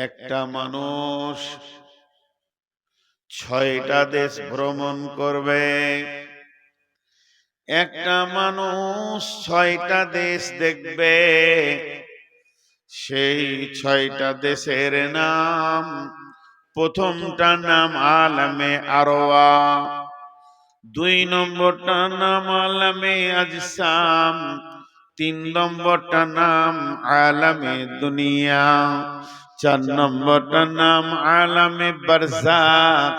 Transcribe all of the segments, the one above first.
একটা মানুষ ৬টা দেশ ভ্রমণ করবে। একটা মানুষ ৬টা দেশ দেখবে। সেই ৬টা দেশের নাম, প্রথমটার নাম আলামে আরওয়া, ২ নম্বরটার নাম আলামে আজসাম, ৩ নম্বরটার নাম আলামে দুনিয়া, ৪ নম্বরটার নাম আলামে বারজাখ,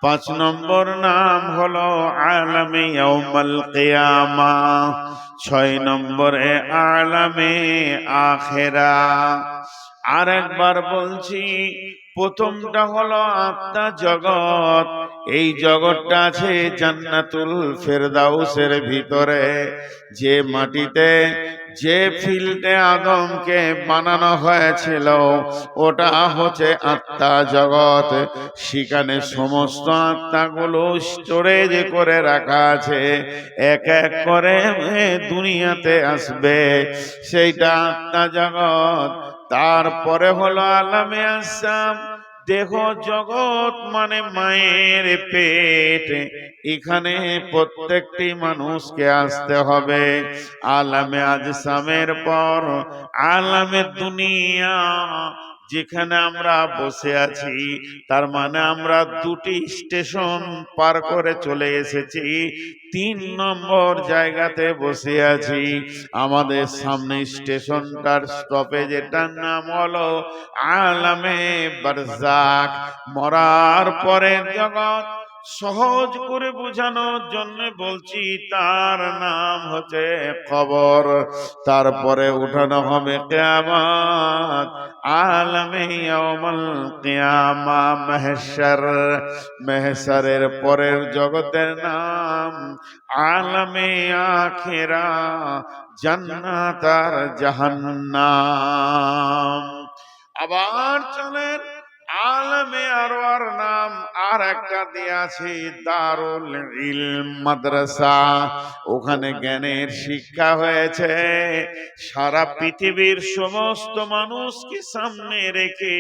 ৫ নম্বর নাম হলো আলামে ইয়াউমাল কিয়ামা, ৬ নম্বরে আলামে আখিরা। আর একবার বলছি, প্রথমটা হলো আত্মা জগৎ। এই জগৎটা আছে জান্নাতুল ফেরদাউসের ভিতরে। যে মাটিতে, যে ফিল্ডে আদমকে বানানো হয়েছিল, ওটা হচ্ছে আত্মা জগৎ। সেখানে সমস্ত আত্মাগুলো স্টোরেজ করে রাখা আছে, এক এক করে দুনিয়াতে আসবে। সেইটা আত্মা জগৎ। তারপরে হলো আলামে আসসাম, দেহ জগৎ, মানে মায়ের পেট। এখানে প্রত্যেকটি মানুষকে আসতে হবে। আলামে আজসামের পর আলামে দুনিয়া, যেখানে আমরা বসে আছি, তার মানে আমরা 2টি স্টেশন পার করে চলে এসেছি। 3 নম্বর জায়গাতে বসে আছি। আমাদের সামনে স্টেশনটার স্টপেজ, এটার নাম হলো আলামে বারজাখ, মরার পরের জগৎ। সহজ করে বোঝানোর জন্য বলছি, তার নাম হচ্ছে কবর। তারপরে উঠানো হবে কিয়ামত, আলামে ইয়াউমাল কিয়ামা মাহশর। মাহশরের পরের জগতের নাম আলামে আখিরা, জান্নাত আর জাহান্নাম। আবার চলেন, আলামে আরওয়ার নাম আর একটা দেয়া আছে দারুল ইলম, মাদ্রাসা। ওখানে জ্ঞানের শিক্ষা হয়েছে। সারা পৃথিবীর সমস্ত মানুষকে সামনে রেখে,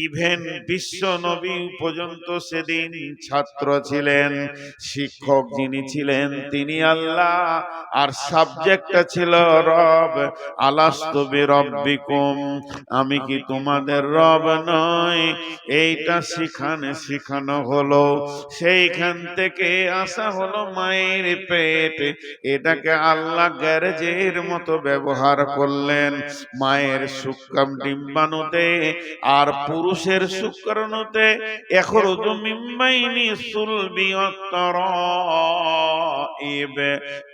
ইভেন বিশ্ব নবী পর্যন্ত সেদিন ছাত্র ছিলেন। শিক্ষক যিনি ছিলেন তিনি আল্লাহ, আর সাবজেক্টটা ছিল রব। আলাস্তু বিরব্বিকুম, আমি কি তোমাদের রব নয়? এইটা শিখানো হলো। সেইখান থেকে আসা হলো মায়ের পেট। এটাকে আল্লাহ গ্যারেজের মতো ব্যবহার করলেন। মায়ের শুক্রাম ডিম্বাণুতে আর পুরুষের শুক্রাণুতে এখরুজু মিন বাইনি সুলবি ওয়াত তারাইব,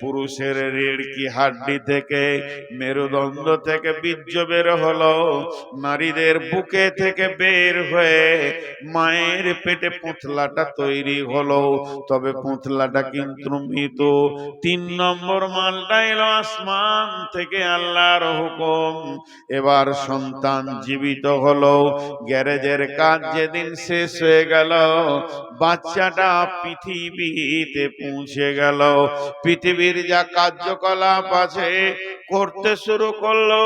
পুরুষের রেড়কি হাড্ডি থেকে, মেরুদণ্ড থেকে বীর্য বের হলো। নারীদের বুকে থেকে বের হয়ে মায়ের পেটে পুঁতলাটা তৈরি হলো। তবে পুঁতলাটা কিন্তু মৃত। 3 নম্বর মালটা এলো আসমান থেকে আল্লাহর হুকুম। এবার সন্তান জীবিত হলো। গ্যারেজের কাজ যেদিন শেষ হয়ে গেল, বাচ্চাটা পৃথিবীতে পৌঁছে গেল। পৃথিবীর যা কার্যকলাপ আছে করতে শুরু করলো।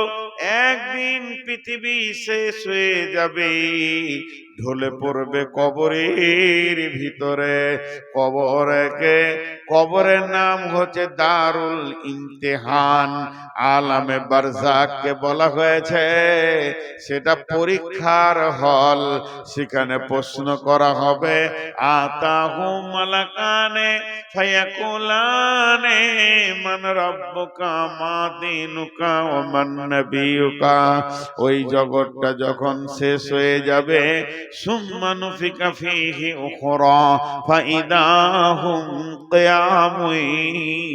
একদিন পৃথিবী শেষ হয়ে যাবে, ঢলে পড়বে কবরের ভিতরে। কবরের নাম হচ্ছে দারুল ইমতিহান। আলামে বারজাখকে বলা হয়েছে সেটা পরীক্ষার হল। সেখানে প্রশ্ন করা হবে, আতাহু মালাকানে ফায়াকুলানে মান রাব্বুকা মা দীনুকা ওয়া মান নাবিয়ুকা। ওই জগৎটা যখন শেষ হয়ে যাবে, সুম্মা নুফিকা ফীহি উখরা ফাইদাহুম কিয়ামুন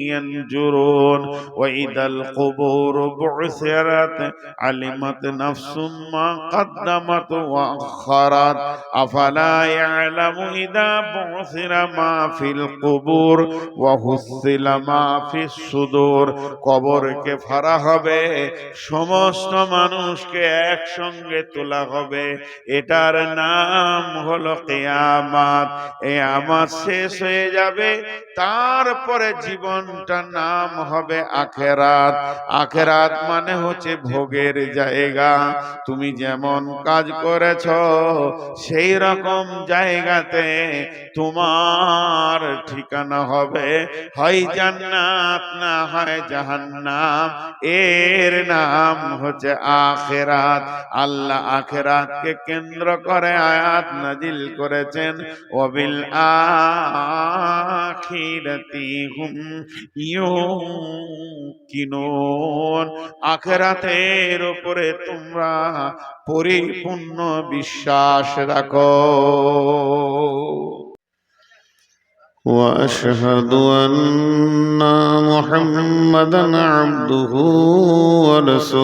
ইয়ানজুরুন ওয়া ইদাল কুবুর বু'সিরাত আলিমাত নাফসুম মা কদ্দামাত ওয়া আখারাত আফালা ইয়ালামু ইদা বু'সিরা মা ফিল কুবুর ওয়া হুসিলা মা ফিস সুদূর। কবরকে ফাড়া হবে, সমস্ত মানুষকে একসঙ্গে তোলা হবে। এটার নাম হলো কিয়ামত। কিয়ামত শেষ হয়ে যাবে, তারপরে জীবনটার নাম হবে আখিরাত। আখিরাত মানে হচ্ছে ভোগের জায়গা। তুমি যেমন কাজ করেছো সেই রকম জায়গাতে তোমার ঠিকানা হবে, হয় জান্নাত না হয় জাহান্নাম। এর নাম হচ্ছে আখিরাত। আল্লাহ আখিরাতকে কেন্দ্র করে আয়াত নাজিল করেছেন, ওয়াবিল আখিরাতি হুম ইউকিনুন। আখিরাতের উপরে তোমরা পরিপূর্ণ বিশ্বাস রাখো। وأشهد أن محمدا عبده ورسوله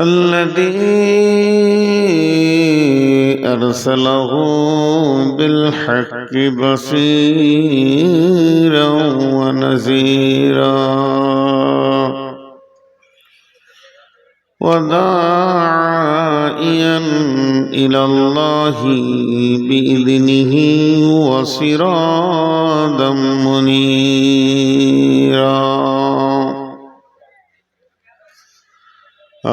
الذي أرسله بالحق بصيرا ونذيرا وداعيا إلى الله بإذنه وسراجا منيرا.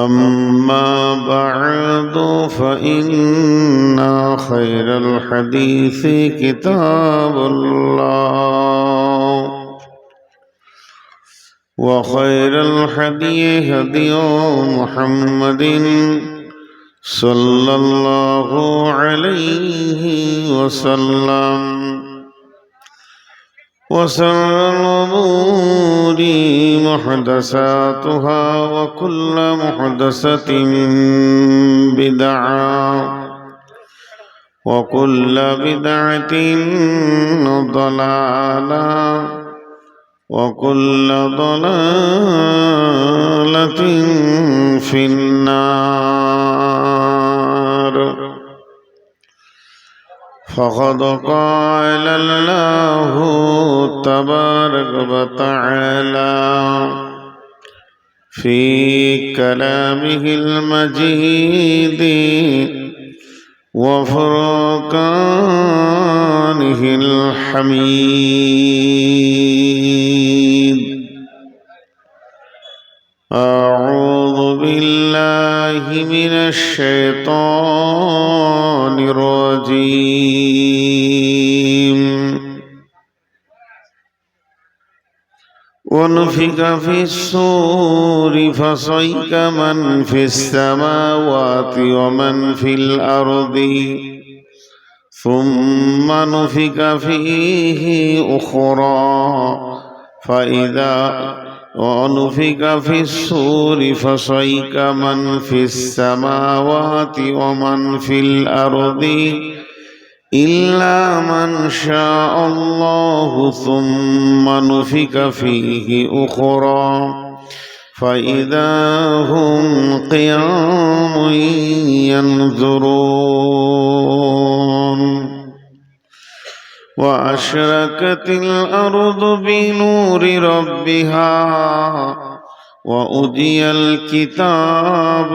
أما بعد فإن خير الحديث كتاب الله وخير الهدي هدي محمد صلى الله عليه وسلم وشر الأمور محدثاتها وكل محدثة بدعة وكل بدعة ضلالة وكل ضلالة في النار. فقد قال الله تبارك وتعالى في كلامه المجيد وفرقانه الحميد. أعوذ بالله من الشيطان الرجيم. ونفخ في الصور فصعق من في السماوات ومن في الأرض ثم نفخ فيه أخرى ونفخ في الصور فصعق من في السماوات ومن في الأرض إلا من شاء الله ثم نفخ فيه أخرى فإذا هم قيام ينظرون. وأشرقت الأرض بنور ربها وأوتي الكتاب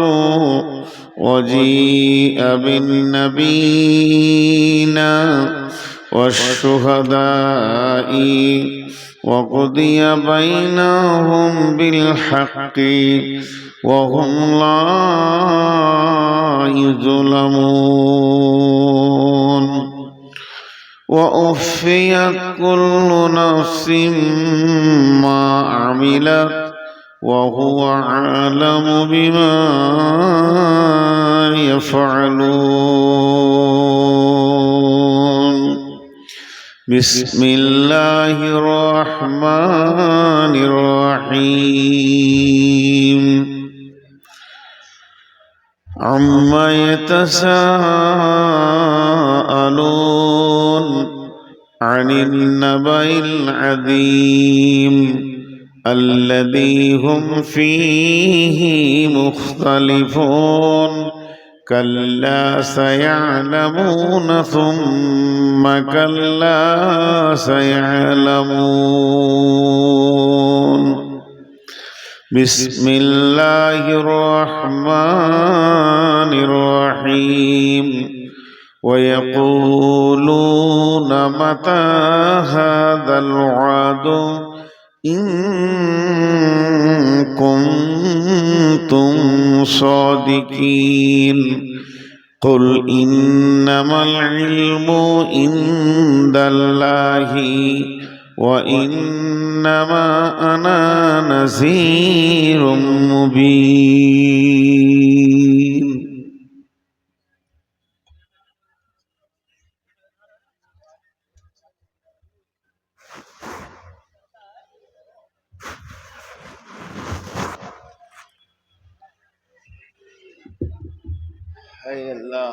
وجيء بالنبيين والشهداء وقضي بينهم بالحق وهم لا يظلمون. وأوفيت كل نفس ما عملت وهو أعلم بما يفعلون. بسم الله الرحمن الرحيم. عما يتساءلون عن النبأ العظيم الذي هم فيه مختلفون. كلا سيعلمون ثم كلا سيعلمون بسم الله الرحمن الرحيم ويقولون متى هذا الوعد إن كنتم صادقين قل إنما العلم عند الله وإنما أنا نذير مبين হায় আল্লাহ।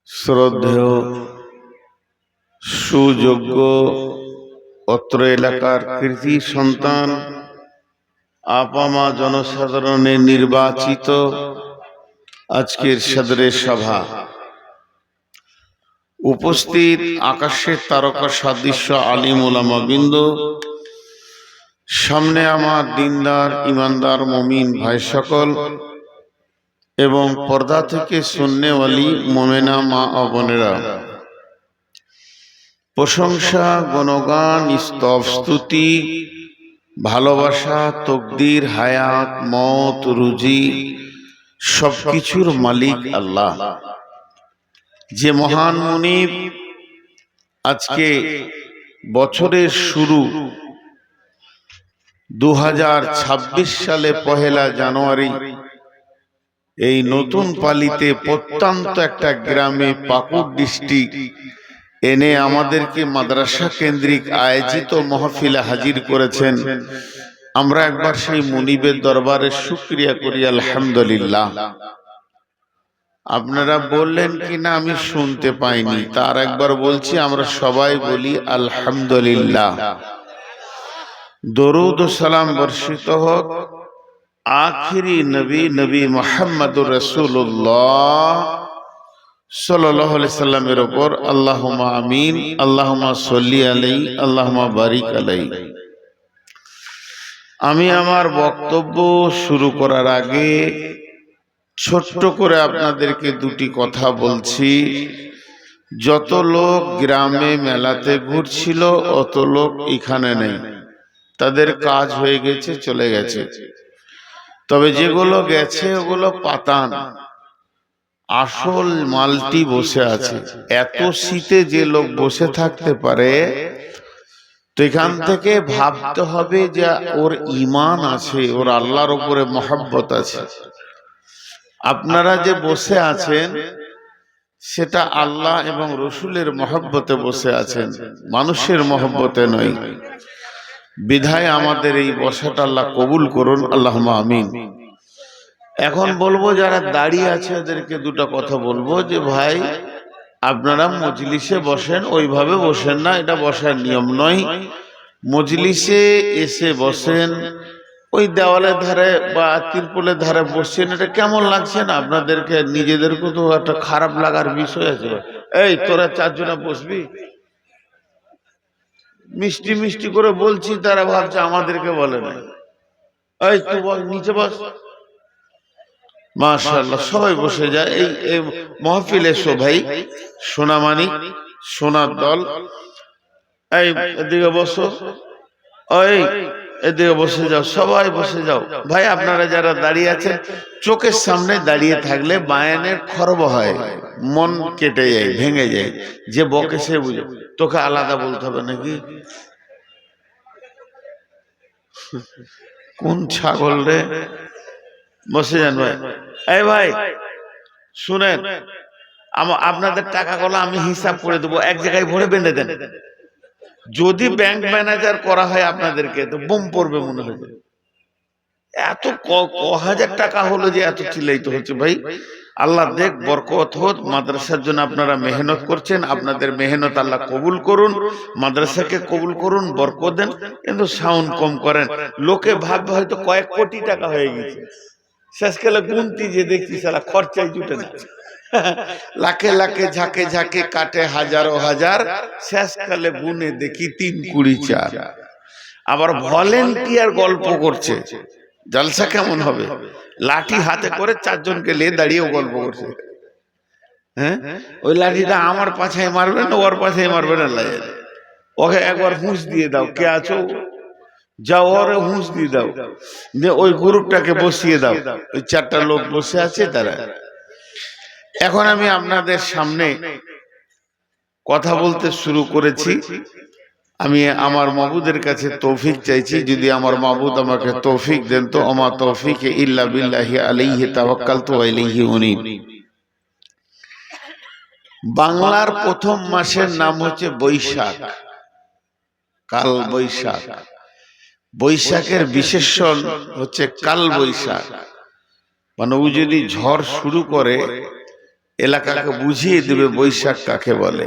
শ্রদ্ধেয় সুযোগ্য অত্র এলাকার কৃতি সন্তান আপামা জনসাধারণের নির্বাচিত আজকের সদরের সভা, উপস্থিত আকাশের তারকা সাদৃশ্য আলিম ওলামা বৃন্দ, সামনে আমার দিনদার ইমানদার মুমিন ভাই সকল এবং পর্দা থেকে সুন্নেওয়ালি মোমেনা মা ও বোনেরা, প্রশংসা গুণগান স্তব স্তুতি ভালোবাসা তকদির হায়াত মত রুজি সবকিছুর মালিক আল্লাহ, যে মহান মুনিব আজকে বছরের শুরু 2026 সালে পহেলা জানুয়ারি এই নতুন পালিতে প্রত্যন্ত একটা গ্রামে পাকুড় ডিস্ট্রিক্ট এনে আমাদেরকে মাদ্রাসা কেন্দ্রিক আয়োজিত মাহফিলে হাজির করেছেন। আমরা একবার সেই মুনিবের দরবারে শুকরিয়া করি আলহামদুলিল্লাহ। আপনারা বললেন কিনা আমি শুনতে পাইনি, তার একবার বলছি, আমরা সবাই বলি আলহামদুলিল্লাহ। দরুদ ও সালাম বর্ষিত হোক আখিরি নবী নবী মুহাম্মদুর রাসূলুল্লাহ সাল্লাল্লাহু আলাইহি সাল্লামের উপর। আল্লাহুম্মা আমিন, আল্লাহুম্মা সাল্লি আলাইহি, আল্লাহুম্মা বারিক আলাইহি। আমি আমার বক্তব্য শুরু করার আগে ছোট্ট করে আপনাদেরকে দুটি কথা বলছি। যত লোক গ্রামে মেলাতে ঘুরছিল অত লোক এখানে নেই, তাদের কাজ হয়ে গেছে, চলে গেছে। তবে যেগুলো গেছে ওগুলো পাতান, আসল মালটি বসে আছে। এত শীতে যে লোক বসে থাকতে পারে, তো এখান থেকে ভাবতে হবে যে ওর ঈমান আছে, ওর আল্লাহর উপরে মহব্বত আছে। আপনারা যে বসে আছেন সেটা আল্লাহ এবং রসুলের মহব্বতে বসে আছেন, মানুষের মহব্বতে নয়। বিধায় আমাদের এই বসাটা আল্লাহ কবুল করুন, আল্লাহুম্মা আমিন। এখন বলবো যারা দাঁড়িয়ে আছে ওদেরকে দুটো কথা বলবো যে ভাই, আপনারা মজলিসে বসেন, ওইভাবে বসেন না, এটা বসার নিয়ম নয়। মজলিসে এসে বসেন, ওই দেওয়ালের ধারে বা তিরপলের ধারে বসছেন, এটা কেমন লাগছে না আপনাদেরকে? নিজেদেরকে তো একটা খারাপ লাগার বিষয় আছে। এই তোরা চারজনা বসবি, মিষ্টি মিষ্টি করে বলছি, তারা ভাবছে আমাদেরকে বলে না। এই তুই বল, নিচে বস। মাশাআল্লাহ, সবাই বসে যায়। এই মাহফিল এসো ভাই, সোনামানি সোনার দল, এই এদিকে বসো, ওই এদিকে বসে যাও, সবাই বসে যাও। ভাই আপনারা যারা দাঁড়িয়ে আছেন, চোখের সামনে দাঁড়িয়ে থাকলে বায়ানের খরব হয়, মন কেটে যায়, ভেঙে যায়। যে বকে সে বুঝে, তোকে আলাদা বলতে হবে নাকি? কোন ছাগল রে? বসে যান ভাই। এই ভাই শুনেন, আপনাদের টাকাগুলো আমি হিসাব করে দেবো, এক জায়গায় ভরে বেঁধে দেন। যদি ব্যাংক ম্যানেজার করা হয় আপনাদেরকে, তো বোম পড়বে মনে হয়। এত হাজার টাকা হলো যে এত চিল্লাইতে হচ্ছে ভাই। আল্লাহ দেখ বরকত হোক, মাদ্রাসার জন্য আপনারা মেহনত করছেন, আপনাদের মেহনত আল্লাহ কবুল করুন, মাদ্রাসাকে কবুল করুন, বরকত দেন। কিন্তু সাউন্ড কম করেন, লোকে ভাববে হয়তো কয়েক কোটি টাকা হয়ে গেছে। শেষকালে গুনতি যে দেখছি সারা খরচাই জুটে না। লাখে লাখে ঝাঁকে ঝাঁকে কাটে হাজারো হাজার, শেষকালে গুনে দেখি 3-20-4। আবার ভলেন্টিয়ার গল্প করছে, জলসা কেমন হবে, লাঠি হাতে করে 4 জনকে নিয়ে দাঁড়িয়েও গল্প করছে। হ্যাঁ, ওই লাঠিটা আমার পাছায় মারবে না, ওর পাছায় মারবে না, ওকে একবার হুঁশ দিয়ে দাও, কে আছো যাও, ওরে হুঁশ দিয়ে দাও, দিয়ে ওই গ্রুপটাকে বসিয়ে দাও, ওই 4টা লোক বসে আছে তারা। এখন আমি আপনাদের সামনে কথা বলতে শুরু করেছি, আমি আমার মাবুদের কাছে তৌফিক চাইছি, যদি আমার মাবুদ আমাকে তৌফিক দেন তো। ওমা তৌফিক ইল্লা বিল্লাহি আলাইহি তাওয়াক্কালতু ওয়া ইলাইহি উনীব। বাংলার প্রথম মাসের নাম হচ্ছে বৈশাখ, কাল বৈশাখ। বৈশাখের বিশেষণ হচ্ছে কাল বৈশাখ, মানে ও যদি ঝড় শুরু করে এলাকাকে বুঝিয়ে দেবে বৈশাখ কাকে বলে।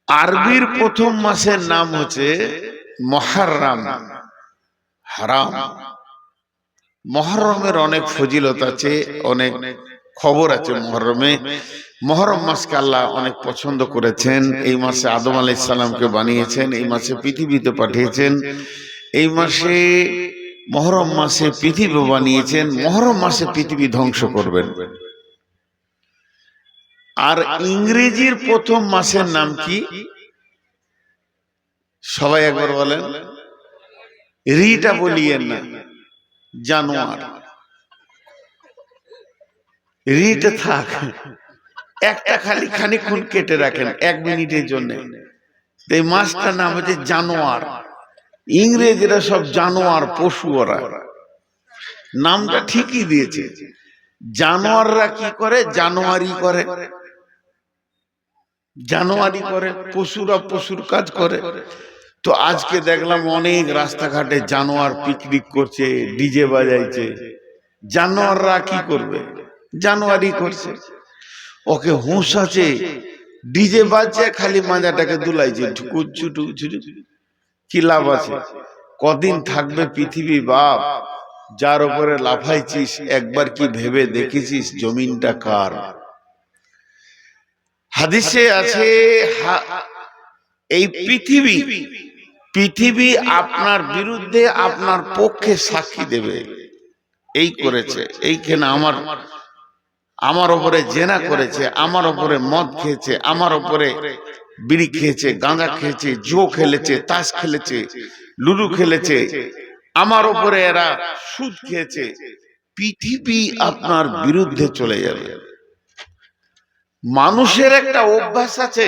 আরবির প্রথম মাসের নাম হচ্ছে মুহররম, হারাম। মুহররমের অনেক ফজিলত আছে, অনেক খবর আছে মুহররমে। মুহররম মাসকে আল্লাহ অনেক পছন্দ করেছেন। এই মাসে আদম আলাইহিস সালামকে বানিয়েছেন, এই মাসে পৃথিবীতে পাঠিয়েছেন, এই মাসে মুহররম মাসে পৃথিবী বানিয়েছেন, মুহররম মাসে পৃথিবী ধ্বংস করবেন। আর ইংরেজির প্রথম মাসের নাম কি সবাই একবার বলেন, রিটা বলিয়েন না, জানুয়ার। রিটা থাক, একটা খালি খানিকক্ষণ কেটে রাখেন 1 মিনিটের জন্য। এই মাসটার নাম হচ্ছে জানোয়ার। ইংরেজরা সব জানোয়ার, পশু, ওরা নামটা ঠিকই দিয়েছে। জানোয়াররা কি করে, জানুয়ারি করে, জানুয়ারি করে, পশুরা পশুর কাজ করে। তো আজকে দেখলাম অনেক রাস্তাঘাটে জানোয়ার পিকনিক করছে, ডিজে বাজাইছে। জানোয়াররা কি করবে, জানুয়ারি করছে। ওকে হুঁশ আছে, ডিজে বাজছে, খালি মাজাটাকে দুলাইছে, কি লাভ আছে? কদিন থাকবে পৃথিবী বাপ, যার উপরে লাফাইছিস একবার কি ভেবে দেখেছিস জমিনটা কার? হাদিসে আছে এই পৃথিবী, পৃথিবী আপনার বিরুদ্ধে আপনার পক্ষে সাক্ষী দেবে। এই করেছে, এইখানে আমার উপরে জেনা করেছে, আমার উপরে মদ খেয়েছে, আমার উপরে বিড়ি খেয়েছে, গাঁজা খেয়েছে, জো খেলেছে, তাস খেলেছে, লুডু খেলেছে, আমার উপরে এরা সুদ খেয়েছে। পৃথিবী আপনার বিরুদ্ধে চলে যাবে। মানুষের একটা অভ্যাস আছে,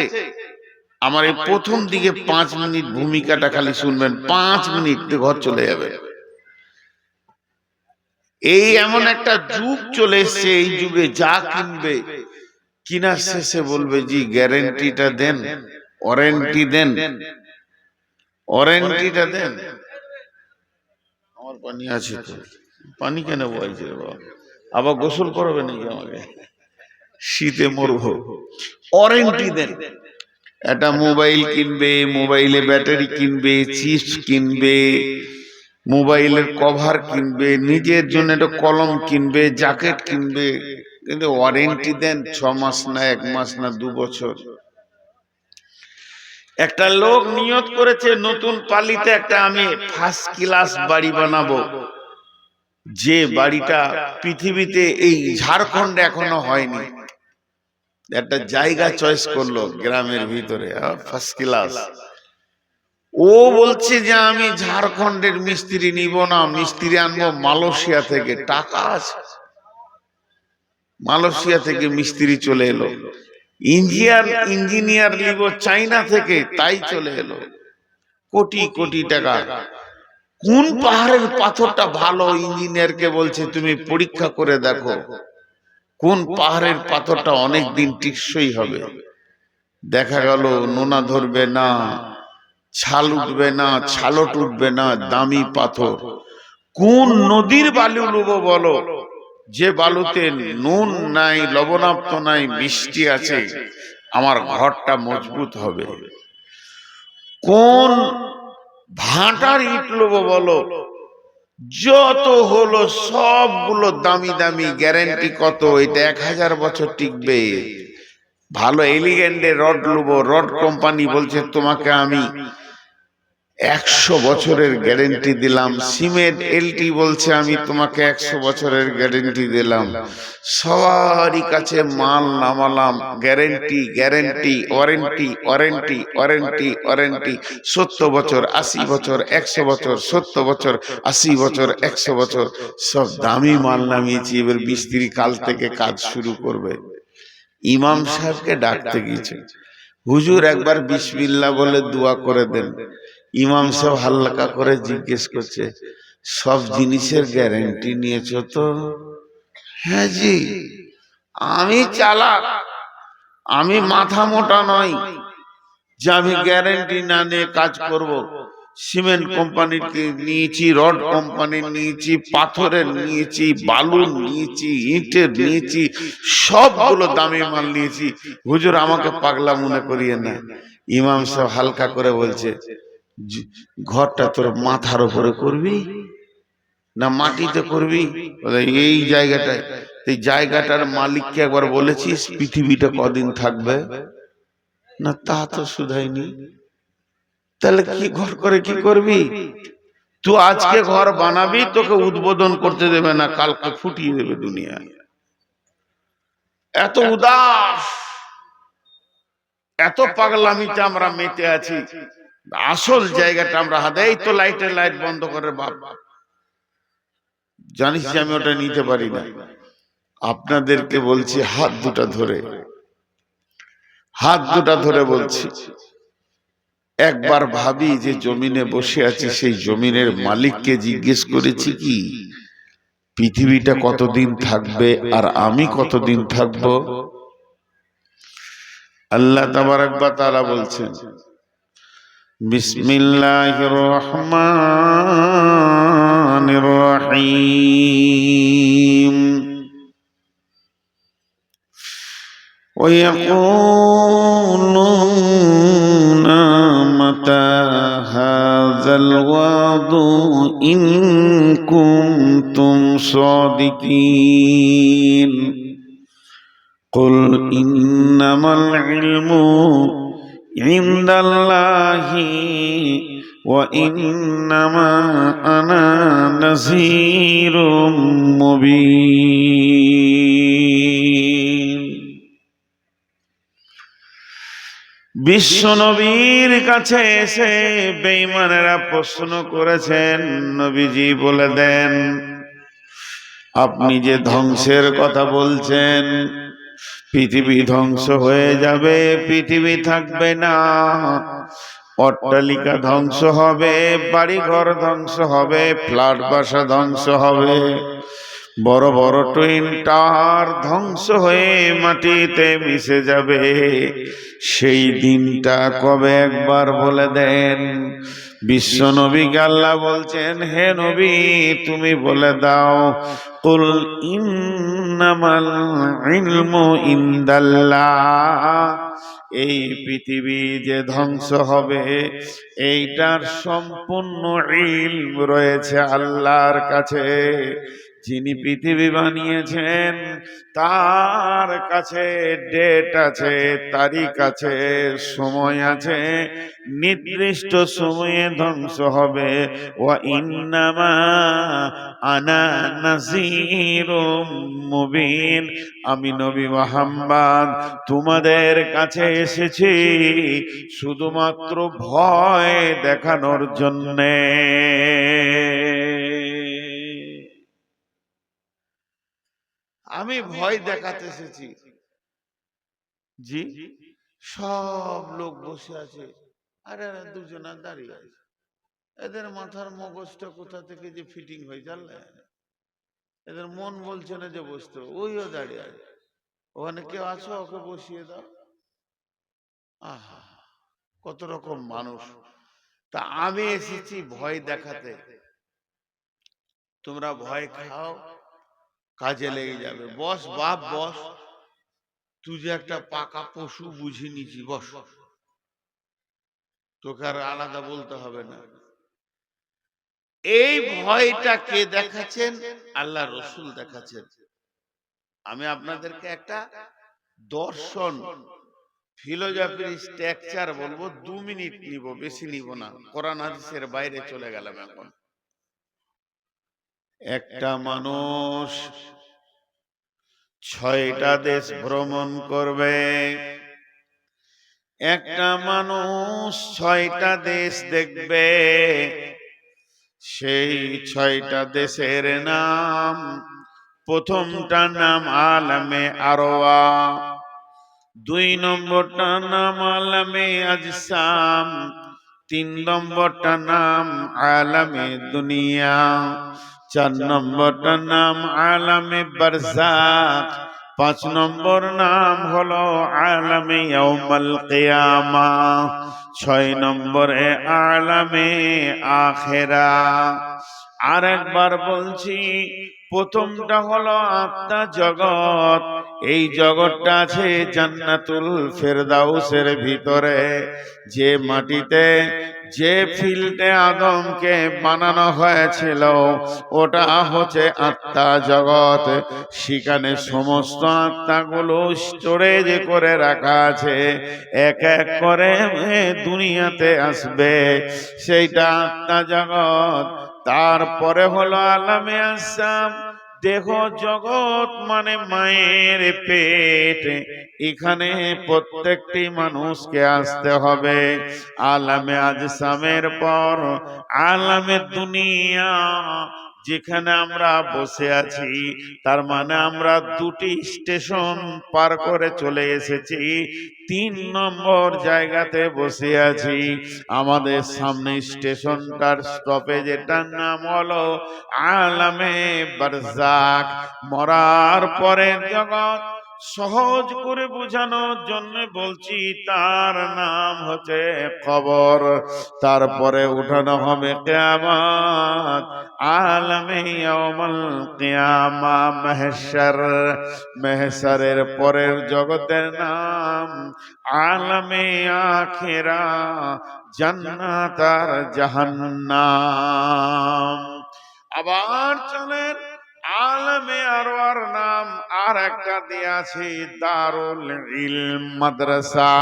আমার এই প্রথম দিকে 5 মিনিট ভূমিকাটা খালি শুনবেন, 5 মিনিট ঘর চলে যাবে। এই এমন একটা যুগ চলে এসছে, এই যুগে যা কিনবে কিনার শেষে বলবে জি গ্যারেন্টিটা দেন, ওয়ারেন্টি দেন, ওয়ারেন্টিটা দেন। আমার পানি আছে তো, পানি কেন বলছে বাবা? আবার গোসল করবে নাকি আমাকে? শীতে মরবো। ওয়ারেন্টি দেন। একটা মোবাইল কিনবে, মোবাইলে ব্যাটারি কিনবে, চিপস কিনবে, মোবাইলের কভার কিনবে, নিজের জন্য একটা কলম কিনবে, জ্যাকেট কিনবে, কিন্তু ওয়ারেন্টি দেন 6 মাস না 1 মাস না 2 বছর। একটা লোক নিয়ত করেছে নতুন পালিতে একটা আমি ফার্স্ট ক্লাস বাড়ি বানাবো, যে বাড়িটা পৃথিবীতে এই ঝাড়খণ্ডে এখনো হয়নি। একটা জায়গা চয়েস করলো গ্রামের ভিতরে, ফার্স্ট ক্লাস। ও বলছে যে আমি ঝাড়খণ্ডের মিস্ত্রি নিব না, মিস্ত্রি আনবো মালয়েশিয়া থেকে। টাকা আছে, মালয়েশিয়া থেকে মিস্ত্রি চলে এলো। ইঞ্জিনিয়ার নিব চাইনা থেকে, তাই চলে এলো। কোটি কোটি টাকা। কোন পাহাড়ের পাথরটা ভালো, ইঞ্জিনিয়ারকে বলছে তুমি পরীক্ষা করে দেখো কোন পাহাড়ের পাথরটা অনেক দিন টিকসই হবে। দেখা গেল নোনা ধরবে না, ছাল উঠবে না, ছালট উঠবে না, দামি পাথর। কোন নদীর বালু নেবো বলো, যে বালুতে নুন নাই, লবণাক্ত নাই, মিষ্টি আছে, আমার ঘরটা মজবুত হবে। কোন ভাটার ইট নেবো বলো, যত হলো সবগুলো দামি দামি, গ্যারেন্টি কত, এটা 1000 বছর টিকবে। ভালো এলিগেন্ডের রড লুবো, রড কোম্পানি বলছে তোমাকে আমি 100 বছরের গ্যারেন্টি দিলাম। সিমেন্ট এলটি বলছে আমি তোমাকে 100 বছরের গ্যারেন্টি দিলাম। সবারই কাছে মাল নামালাম, guarantee guarantee, warranty warranty warranty warranty. 70 বছর, 80 বছর, 100 বছর, 70 বছর, 80 বছর, 100 বছর, সব দামি মাল নামিয়েছি। এবার মিস্ত্রি কাল থেকে কাজ শুরু করবে। ইমাম সাহেবকে ডাকতে গিয়েছে, হুজুর একবার বিসমিল্লাহ বলে দোয়া করে দেন। ইমাম সাহেব হালকা করে জিজ্ঞেস করছে, সব জিনিসের গ্যারান্টি নিয়েছো তো? হ্যাঁ জি। আমি চালাক, আমি মাথা মোটা নই যে আমি গ্যারান্টি না নিয়ে কাজ করব। সিমেন্ট কোম্পানির নিয়েছি, রড কোম্পানির নিয়েছি, পাথরের নিয়েছি, বালুর নিয়েছি, ইটের নিয়েছি, সবগুলো দামি মাল নিয়েছি। হুজুর আমাকে পাগলা মনে করিয়ে না। ইমাম সাহেব হালকা করে বলছে, ঘরটা তোর মাথার উপরে করবি না মাটিতে করবি? এই জায়গাটায়। এই জায়গাটার মালিককে একবার বলেছিস পৃথিবীটা কদিন থাকবে? না তা তো শুধাইনি। তাহলে কি ঘর করে কি করবি? তুই আজকে ঘর বানাবি, তোকে উদ্বোধন করতে দেবে না, কালকে ফুটিয়ে দেবে দুনিয়া। এত উদাস, এত পাগলামিতে আমরা মেতে আছি। আসল জায়গাটা আমরা হাতে, এই তো লাইটের লাইট বন্ধ করে বাপ, জানিস যে আমি ওটা নিতে পারি না। আপনাদেরকে বলছি হাত দুটা ধরে, হাত দুটা ধরে বলছি, একবার ভাবি যে জমিনে বসে আছি, সেই জমিনের মালিককে জিজ্ঞেস করেছি কি পৃথিবীটা কতদিন থাকবে আর আমি কতদিন থাকব? আল্লাহ তাবারক ওয়া তাআলা বলছেন, বিসমিল্লাহির রহমানির রহিম। ويقولون متى هذا الوعد إن كنتم صادقين قل إنما العلم عند الله وإنما أنا نذير مبين। বিশ্ব নবীর কাছে এসে বেঈমানেরা প্রশ্ন করেছেন, নবীজি বলে দেন আপনি যে ধ্বংসের কথা বলছেন, পৃথিবী ধ্বংস হয়ে যাবে, পৃথিবী থাকবে না, অট্টালিকা ধ্বংস হবে, বাড়িঘর ধ্বংস হবে, ফ্ল্যাট বাসা ধ্বংস হবে, বড় বড় টুইন টাওয়ার ধ্বংস হয়ে মাটিতে মিশে যাবে। সেই দিনটা কবে একবার বলে দেন। বিশ্ব নবীকে আল্লাহ বলছেন, হে নবী তুমি বলে দাও, কুল ইন্নামাল ইলমু ইনদাল্লাহ, এই পৃথিবী যে ধ্বংস হবে এইটার সম্পূর্ণ ইলম রয়েছে আল্লাহর কাছে। যিনি পৃথিবী বানিয়েছেন তার কাছে ডেট আছে, তারিখ আছে, সময় আছে, নির্দিষ্ট সময়ে ধ্বংস হবে। ওয়া ইন্নামা আনা নাযীরুম মুবিন, আমি নবী মুহাম্মদ তোমাদের কাছে এসেছি শুধুমাত্র ভয় দেখানোর জন্যে। আমি ভয় দেখাতে এসেছি। জি, সব লোক বসে আছে, আরে দুজনা দাঁড়িয়ে আছে। এদের মাথার মগজটা কোথা থেকে যে ফিটিং হয়ে জানলে, এদের মন বলছে না যে বসতে, ওইও দাঁড়িয়ে আছে। ওখানে কেউ আছো, ওকে বসিয়ে দাও। আহা, কত রকম মানুষ। তা আমি এসেছি ভয় দেখাতে। তোমরা ভয় খাও, কাজে লেগে যাবে। বস বাপ বস, তুই যে একটা পাকা পশু বুঝে নিছি, বস, তোকে আর আলাদা বলতে হবে না। এই ভয়টা কে দেখাচ্ছেন? আল্লাহ রসুল দেখাচ্ছেন। আমি আপনাদেরকে একটা দর্শন, ফিলোজফির স্ট্রাকচার বলবো, 2 মিনিট নিব, বেশি নিব না, কোরআন হাদিসের বাইরে চলে গেলাম। এখন একটা মানুষ 6টা দেশ ভ্রমণ করবে, একটা মানুষ 6টা দেশ দেখবে। সেই 6টা দেশের নাম, প্রথমটার নাম আলামে আরওয়া, 2 নম্বরটার নাম আলামে আজসাম, 3 নম্বরটার নাম আলামে দুনিয়া, 4 নম্বরটার নাম আলামে বারজাখ, 5 নম্বর নাম হলো আলামে ইয়াউমাল কিয়ামা, 6 নম্বরে আলামে আখিরা। আর একবার বলছি, প্রথমটা হলো আত্মা জগৎ। এই জগৎটা আছে জান্নাতুল ফেরদাউসের ভিতরে, যে মাটিতে, যে ফিল্ডে আদমকে বানানো হয়েছিল, ওটা হচ্ছে আত্মা জগৎ। সেখানে সমস্ত আত্মাগুলো স্টোরেজ করে রাখা আছে, এক এক করে দুনিয়াতে আসবে, সেইটা আত্মা জগৎ। তারপরে হলো আলামে আসসাম, দেহ জগৎ, মানে মায়ের পেট। এখানে প্রত্যেকটি মানুষকে আসতে হবে। আলামে আজসামের পর আলামে দুনিয়া, যেখানে আমরা বসে আছি, তার মানে আমরা 2টি স্টেশন পার করে চলে এসেছি, 3 নম্বর জায়গাতে বসে আছি। আমাদের সামনে স্টেশনটার স্টপেজ, এটার নাম হলো আলামে বারজাখ, মরার পরের জগৎ। সহজ করে বোঝানোর জন্য বলছি, তার নাম হচ্ছে কবর। তারপরে উঠানো হবে কিয়ামত, আলামে ইয়াউমাল কিয়ামা মাহশর। মাহশরের পরের জগতের নাম আলামে আখিরা, জান্নাত আর জাহান্নাম। আবার চলেন, আলামে আরওয়ার নাম আর একটা দেয়া আছে দারুল ইলম, মাদ্রাসা।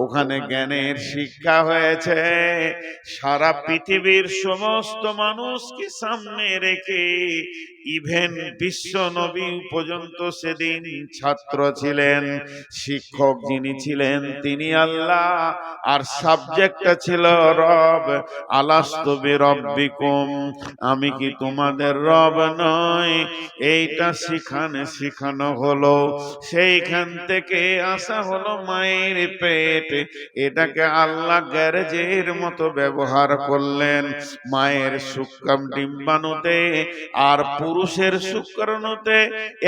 ওখানে জ্ঞানের শিক্ষা হয়েছে। সারা পৃথিবীর সমস্ত মানুষকে সামনে রেখে, ইভেন বিশ্ব নবী পর্যন্ত সেদিন ছাত্র ছিলেন, শিক্ষক যিনি ছিলেন তিনি আল্লাহ, আর সাবজেক্টটা ছিল রব। আলাস্তু বিরব্বিকুম, আমি কি তোমাদের রব নয়? এইটা শিখানো হলো। সেইখান থেকে আসা হলো মায়ের পেট। এটাকে আল্লাহ গ্যারেজের মতো ব্যবহার করলেন। মায়ের শুক্রাম ডিম্বাণুতে আর পুরুষের শুক্রাণুতে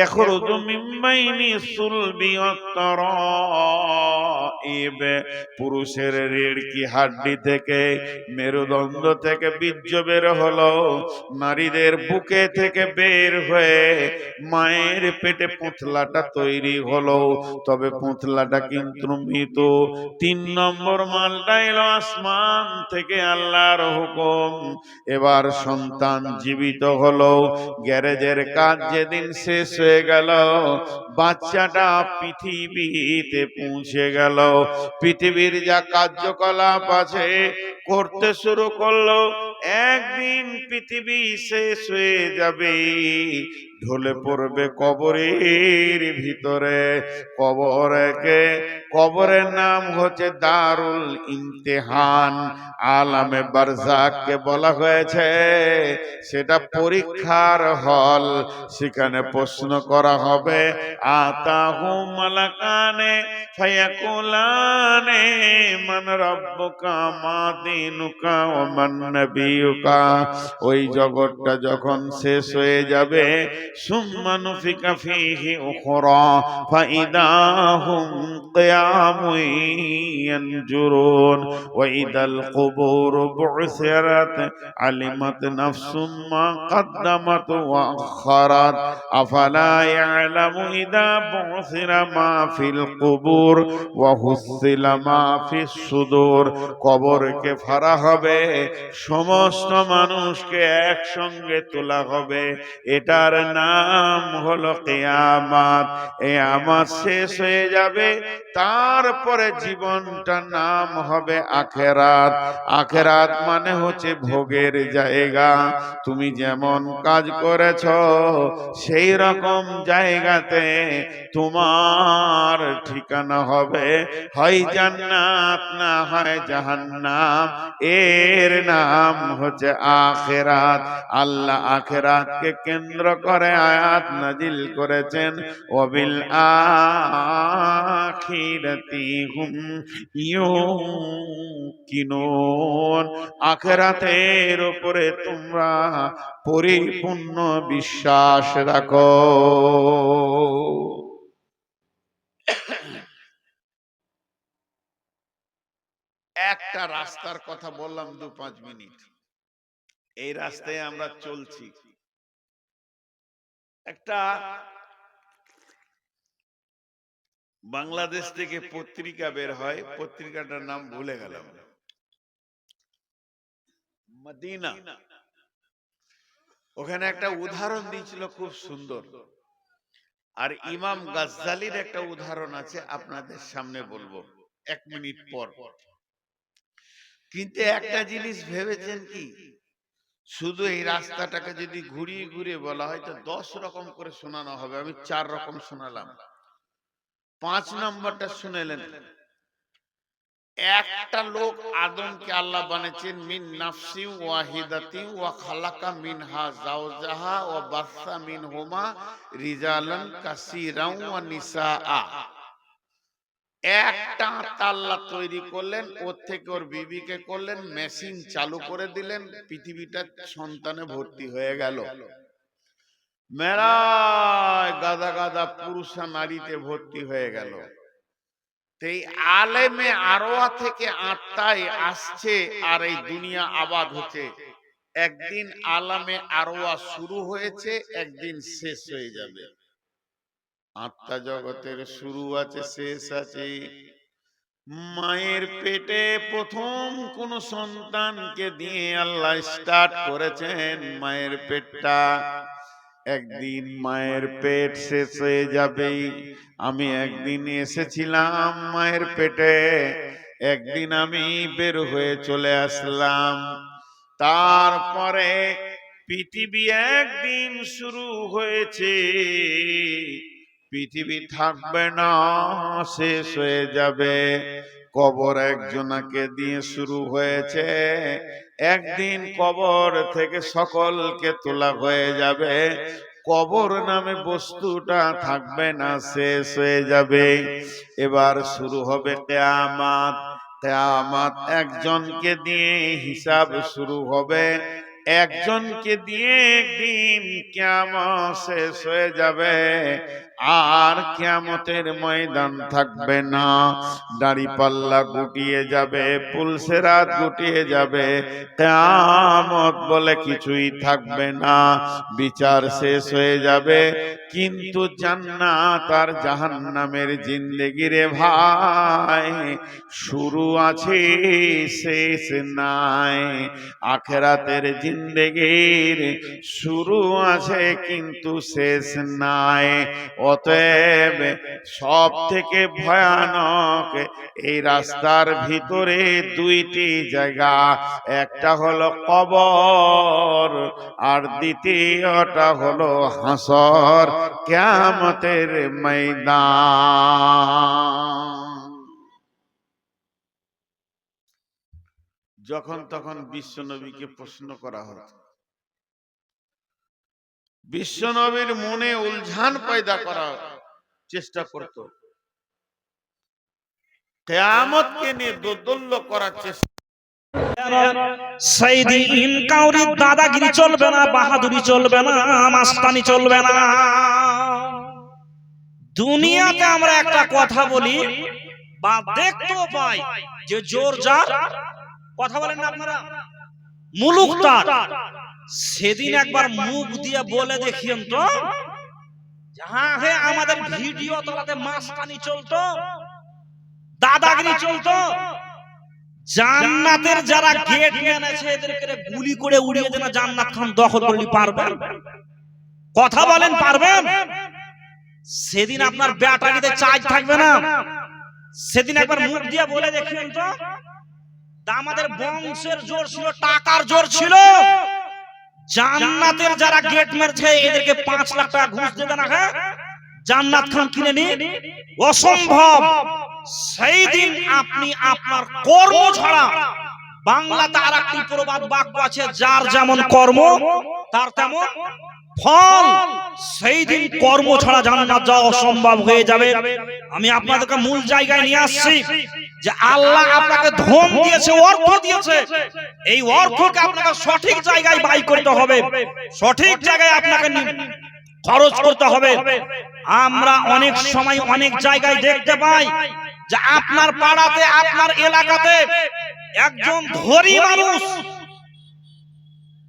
ইখরুজু মিন বাইনি সুলবি ওয়াত-তারাইব, পুরুষের রিড় কি হাড্ডি থেকে, মেরুদণ্ড থেকে বীর্য বের হলো, নারীদের বুকে থেকে বের হয়ে মায়ের পেটে পুঁতলাটা তৈরি হলো। তবে পুঁতলাটা কিন্তু মৃত। 3 নম্বর মালটা এলো আসমান থেকে আল্লাহর হুকুম। এবার সন্তান জীবিত হলো। গ্যারেজের কাজ যেদিন শেষ হয়ে গেল, বাচ্চাটা পৃথিবীতে পৌঁছে গেল। পৃথিবীর যা কার্যকলাপ আছে করতে শুরু করলো। একদিন পৃথিবী শেষ হয়ে যাবে, ঢলে পড়বে কবরের ভিতরে। কবরের নাম হচ্ছে দারুল ইমতিহান। আলামে বারজাখকে বলা হয়েছে সেটা পরীক্ষার হল। সেখানে প্রশ্ন করা হবে, আতাহু মালাকানে ফায়াকুলানে মান রাব্বুকা মা দীনুকা ওয়া মান নাবিয়ুকা। ওই জগৎটা যখন শেষ হয়ে যাবে, সুম্মা নুফিকা ফীহি উখরা ফাইদা হুম কিয়ামুন ইয়ানজুরুন ওয়া ইদাল কুবুর বু'সিরাত আলিমাত নাফসুম মা قدمت وأخرت أفلا يعلم إذا بعثر ما في القبور وحصل ما في الصدور কবরকে ফাড়া হবে, সমস্ত মানুষকে একসঙ্গে তোলা হবে, এটার নাম হলো কিয়ামত। কিয়ামত শেষ হয়ে যাবে, তারপরে জীবনটার নাম হবে আখিরাত। আখিরাত মানে হচ্ছে ভোগের জায়গা। তুমি যেমন কাজ করেছ সেই রকম জায়গাতে তোমার ঠিকানা হবে, হয় জান্নাত না হয় জাহান্নাম। এর নাম হচ্ছে আখিরাত। আল্লাহ আখিরাতকে কেন্দ্র করে আয়াত নাজিল করেছেন, ওয়াবিল আখিরাতি হুম ইউকিনুন। আখিরাতের উপরে তোমরা পরিপূর্ণ বিশ্বাস রাখো। একটা রাস্তার কথা বললাম 2-5 মিনিট। এই রাস্তায় আমরা চলছি। একটা বাংলাদেশ থেকে পত্রিকা বের হয়, পত্রিকাটার নাম ভুলে গেলাম, মদিনা। ওখানে একটা উদাহরণ দিয়েছিল খুব সুন্দর। আর ইমাম গাজ্জালির একটা উদাহরণ আছে, আপনাদের সামনে বলবো 1 মিনিট পর। কিন্তু একটা জিনিস ভেবেছেন কি, শুধু এই রাস্তাটাকে যদি ঘুরিয়ে ঘুরিয়ে বলা হয় তো 10 রকম করে শোনানো হবে। আমি 4 রকম শোনালাম। 5 নম্বরটা শুনেলেন। একটা লোক আদমকে আল্লাহ বানিয়েছেন মিন নাফসি ওয়াহিদাতি ওয়া খালাকা মিনহা যাওজাহা ওয়া বাসসা মিনহুমা রিজালান কাসীরান ওয়া নিসাআ। একটা আত্মা আল্লাহ তৈরি করলেন, ওর থেকে ওর বিবিকে করলেন, মেশিন চালু করে দিলেন, পৃথিবীটা সন্তানে ভর্তি হয়ে গেল। মেলায় গাদা গাদা পুরুষা নারীতে ভর্তি হয়ে গেল। এই আলেমে আরওয়া থেকে আত্মায় আসছে আর এই দুনিয়া আবাদ হচ্ছে। একদিন আলামে আরওয়া শুরু হয়েছে, একদিন শেষ হয়ে যাবে। আত্মা জগতের শুরু আছে, শেষ আছে। মায়ের পেটে প্রথম কোন সন্তানকে দিয়ে আল্লাহ স্টার্ট করেছেন মায়ের পেটটা। একদিন মায়ের পেট শেষ হয়ে যাবে। আমি একদিন এসেছিলাম মায়ের পেটে, একদিন আমি বের হয়ে চলে আসলাম। তারপরে পৃথিবী একদিন শুরু হয়েছে, পৃথিবী থাকবে না, শেষ হয়ে যাবে। কবর একজনকে দিয়ে শুরু হয়েছে, একদিন কবর থেকে সকলকে তোলা হয়ে যাবে। কবর নামে বস্তুটা থাকবে না, শেষ হয়ে যাবে। এবার শুরু হবে কিয়ামত। কিয়ামত একজনকে দিয়ে হিসাব শুরু হবে, একজনকে দিয়ে একদিন কিয়ামত শেষ হয়ে যাবে। আর কিয়ামতের ময়দান থাকবে না, দাড়িপাল্লা গুটিয়ে যাবে, পুলসেরাত গুটিয়ে যাবে, কিয়ামত বলে কিছুই থাকবে না, বিচার শেষ হয়ে যাবে। কিন্তু জান্নাত আর জাহান্নামের জিন্দেগি রে ভাই, শুরু আছে শেষ নাই। আখিরাতের জিন্দেগির শুরু আছে কিন্তু শেষ নাই। অতএব সব থেকে ভয়ানক এই রাস্তার ভিতরে 2টি জায়গা, একটা হলো কবর আর দ্বিতীয়টা হলো হাসর, কিয়ামতের ময়দান। যখন তখন বিশ্বনবীকে প্রশ্ন করা হতো, বিশ্বনবীর মনে উলঝান পয়দা করার চেষ্টা করত, কিয়ামতকে নিয়ে দোদুল্য করার চেষ্টা সেই দিন কাউরি দাদাগিরি চলবে না, বাহাদুরি চলবে না, মাস্তানি চলবে না। দুনিয়াতে আমরা একটা কথা বলি বা দেখতেও পাই যে জোর যার, কথা বলেন না আপনারা, মুলুক তার। সেদিন একবার মুখ দিয়ে বলে দেখিয়েন তো, হ্যাঁ হ্যাঁ আমাদের ভিডিও তোলাতে মাস্তানি চলতো, দাদাগিরি চলতো, জান্নাতের যারা গেট ম্যান আছে এদেরকে গুলি করে উড়িয়ে দেনা জান্নাত খান দখল করলি পারবেন? কথা বলেন পারবেন? সেদিন আপনার ব্যাটারিতে চার্জ থাকবে না। সেদিন একবার মুখ দিয়ে বলে দেখেন তো, আমাদের বংশের জোর ছিল, টাকার জোর ছিল, জান্নাতের যারা গেট মেরেছে এদেরকে 5 লাখ টাকা ঘুষ দিতে না, হ্যাঁ জান্নাত খান কিনে নি, অসম্ভব। সেই দিন আপনি আপনার কর্ম ছাড়া, বাংলাতে আর একটি প্রবাদ বাক্য আছে, যার যেমন কর্ম তার তেমন ফল। সেই দিন কর্ম ছাড়া জান্নাত যাওয়া অসম্ভব হয়ে যাবে। আমি আপনাদেরকে মূল জায়গায় নিয়ে আসছি যে আল্লাহ আপনাকে ধন দিয়েছে, অর্থ দিয়েছে, এই অর্থকে আপনাকে সঠিক জায়গায় ব্যয় করতে হবে, সঠিক জায়গায় আপনাকে খরচ করতে হবে। আমরা অনেক সময় অনেক জায়গায় দেখতে পাই যে আপনার পাড়াতে, আপনার এলাকাতে একজন ধনী মানুষ,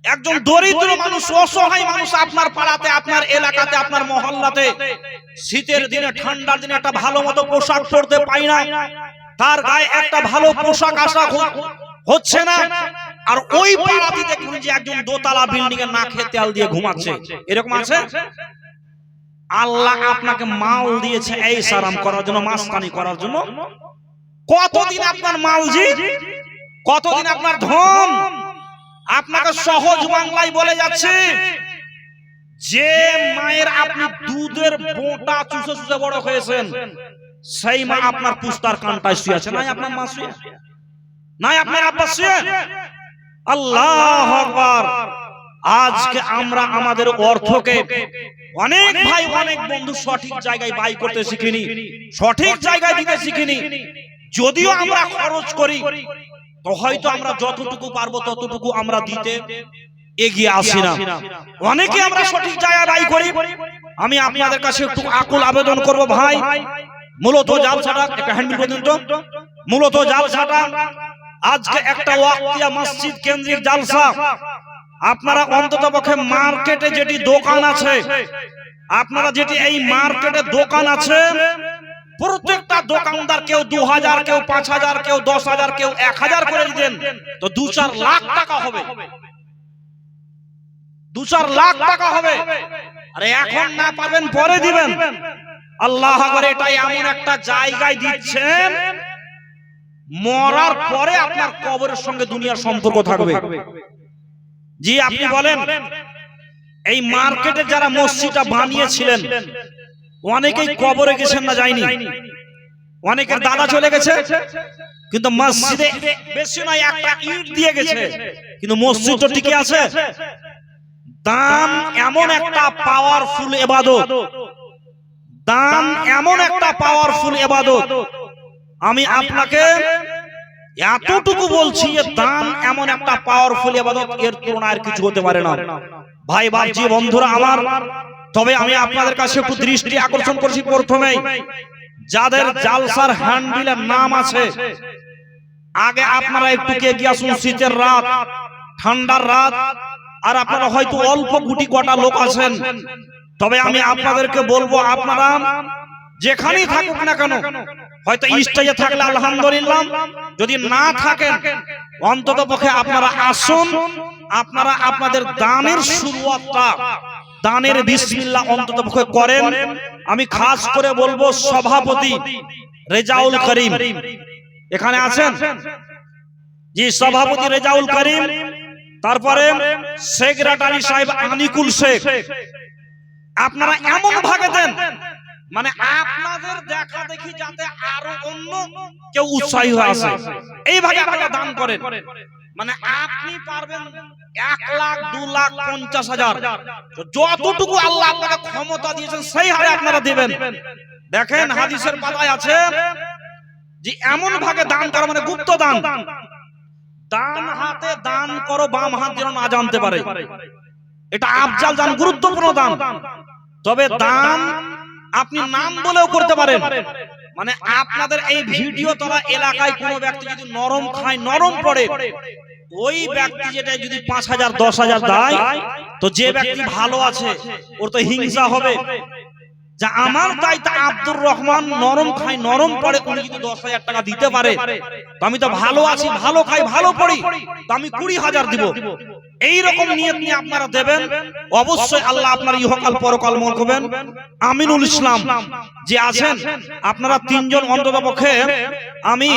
একজন দরিদ্র মানুষ, অসহায় মানুষ আপনার পাড়াতে, আপনার এলাকাতে, আপনার মহল্লাতে শীতের দিনে, ঠান্ডার দিনে একটা ভালো মতো পোশাক পরতে পাই না, তার গায়ে একটা ভালো পোশাক আসা হচ্ছে না, আর ওই পাড়াতে দেখুন যে একজন দোতলা বিল্ডিং এ না খেয়ে তেল দিয়ে ঘুমাচ্ছে। এরকম আছে? আল্লাহ আপনাকে মাল দিয়েছে এই সারাম করার জন্য, মাস্তানি করার জন্য। কতদিন আপনার মালজি, কতদিন আপনার ধন? আপনাকে সহজ বাংলায় বলে যাচ্ছে, যে মায়ের আপনি দুধের বোঁটা চুষে চুষে বড় হয়েছেন, সেই মা আপনার পুস্তার কানটায় শুয়ে আছে। নাই আপনার মা শুয়ে, নাই আপনার আব্বা শুয়ে। আল্লাহু আকবার। আজকে আমরা আমাদের অর্থকে, অনেক ভাই অনেক বন্ধু সঠিক জায়গায় ব্যয় করতে শিখিনি, সঠিক জায়গায় দিতে শিখিনি। যদিও আমরা খরচ করি, তো হয়তো আমরা যতটুকু পারবো ততটুকু আমরা দিতে এগিয়ে আসি না। অনেকে আমরা সঠিক জায়গায় ব্যয় করি। আমি আপনাদের কাছে একটু আকুল আবেদন করব ভাই, মূলত জালসাটা একটা হ্যান্ডেল করে দিন তো। মূলত জালসাটা আজকে একটা ওয়াক্তিয়া মসজিদ কেন্দ্রিক জালসা। আপনারা অন্ততপক্ষে মার্কেটে যেটি দোকান আছে, আপনারা যেটি এই মার্কেটে দোকান আছে, প্রত্যেকটা দোকানদার কেউ 2000, কেউ 5000, কেউ 10000, কেউ 1000 করে দিবেন, তো 2-4 লাখ টাকা হবে, 2-4 লাখ টাকা হবে। আরে এখন না পারবেন পরে দিবেন। আল্লাহ আকবার। এটাই এমন একটা জায়গায় দিচ্ছেন, মরার পরে আপনার কবরের সঙ্গে দুনিয়ার সম্পর্ক থাকবে। জি আপনি বলেন, এই মার্কেটে যারা মসজিদটা বানিয়েছিলেন অনেকেই কবরে গেছেন না, যায়নি। অনেকের দাদা চলে গেছে, কিন্তু মসজিদে বেশি নয় একটা ইট দিয়ে গেছে, কিন্তু মসজিদ তো টিকে আছে। দান এমন একটা পাওয়ারফুল ইবাদত, দান এমন একটা পাওয়ারফুল ইবাদত। আমি আপনাকে এতটুকু বলছি, দান এমন একটা পাওয়ারফুল ইবাদত, এর তুলনা আর কিছু হতে পারে না। ভাই বাপজি বন্ধুরা আমার, তবে আমি আপনাদের কাছে একটু দৃষ্টি আকর্ষণ করছি। প্রথমেই যাদের জালসার হ্যান্ডবিলের নাম আছে, আগে আপনারা একটু এগিয়ে আসুন। শীতের রাত, ঠান্ডার রাত, আর আপনারা হয়তো অল্প গুটি কটা লোক আছেন, তবে আমি আপনাদেরকে বলবো, আপনারা যেখানেই থাকুক না কেন, হয়তো স্টেজে থাকলে আলহামদুলিল্লাহ, যদি না থাকেন অন্তত পক্ষে আপনারা আসুন, আপনারা আপনাদের দানের শুরুয়াতটা, দানের বিসমিল্লাহ অন্তত পক্ষে করেন। আমি খাস করে বলবো সভাপতি রেজাউল করিম এখানে আছেন, জি সভাপতি রেজাউল করিম, তারপরে সেক্রেটারি সাহেব আনিকুল শেখ, আপনারা এমন ভাবে দেন মানে আপনাদের দেখা দেখি যাতে আরো অন্য কেউ উৎসাহী হয়ে আসে, এইভাবে আপনারা দান করেন। মানে আপনি পারবেন 1 লাখ, 2 লাখ, 50,000, যতটুকু আল্লাহ আপনাকে ক্ষমতা দিয়েছেন সেই হারে আপনারা দিবেন। দেখেন হাদিসের পাতায় আছে যে এমন ভাবে দান করা মানে গুপ্ত দান। ডান হাতে দান করো, বাম হাত যেন না জানতে পারে। এটা আফজাল দান, গুরুত্বপূর্ণ দান। তবে দান আপনি নাম বলেও করতে পারেন। মানে আপনাদের এই ভিডিও তোলা এলাকায় কোনো ব্যক্তি যদি নরম খায়, নরম পড়ে, ওই ব্যক্তি যেটা যদি 5,000 10,000 দেয়, তো যে ব্যক্তি ভালো আছে ওর তো হিংসা হবে যে আমার দায়িত্ব আব্দুর রহমান নরম খাই নরম পড়ে, উনি যদি 10,000 টাকা দিতে পারে, তো আমি তো ভালো আছি, ভালো খাই, ভালো পড়ি, তো আমি 20,000 দিব। এই রকম নিয়ত নিয়ে আপনারা দেবেন, অবশ্যই আল্লাহ আপনার ইহকাল পরকাল মঙ্গল করবেন। আমিনুল ইসলাম যে আছেন, আপনারা 3 জন অন্তত পক্ষে, আমি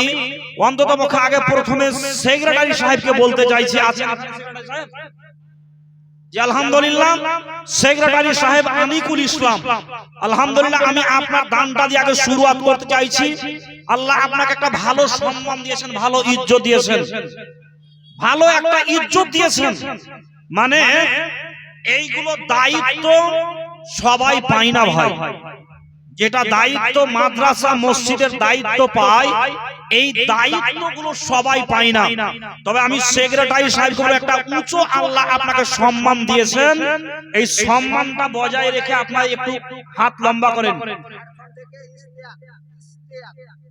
অন্তত পক্ষে আগে প্রথমে সেক্রেটারি সাহেবকে বলতে চাইছি, আছেন সেক্রেটারি সাহেব? জি আলহামদুলিল্লাহ, সেক্রেটারি সাহেব আনিকুল ইসলাম, আলহামদুলিল্লাহ। আমি আপনার দানটা দিয়ে আগে শুরুয়াত করতে চাইছি। আল্লাহ আপনাকে একটা ভালো সম্মান দিয়েছেন, ভালো ইজ্জত দিয়েছেন, ভালো একটা ইজ্জত দিয়েছেন। মানে এইগুলো দায়িত্ব সবাই পায় না ভাই। যেটা দায়িত্ব মাদ্রাসা মসজিদের দায়িত্ব পায়, এই দায়িত্বগুলো সবাই পায় না। তবে আমি সেক্রেটারি সাহেবকে একটা উঁচু আল্লাহ আপনাকে সম্মান দিয়েছেন, এই সম্মানটা বজায় রেখে আপনারা একটু হাত লম্বা করেন।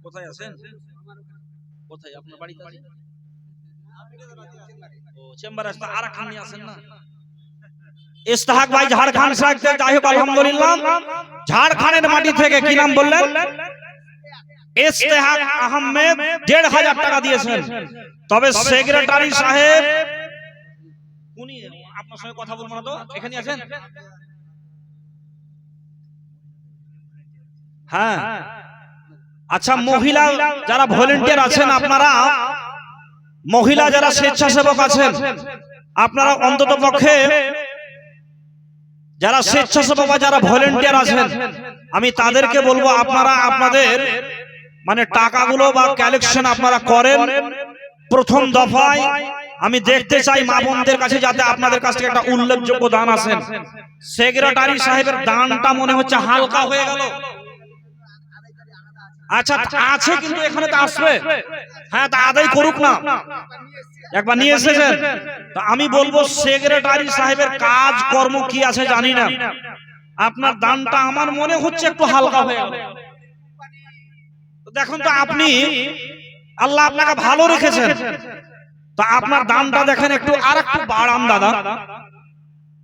কোথায় আছেন? কোথায় আপনার বাড়িতে আছেন? ও চেম্বারে আসতে আর খান নিয়ে আসেন না। ইস্তাহাক ভাই ঝাড়খণ্ড সাহেব থেকে, যাই হোক আলহামদুলিল্লাহ, ঝাড়খণ্ডের মাটি থেকে, কি নাম বললেন? ইস্তেহাক আহমেদ 1,500 টাকা দিয়েছেন। তবে সেক্রেটারি সাহেব উনি আপনার সঙ্গে কথা বলবো না, তো এখানে আছেন? হ্যাঁ, আচ্ছা, মহিলা যারা ভলেন্টিয়ার আছেন, আপনারা মহিলা যারা স্বেচ্ছাসেবক আছেন, আপনারা অন্তত পক্ষে যারা স্বেচ্ছাসেবক বা যারা ভলেন্টিয়ার আছেন, আমি তাদেরকে বলবো আপনারা আপনাদের মানে টাকাগুলো বা কালেকশন আপনারা করেন। প্রথম দফায় আমি দেখতে চাই মা বোনদের কাছে যাতে আপনাদের কাছ থেকে একটা উল্লেখযোগ্য দান আসেন। সেক্রেটারি সাহেবের দানটা মনে হচ্ছে হালকা হয়ে গেল। আচ্ছা আছে, কিন্তু এখানে তো আসবে, হ্যাঁ, তা আদায় করুক না, একবার নিয়ে এসেছেন। তো আমি বলবো সেক্রেটারি সাহেবের কাজ কর্ম কি আছে জানি না, আপনার দানটা আমার মনে হচ্ছে একটু হালকা হয়ে গেল। দেখুন তো, আপনি আল্লাহ আপনাকে ভালো রেখেছেন, তো আপনার দানটা দেখেন একটু আর একটু বাড়ান দাদা,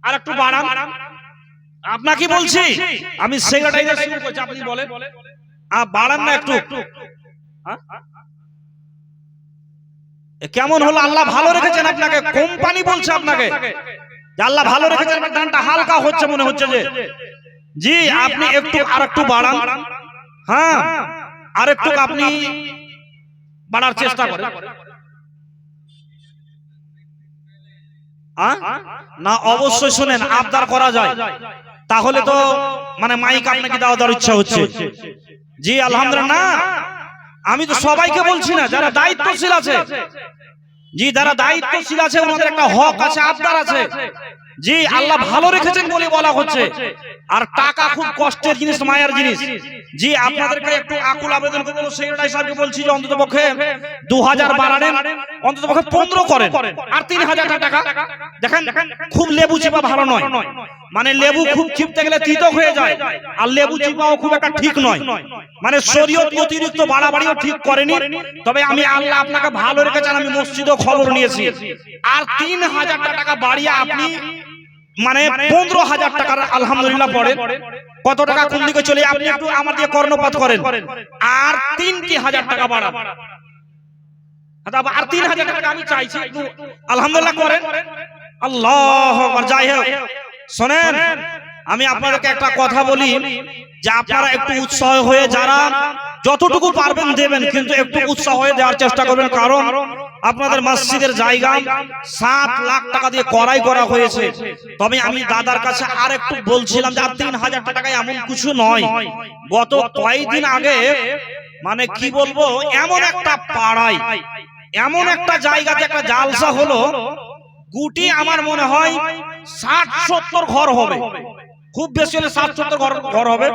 আর একটু বাড়ান। আপনাকে বলছি, আমি সেক্রেটারি শুরু করছি, আপনি বলেন বাড়ান না একটু। কেমন হলো? আল্লাহ ভালো রেখেছেন আপনাকে, কোম্পানি বলছে আপনাকে আল্লাহ ভালো রেখেছেন, দানটা হালকা হচ্ছে মনে হচ্ছে যে। জি আপনি একটু আর একটু বাড়ান, হ্যাঁ আর একটু আপনি বাড়ার চেষ্টা করেন। না অবশ্যই শুনেন, আবদার করা যায়, তাহলে তো মানে মাইক আপনাকে দেওয়ার ইচ্ছা হচ্ছে। জি আলহামদুলিল্লাহ, আমি তো সবাইকে বলছি না, যারা দায়িত্বশীল আছে, জি যারা দায়িত্বশীল আছে ওনাদের একটা হক আছে, আবদার আছে। জি আল্লাহ ভালো রেখেছেন বলে বলা হচ্ছে। আর টাকা খুব কষ্টের জিনিস, মায়ের জিনিস। জি আপনাদেরকে একটু আকুল আবেদন করবো, সেক্রেটারি সাহেবকে বলছি যে অন্তত পক্ষে 2,000 বাড়ানেন, অন্তত পক্ষে 15 করেন, আর 3,000 টাকা দেখেন। খুব লেবু চিপা ভালো নয়, মানে লেবু খুব চিপতে গেলে তিতো হয়ে যায়, আর লেবু চিপাও খুব একটা ঠিক নয়, মানে শরীয়ত অতিরিক্ত বাড়াবাড়িও ঠিক করেনি। তবে আমি আল্লাহ আপনাকে ভালো রেখেছেন, আমি মসজিদও খবর নিয়েছি, আর 3,000 টাকা বাড়িয়ে আপনি মানে 15,000 টাকার আলহামদুলিল্লাহ পড়ে। কত টাকা কোন দিকে চলে আপনি একটু আমার দিয়ে কর্ণপাত করেন, আর 3,000 টাকা বাড়ান, আর 3,000 টাকা আমি চাইছি একটু আলহামদুলিল্লাহ করেন। আল্লাহু আকবার। যাই হোক শোনেন, আমি আপনাদেরকে একটা কথা বলি যে আপনারা একটু উৎসাহ হয়ে যারা যতটুকু পারবেন দেবেন, কিন্তু একটু উৎসাহ হয়ে দেওয়ার চেষ্টা করবেন, কারণ আপনাদের মসজিদের জায়গা 7 লাখ টাকা দিয়ে করাই করা হয়েছে। তবে আমি দাদার কাছে আর একটু বলছিলাম যে 3,000 টাকায় এমন কিছু নয়। গত কয়েকদিন আগে মানে কি বলবো, এমন একটা পাড়ায় এমন একটা জায়গাতে একটা জালসা হলো, গুটি আমার মনে হয় 60-70 ঘর হবে, খুব বেশি হলে 60-70 ঘর হবে।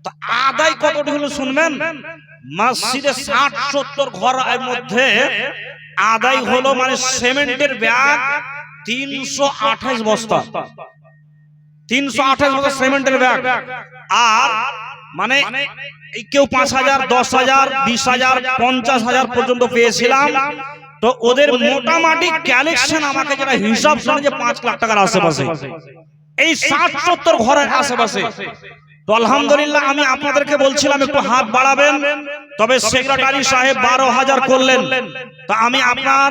তো আদায় কতটি হলো শুনবেন, মসজিদে 60-70 ঘরের মধ্যে আদায় হলো মানে সিমেন্টের ব্যাগ 328 বস্তা, 328 বস্তা সিমেন্টের ব্যাগ। আর মানে কেউ 5,000, 10,000, 20,000, 50,000 পর্যন্ত পেয়েছিলাম। তো ওদের মোটামুটি কালেকশন আমাকে যেটা হিসাব শুনে যে 5 লাখ টাকার আশেপাশে, এই 60-70 ঘরের আশেপাশে। তো আলহামদুলিল্লাহ আমি আপনাদেরকে বলছিলাম একটু হাত বাড়াবেন, তবে সেক্রেটারি সাহেব 12,000 করলেন। তা আমি আপনার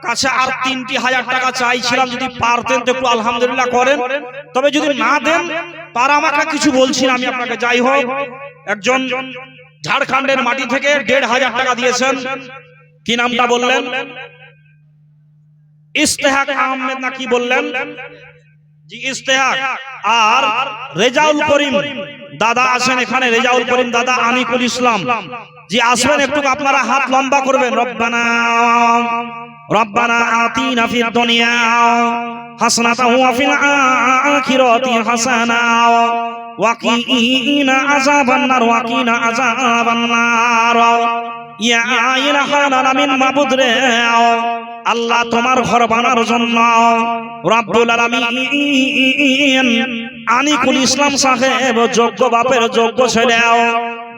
কাছে আর 3,000 টাকা চাইছিলাম, যদি পারতেন তো একটু আলহামদুলিল্লাহ করেন। তবে যদি না দেন তারা আমাকে কিছু বলছেন, আমি আপনাকে যাই হোক একজন ঝাড়খণ্ডের মাটি থেকে 1,500 টাকা দিয়েছেন। কি নামটা বললেন? ইস্তেহাক আহমেদ না কি বললেন? জি ইস্তেহাক। আর রেজাউল করিম দাদা আছেন এখানে, রেজাউল করিম দাদা, আনিকুল ইসলাম জি আসবেন, একটু আপনারা হাত লম্বা করবেন। রব্বানা রব্বানা আতিনা ফিদ দুনিয়া হাসানাতাও ওয়া ফিল আখিরাতি হাসানাও ওয়া কিনা আযাবান নার ওয়া কিনা আযাবান নার। ইয়া ইলাহাল আলামিন, মাবুদ রে আল্লাহ তোমার ঘর বানার জন্য রব্বুল আলামিন আনিকুল ইসলাম সাহেব যোগ্য বাপের যোগ্য ছেলে,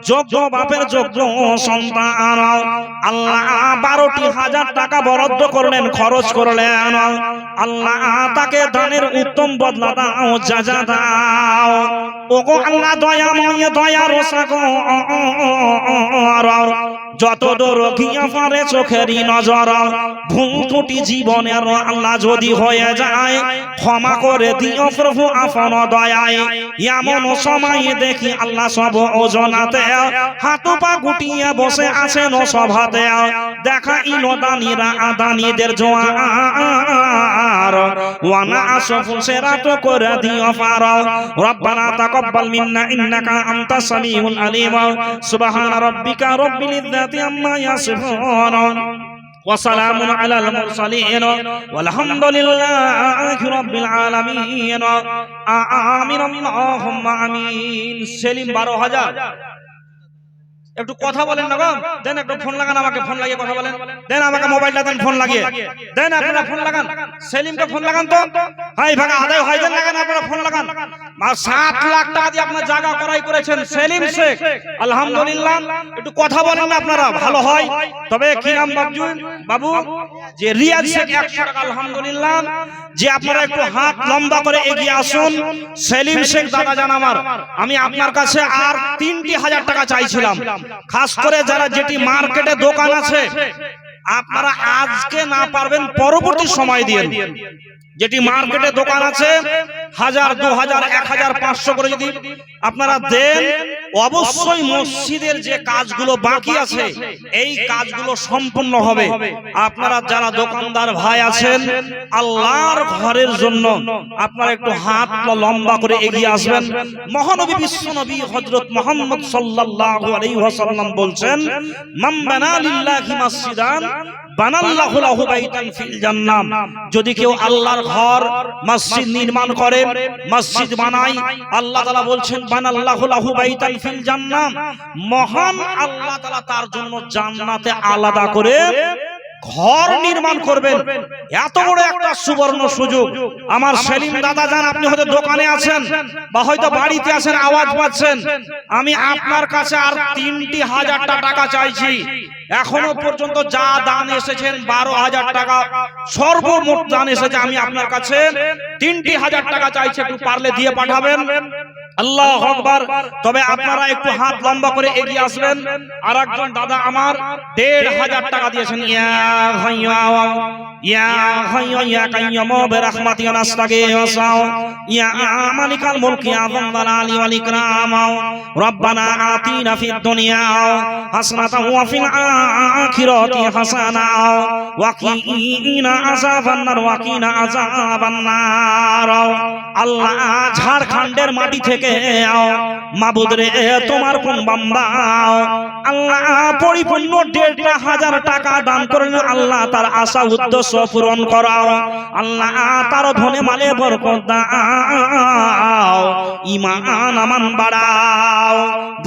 যোগ্য বাপের যোগ্য সন্তান, আল্লাহ 12,000 টাকা বরাদ্দ করলেন, খরচ করলেন। আল্লাহ তাকে দানের উত্তম বদলা দাও, জাযা দাও। ওগো আল্লাহ দয়াময়, দয়ার সাগর, যত দূর গিয়া পারে চোখেরই নজর, ভুল ত্রুটি জীবনের আল্লাহ যদি হয়ে যায় ক্ষমা করে দিও প্রভু আপন দয়ায়। এমন সময় দেখি আল্লাহ সব ওজনাতে হাত পা গুটিয়ে বসে আছেন সভাতে, দেখা ইলো দানিরা আদানিদের জোয়ার, ওয়ানা আসফুল সেরাত করে দিও পার। রব্বানা তাকাব্বাল মিন্না ইন্নাকা আনতাস সামিউল আলিম। সুবহান রাব্বিকা রাব্বিল ইজ্জাতি আম্মা ইয়াসিফুন ওয়া সালামুন আলাল মুরসালিন ওয়ালহামদুলিল্লাহি রাব্বিল আলামিন। আমিন আল্লাহুম্মা আমিন। সেলিম 12,000 একটু কথা বলেন না গো, দেন একটু ফোন লাগান, আমাকে ফোন লাগিয়ে কথা বলেন, দেন আমাকে মোবাইলটা দেন, ফোন লাগিয়ে দেন, আপনারা ফোন লাগান, সেলিমকে ফোন লাগান তো। হাই ভাগা আদায় হয় দেন, লাগান আপনারা ফোন লাগান। আর 7 লাখ টাকা দিয়ে আপনারা জায়গা করাই করেছেন সেলিম শেখ, আলহামদুলিল্লাহ। একটু কথা বলেন না আপনারা, ভালো হয়। তবে কি নাম বাবু? যে রিয়াজ শেখ 100 টাকা, আলহামদুলিল্লাহ। যে আপনারা একটু হাত লম্বা করে এগিয়ে আসুন। সেলিম শেখ দাদা জান আমার, আমি আপনার কাছে আর 3,000 টাকা চাইছিলাম, খাস করে যারা যেটি মার্কেটে দোকান আছে আপনারা আজকে না পারবেন পরবর্তী সময় দিয়ে, যেটি মার্কেটে দোকান আছে 1000, 2000, 1500 করে যদি আপনারা দেন, অবশ্যই মসজিদের যে কাজগুলো বাকি আছে এই কাজগুলো সম্পূর্ণ হবে। আপনারা যারা দোকানদার ভাই আছেন আল্লাহর ঘরের জন্য আপনারা একটু হাত লম্বা করে এগিয়ে আসবেন। মহানবী বিশ্বনবী হযরত মুহাম্মদ সাল্লাল্লাহু আলাইহি ওয়াসাল্লাম বলছেন, মান বানা লিল্লাহি মাসজিদান বানাল্লাহু লাহু বাইতান ফিল জান্নাহ। যদি কেউ আল্লাহর ঘর মসজিদ নির্মাণ করে, মসজিদ বানায়, আল্লাহ তাআলা বলছেন বানাল্লাহু লাহু বাইতান ফিল জান্নাহ, মহান আল্লাহ তাআলা তার জন্য জান্নাতে আলাদা করে ঘর নির্মাণ করবেন। এত বড় একটা সুবর্ণ সুযোগ আমার সেলিম দাদা জান, আপনি হয়তো দোকানে আছেন বা হয়তো বাড়িতে আছেন, আওয়াজ পাচ্ছেন। আমি আপনার কাছে আর 3,000 টাকা চাইছি। এখনো পর্যন্ত যা দান এসেছেন 12,000 টাকা সর্বমোট দান এসেছে। আমি আপনার কাছে 3,000 টাকা চাইছি, একটু পারলে দিয়ে পাঠাবেন। আল্লাহু আকবার। তবে আপনারা একটু হাত লম্বা করে এগিয়ে আসবেন। আর একজন দাদা আমার 1,500 টাকা দিয়েছেন। ইয়া হাইয়্যু ইয়া হাইয়্যু ইয়া কাইয়্যুম বিরহমাতিকা নাস্তাগীথ ইয়া মালিকাল মুলকি ইয়া যাল জালালি ওয়াল ইকরাম রব্বানা আতিনা ফিদ দুনিয়া হাসানাতাও ওয়া ফিল আখিরাতি হাসানাও ওয়া কিনা আযাবান নার ওয়া কিনা আযাবান নার। আল্লাহ ঝাড়খণ্ডের মাটি থেকে থেকে মাবুদ রে তোমার কোন বান্দা আল্লাহ পরিপূর্ণ 1,500 টাকা দান করেন, আল্লাহ তার আশা উদ্দেশ্য পূরণ করাও, আল্লাহ তার ধনে মালে বরকত দাও, ঈমান আমান বাড়াও।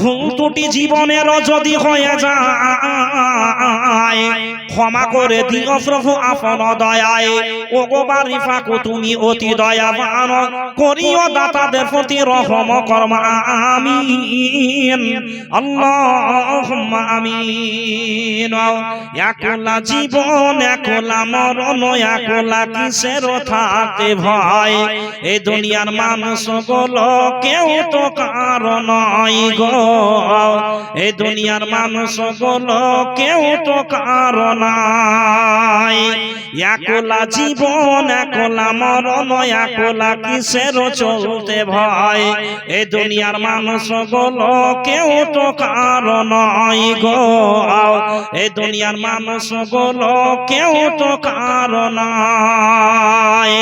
ভুল ত্রুটি জীবনের যদি হয়ে যায় ক্ষমা করে দিও প্রভু আপন দয়ায়, ও গো বারিফাকু তুমি অতি দয়াবান, করিও দাতাদের প্রতি রহম করম আমিন আল্লাহুম্মা আমিন। একলা জীবন একলা মরণ, একলা কিসের থাকতে ভয়, এই দুনিয়ার মানুষ গুলো কেউ তো কারো নয় গো, এই দুনিয়ার মানুষ গুলো কেউ তো কারো নাই। একলা জীবন একলা মরণ, একলা কিসের চলতে ভয়, এই দুনিয়ার মানুষ গুলো কেউ তো কারো নয় গো, এই দুনিয়ার মানুষ গুলো কেউ তো কারো নয়।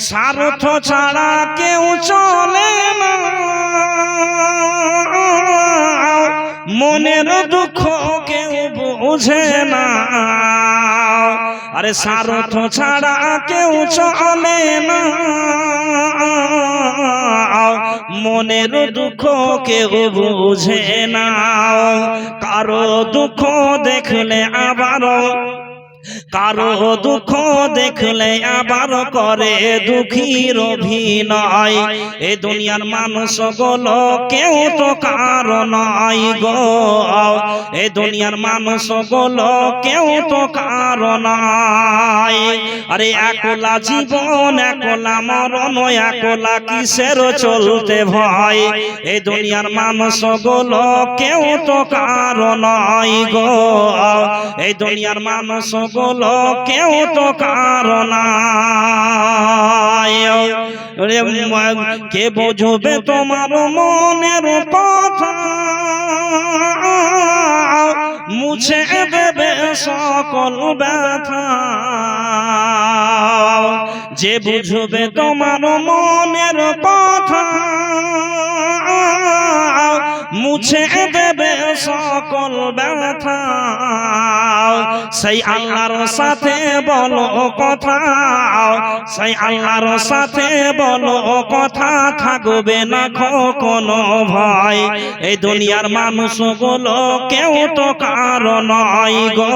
স্বার্থ ছাড়া কেউ চলে না, মনের দুঃখ কেউ বুঝে না, আরে স্বার্থ ছাড়া কেউ চলে না, মনের দুঃখ কেউ বুঝে না। কারো দুঃখ দেখলে আবারও, কারো দুঃখ দেখলে আবার করে দুঃখীর অভিনয়, এ দুনিয়ার মানুষ গুলো কেউ তো কারো নয় গো, এ দুনিয়ার মানুষ গুলো কেউ তো কারো নয়। আরে একলা জীবন একলা মরণ, একলা কিসের চলতে ভয়, এ দুনিয়ার মানুষ গুলো কেউ তো কারো নয় গো, এই দুনিয়ার মানুষ গুলো কেউ তো কারো নাই। কে বুঝবে তোমার মনের কথা, মুছে দেবে সকল ব্যথা, যে বুঝবে তোমার মনের কথা মুছে দেবে সকল ব্যথা, সেই আল্লাহর সাথে বলো কথা, সেই আল্লাহর সাথে বলো কথা, থাকবে না কোনো ভয়, এই দুনিয়ার মানুষগুলো কেউ তো কারো নয় গো,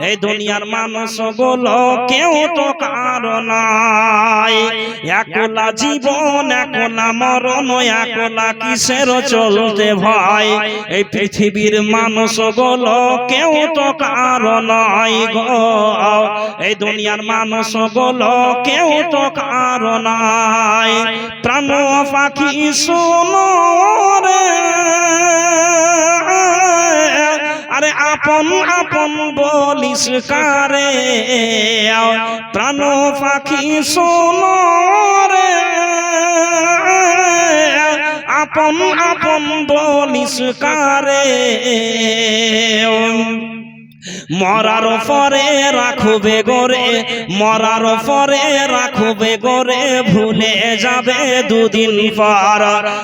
এই দুনিয়ার মানুষগুলো কেউ তো কারো নয়। একলা জীবন একলা মরণ, একলা কিসের চলতে ভয়, এই পৃথিবীর মানুষগুলো কেউ তো কারো নয় গো, এই দুনিয়ার মানুষগুলো কেউ তো কারো নয়। প্রাণ পাখি শোনো রে, আরে আপন আপন বলিস কারে, প্রাণ পাখি শোনো রে, আপন আপন বলিস কারে, মরার পরে রাখবে গোরে, মরার পরে রাখবে গোরে, ভুলে যাবে দুদিন পর,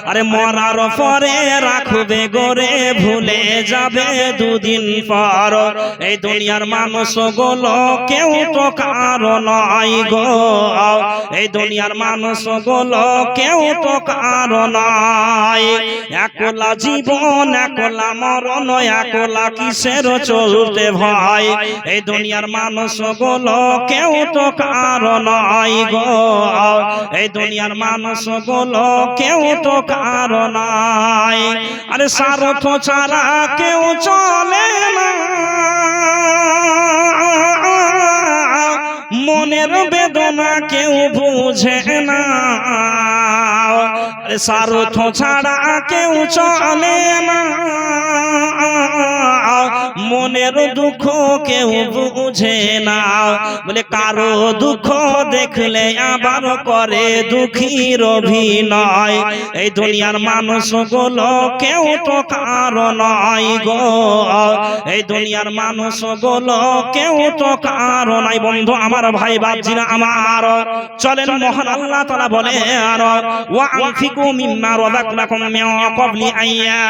আরে মরার পরে রাখবে গোরে, ভুলে যাবে দুদিন পর, এই দুনিয়ার মানুষগুলো কেউ তো কারো নয় গো, এই দুনিয়ার মানুষগুলো কেউ তো কারো নয়। একলা জীবন একলা মরণ, একলা কিসের চলতে ভয়, এই দুনিয়ার মানুষগুলো কেউ তো কারো নয় গো, এই দুনিয়ার মানুষগুলো কেউ তো কারো নয়। আরে স্বার্থ ছাড়া কেউ চলে না, মনের বেদনা কেউ বুঝে না, স্বার্থ ছাড়া কেউ চলে না, মন মনের দুঃখ কেউ বুঝে না, বলে কারো দুঃখ দেখলে আবার করে দুঃখীর অভিনয়। এই দুনিয়ার মানুষগুলো কেউ তো কারো নয় গো, এই দুনিয়ার মানুষগুলো কেউ তো কারো নাই। বন্ধু আমার, ভাই বাপজিরা আমার, চলেন মহান আল্লাহ তাআলা বলে আর ওয়া আনফিকু মিম্মা রাযাকনাকুম মিন ক্বাবলি আইয়া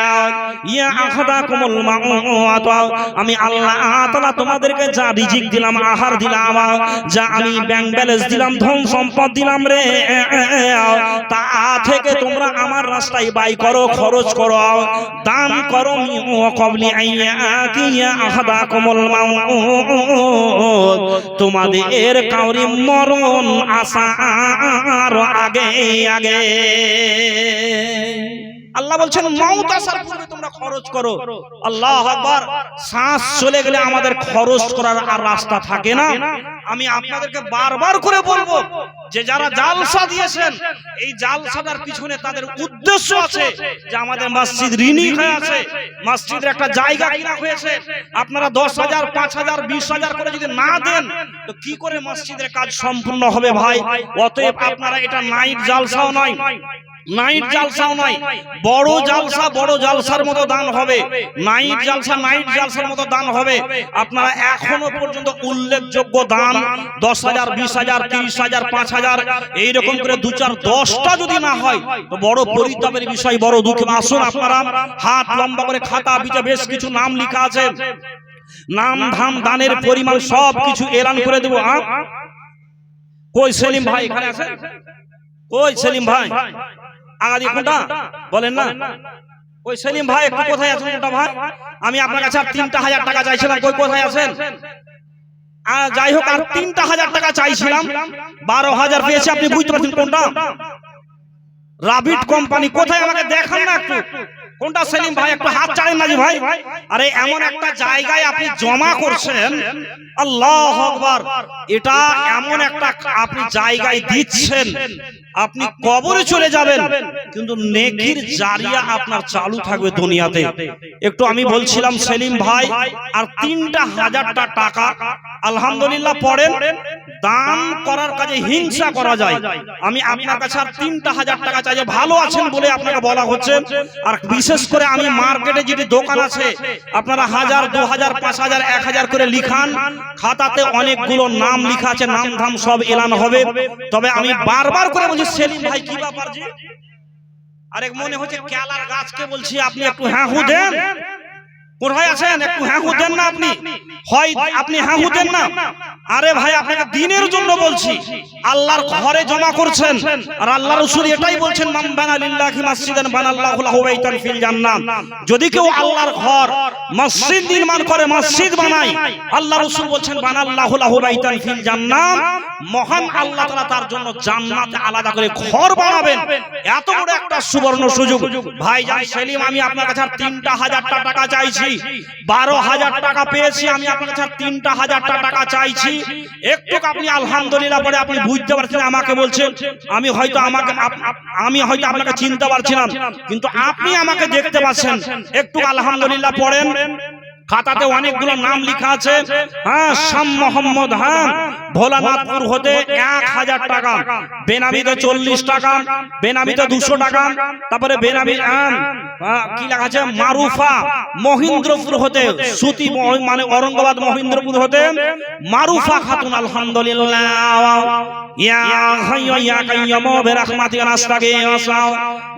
ইয়া আহাদাকুমুল মাউত। আমি আল্লাহ তাআলা তোমাদেরকে যা রিজিক দিলাম, আহার দিলাম, যা আমি ব্যাংক ব্যালেন্স দিলাম, ধন সম্পদ দিলাম রে, তা থেকে তোমরা আমার রাস্তায় ব্যয় করো, খরচ করো, দান করো। মিন ক্বাবলি আইয়া ইয়া আহাদাকুমুল মাউত, তোমাদের কাউরি মরণ আসার আগে আগে। আল্লাহ বলছেন মওত আসার পূর্বে তোমরা খরচ করো। আল্লাহু আকবার। শ্বাস চলে গেলে আমাদের খরচ করার আর রাস্তা থাকে না। আমি আপনাদেরকে বারবার করে বলবো যে যারা জালসা দিয়েছেন, এই জালসাটার পিছনে তাদের উদ্দেশ্য আছে যে আমাদের মসজিদ ঋণী হয়ে আছে, মসজিদের একটা জায়গা কিনা হয়েছে, আপনারা 10,000 5,000 20,000 করে যদি না দেন তো কি করে মসজিদের কাজ সম্পূর্ণ হবে ভাই? অতএব আপনারা, এটা নাইট জালসাও নয়, নাইট জালসাও নয়, বড় জালসা বড় জালসার মতো দান হবে, নাইট জালসা নাইট জালসার মতো দান হবে। আপনারা এখনো পর্যন্ত উল্লেখযোগ্য দান 10,000 20,000 30,000 5,000 এইরকম করে 2-4 10টা যদি না হয় তো বড় পরিতাপের বিষয়, বড় দুঃখ। আসুন আপনারা হাত লম্বা করে, খাতা পিঠে বেশ কিছু নাম লেখা আছে, নাম ধাম দানের পরিমাণ সব কিছু এলান করে দেব। কই সেলিম ভাই এখানে আছে? কই সেলিম ভাই? আগাদি কোনটা বলেন না? ওই সেলিম ভাই একটু কোথায় আছেন? কোনটা ভাই? আমি আপনার কাছে 3,000 টাকা চাইছিলাম, কই কোথায় আছেন? যাই হোক, আর 3,000 টাকা চাইছিলাম, 12,000 পেয়েছি। আপনি বুঝতে পারছেন কোনটা? Rabbit company. কোথায় আমাকে দেখান না একটু কোনটা সেলিম ভাই? একটু হাত চাড়েন না জি ভাই। আরে এমন একটা জায়গায় আপনি জমা করছেন, আল্লাহু আকবার, এটা এমন একটা আপনি জায়গায় দিচ্ছেন, আপনি কবরে চলে যাবেন কিন্তু নেকির জারিয়া আপনার চালু থাকবে দুনিয়াতে। একটু আমি বলছিলাম সেলিম ভাই, আর 3,000 টাকা আলহামদুলিল্লাহ পড়েন, দান করার কাজে হিংসা করা যায়। আমি আপনার কাছে আর 3,000 টাকা চাই, ভালো আছেন বলে আপনাকে বলা হচ্ছে। আর বিশেষ করে আমি মার্কেটে যেটি দোকান আছে, আপনারা 1000 2000 5000 1000 করে লিখান, খাতাতে অনেকগুলো নাম লেখা আছে, নাম ধাম সব এলান হবে। তবে আমি বারবার করে বলছি সেলিম ভাই কি ব্যাপার জি? আরেক মনে হচ্ছে কেলার গাছকে বলছি, আপনি একটু হ্যাঁ হু দেন। কোথায় আছেন? একটু হ্যাঁ হু দেন না আপনি, হয় আপনি হ্যাঁ হু দেন না। আরে ভাই আপনাকে দিনের জন্য বলছি, আল্লাহর ঘরে জমা করছেন, আর আল্লাহ রাসূল এটাই বলছেন, মান বানা লিল্লাহি মাসজিদান বানাল্লাহু লাহু বাইতান ফিল জান্নাহ। যদি কেউ আল্লাহর ঘর মসজিদ নির্মাণ করে, মসজিদ বানায়, আল্লাহ রাসূল বলছেন বানাল্লাহু লাহু বাইতান ফিল জান্নাহ, মহান আল্লাহ তাআলা তার জন্য জান্নাতে আলাদা করে ঘর বানাবেন। এত বড় একটা সুবর্ণ সুযোগ। ভাইজান সেলিম, আমি আপনার কাছে 3,000 টাকা চাইছি, 12,000 টাকা পেয়েছি, আমি আপনার কাছে 3,000 টাকা চাইছি। একটু আপনি আলহামদুলিল্লাহ পরে আপনি বুঝতে পারছেন, আমাকে বলছেন, আমি হয়তো আপনাকে চিনতে পারছিলাম, কিন্তু আপনি আমাকে দেখতে পাচ্ছেন। একটু আলহামদুলিল্লাহ পড়েন, খাতাতে অনেকগুলো নাম লেখা আছে। হ্যাঁ, শাম মোহাম্মদ, হ্যাঁ, ভোলানাথপুর হতে 1,000 টাকা, বেনামিতে 40 টাকা, বেনামিতে 200 টাকা, তারপরে বেনামি কি লেখা আছে, মারুফা মহিন্দ্রপুর হতে, সুতি মানে औरंगाबाद মহিন্দ্রপুর হতে মারুফা খাতুন, আলহামদুলিল্লাহ। ইয়া হাইয়্যু ইয়া কাইয়্যুম বিরহমাতিকা নাস্তাগীস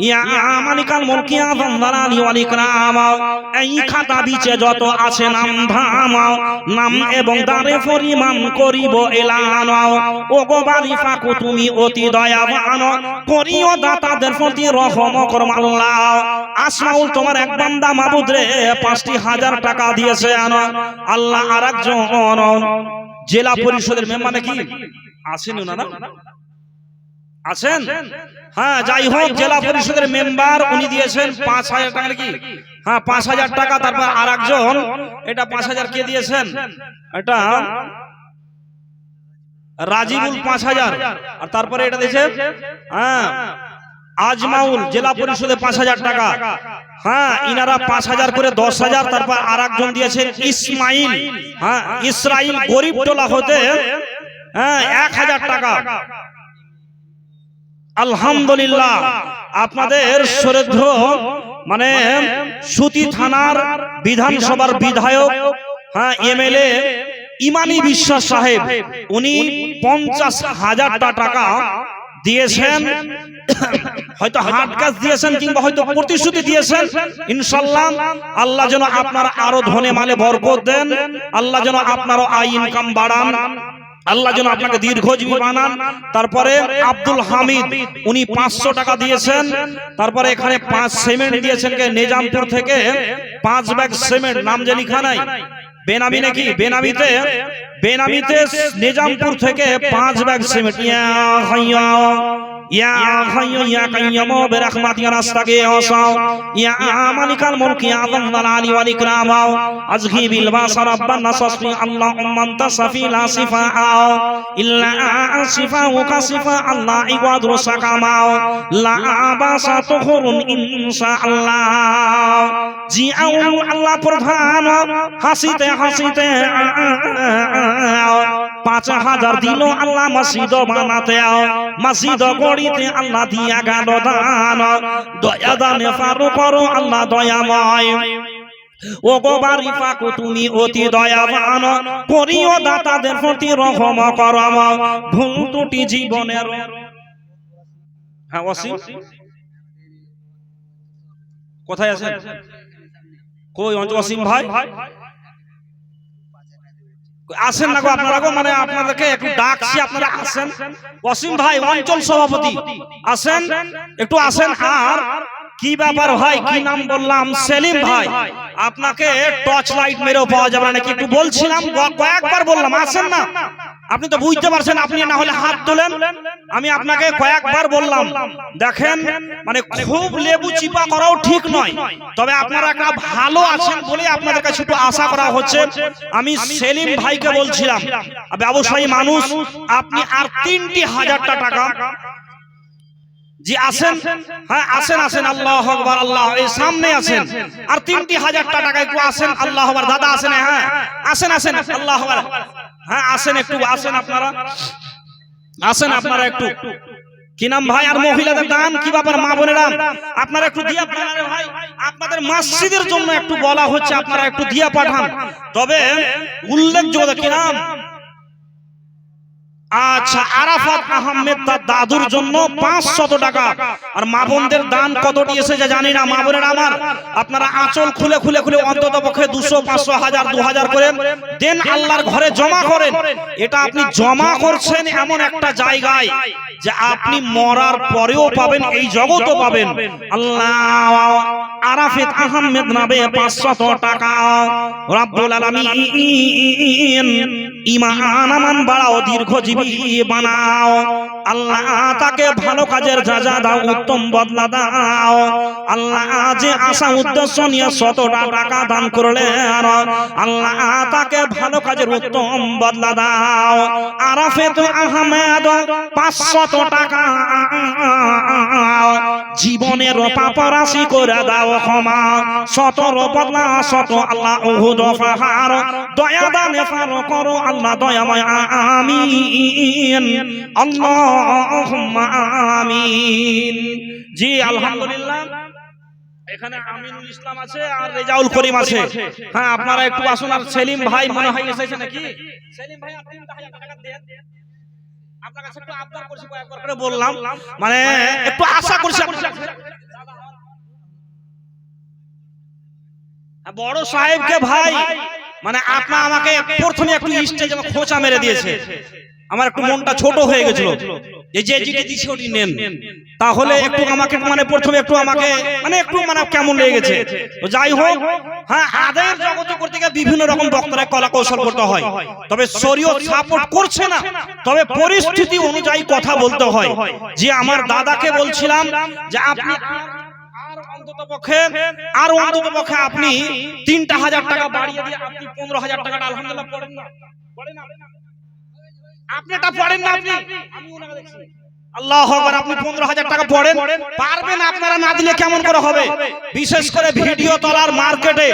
ইয়া মালিকাল মুলকি ইয়া যালালি ওয়াল ইকরাম। এই খাতা বিচে যত আছে নাম ধাম, নাম এবং দারে পরিমাণ করিব এলান। ও গো বাড়ি ফাঁকু তুমি অতি দয়াবান, করিও দাতাদের প্রতি রহম করম আল্লাহ। আসমাউল তোমার এক বান্দা মাবুদ রে 5,000 টাকা দিয়েছে আল্লাহ। আরেকজন জেলা পরিষদের মেম্বার নাকি আছেন ওনারা? আছেন? হ্যাঁ, যাই হোক, জেলা পরিষদের মেম্বার উনি দিয়েছেন 5,000 টাকা নাকি? হ্যাঁ, 5,000 টাকা। তারপর আরেকজন, এটা 5,000 কে দিয়েছেন? এটা রাজিবুল 5,000। আর তারপরে এটা দিয়েছে, হ্যাঁ, আজমাউল জেলা পরিষদে ৫,০০০ টাকা। হ্যাঁ, ইনারা ৫,০০০ করে ১০,০০০। তারপর আর একজন দিয়েছেন ইসমাইল, হ্যাঁ ইসরাইল গরিবটোলা হতে, হ্যাঁ ১,০০০ টাকা। আলহামদুলিল্লাহ, আপনাদের শ্রদ্ধ মানে সুতি থানার বিধানসভার বিধায়ক, হ্যাঁ এমএলএ ইমানি বিশ্বাস সাহেব, উনি ৫০,০০০ টাকা দিয়েছেন। হয়তো হাট কাজ দিয়েছেন কিংবা হয়তো প্রতিশ্রুতি দিয়েছেন। ইনশাআল্লাহ আল্লাহ যেন আপনার আরো ধনে মালে বরকত দেন, আল্লাহ যেন আপনারও আয় ইনকাম বাড়ান, আল্লাহ যেন আপনাকে দীর্ঘজীবী বানান। তারপরে আব্দুল হামিদ, উনি ৫০০ টাকা দিয়েছেন। তারপরে এখানে ৫ সিমেন্ট দিয়েছেন কে নিজামপুর থেকে, ৫ ব্যাগ সিমেন্ট, নাম যে লেখা নাই, বেনামি নাকি, বেনামিতে নিজামপুর থেকে ৫ ব্যাগ সিমেন্ট। ইয়া হাইয়া ইয়া হাইয়ু ইয়া কাইয়্যুম বিরহমাতিকা নাস্তাগীস ইয়া মালিকাল মুলকি ইয়া যাল আলি ওয়াল ইকরাম আজহি বিল বাস রাব্বান নাসফি আল্লাহুম্মা আনতা সাফি লা শিফা ইল্লা শিফাউকা শিফা আল্লাহ ইগাদুর সাকামা লা বাসা তুখরুন ইনশাআল্লাহ। জি আল্লাহ প্রধান হাসিতে হাসিতে ৫,০০০ দিল আল্লাহ মসজিদ বানাতে, মসজিদ গড়িতে আল্লাহ দিয়া গেল দান। দয়া দানে পারো করো আল্লাহ দয়াময়, ও গো বাড়ি পাকো তুমি অতি দয়াবান, করিও দাতাদের প্রতি রহম করম, ভুল ত্রুটি জীবনের। হ্যাঁ ওয়াসিম কোথায় আছেন? কই ওয়াসিম ভাই আসেন না গো, আপনারা গো, মানে আপনাদেরকে একটু ডাকছি, আপনারা আসেন। ওয়াসিম ভাই অঞ্চল সভাপতি আসেন, একটু আসেন। আর কি ব্যাপার ভাই, কি নাম বললাম? সেলিম ভাই, আপনাকে টর্চ লাইট মেরেও পাওয়া যাবে না নাকি? একটু বলছিলাম, কয়েকবার বললাম আসেন না। আপনি তো বুঝতে পারছেন, আপনি না হলে হাত তোলেন। আমি আপনাকে কয়েকবার বললাম, দেখেন মানে খুব লেবু চিপা করাও ঠিক নয়, তবে আপনারা একটা ভালো আছেন বলে আপনাদের কাছে একটু আশা করা হচ্ছে। আমি সেলিম ভাইকে বলছিলাম, ব্যবসায়ী মানুষ, আপনি আর ৩,০০০ টাকা। জি আসেন, হ্যাঁ আসেন আসেন, আল্লাহু আকবার, আল্লাহ এই সামনে আছেন। আর ৩,০০০ টাকা একটু আসেন, আল্লাহু আকবার। দাদা আসেন, হ্যাঁ আসেন আসেন, আল্লাহু আকবার, হ্যাঁ আসেন, একটু আসেন আপনারা, আসেন আপনারা একটু। কি নাম ভাই? আর মহিলাদের দান কি ব্যাপার? মা বোনেরা আপনারা একটু দিয়া পাঠান ভাই, আপনাদের মসজিদের জন্য একটু বলা হচ্ছে, আপনারা একটু দিয়া পাঠান। তবে উল্লেখযোগ্য কি নাম? আচ্ছা, আরাফাত আহমেদ তার দাদুর জন্য ৫০০ টাকা। আর মা বোনদের দান কত দিয়েছে যে জানি না। মা বোনেরা আমার, আপনারা আঁচল খুলে খুলে খুলে অন্তত পক্ষে ২০০, ৫০০, ১০০০, ২০০০ করে দেন, আল্লাহর ঘরে জমা করেন। এটা আপনি জমা করছেন এমন একটা জায়গায় যে আপনি মরার পরেও পাবেন, এই জগতও পাবেন। আল্লাহ আরাফাত আহমেদ নামে ৫০০ টাকা। রব্বুল আলামিন ঈমান আমান বাড়াও, দীর্ঘজীবী বানাও। আল্লাহ তাকে ভালো কাজের যা দাও, উত্তম বদলা দাও। আল্লাহ যে আশা উদ্দেশ্য নিয়ে ১০০ টাকা দান করলেন, আল্লাহ তাকে ভালো কাজের উত্তম বদলা দাও। আরাফাত আহমেদ ৫০০ টাকা। জীবনের পাপ রাশি করে দাও ক্ষমা, ১৭ বদলা ১০০ আল্লাহ উহুদ পাহাড়। দয়া দানে পার করো আল্লাহ দয়াময়, আমিন আল্লাহুম্মা আমিন। জি আলহামদুলিল্লাহ, এখানে আমিনুল ইসলাম আছে আর রেজাউল করিম আছে। হ্যাঁ আপনারা একটু আসুন। আর সেলিম ভাই মনে হয় এসেছে নাকি? সেলিম ভাই আপনি ৩,০০০ টাকা দেন। আপনার কাছে একটু আবদার করছি, কয়েকবার করে বললাম, মানে একটু আশা করছি। বড় সাহেবকে ভাই, মানে আপনি আমাকে প্রথমে একটু স্টেজে খোঁচা মেরে দিয়েছে, আমার একটু মনটা ছোট হয়ে গেছিল। এই যে যেটা দিছি ওটি নেন, তাহলে একটু আমাকে মানে প্রথমে একটু আমাকে মানে একটু মানে কেমন লেগে গেছে। তো যাই হোক, হ্যাঁ আদায়ের জগতে করতে গিয়ে বিভিন্ন রকম বক্তারা কলা কৌশল করতে হয়, তবে শরীয়ত সাপোর্ট করছে না, তবে পরিস্থিতি অনুযায়ী কথা বলতে হয়। যে আমার দাদাকে বলছিলাম যে আপনি অন্তত পক্ষে আপনি ৩,০০০ টাকা বাড়িয়ে দিয়ে আপনি ১৫,০০০ টাকা আলহামদুলিল্লাহ পড়েন না, পড়েন না আপনি, এটা পড়েন না আপনি, আমি ওনাকে দেখছি আল্লাহু আকবার। আপনি 15,000 টাকা পড়েন, পারবেন আপনারা না দিলে কেমন করে হবে? বিশেষ করে ভিডিও তলার মার্কেটে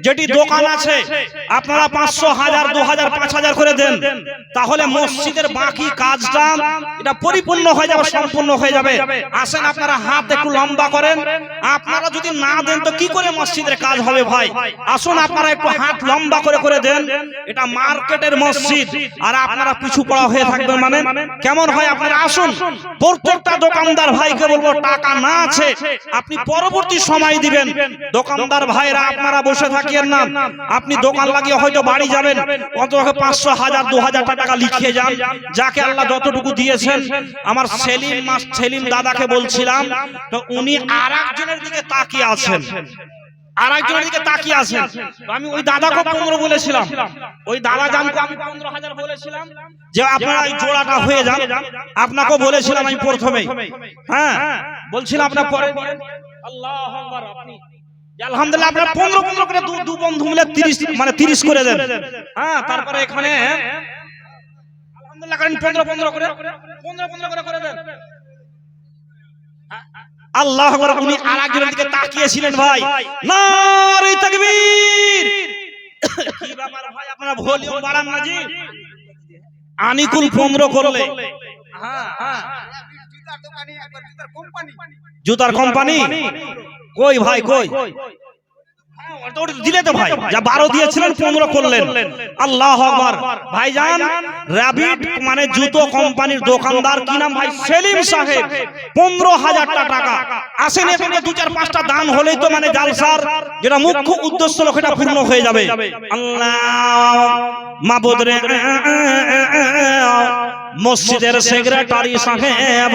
যেটি দোকান আছে আপনারা 500, 1000, 2000, 5000 করে দেন, তাহলে মসজিদের বাকি কাজটা এটা পরিপূর্ণ হয়ে যাবে, সম্পূর্ণ হয়ে যাবে। আসেন আপনারা হাত একটু লম্বা করেন। আপনারা যদি না দেন তো কি করে মসজিদের কাজ হবে ভাই? আসুন আপনারা একটু হাত লম্বা করে করে দেন। এটা মার্কেটের মসজিদ আর আপনারা পিছু পড়া হয়ে থাকবেন, মানে কেমন হয়? আপনারা আসুন। প্রত্যেকটা দোকানদার ভাইকে বলবো, টাকা না আছে আপনি পরবর্তী সময় দিবেন। দোকানদার ভাইরা আপনারা বসে থাকিয়েন না, আপনি দোকান লাগিয়ে হয়তো বাড়ি যাবেন, অন্তত 500, 1000, 2000 টাকা লিখিয়ে যান, যাকে আল্লাহ যতটুকু দিয়েছেন। আমার সেলিম দাদাকে বলছিলাম, তো উনি আরেকজনের দিকে তাকিয়ে আছেন, আরেকজনের দিকে তাকিয়ে আছেন। আমি ওই দাদাকে 15 বলেছিলাম, ওই দাদা জানতো আমি 15,000 বলেছিলাম যে আপনারা এই জোড়াটা হয়ে যান। আপনাকেও বলেছিলাম আমি প্রথমেই, হ্যাঁ বলছিলাম আপনারা পরে আল্লাহু আকবার। আপনি আলহামদুলিল্লাহ আপনারা 15 করে দু বন্ধু মিলে 30, মানে 30 করে দেন। হ্যাঁ, তারপরে এখানে আলহামদুলিল্লাহ করেন 15 করে 15 করে দেন। আল্লাহু আকবার। উনি আরেকজনের দিকে তাকিয়েছিলেন ভাই। নারে তাকবীর। কি ব্যাপার ভাই, আপনারা ভলিউম বাড়ান না জি। আনিকুল 15 করলে, হ্যাঁ হ্যাঁ, জুতার কোম্পানি কই ভাই, কই দিলে তো ভাই, যা 12 দিয়েছিলেন 15 করলেন। আল্লাহু আকবার। ভাইজান র‍্যাবিট মানে জুতো কোম্পানির দোকানদার, কি নাম ভাই? সেলিম সাহেব, 15,000 টাকা। আসেন এখানে 2-4-5টা দান হলেই তো মানে জালসার যেটা মুখ্য উদ্দেশ্য সেটা পূর্ণ হয়ে যাবে। আল্লাহ মাবুদ রে, মসজিদের সেক্রেটারি সাহেব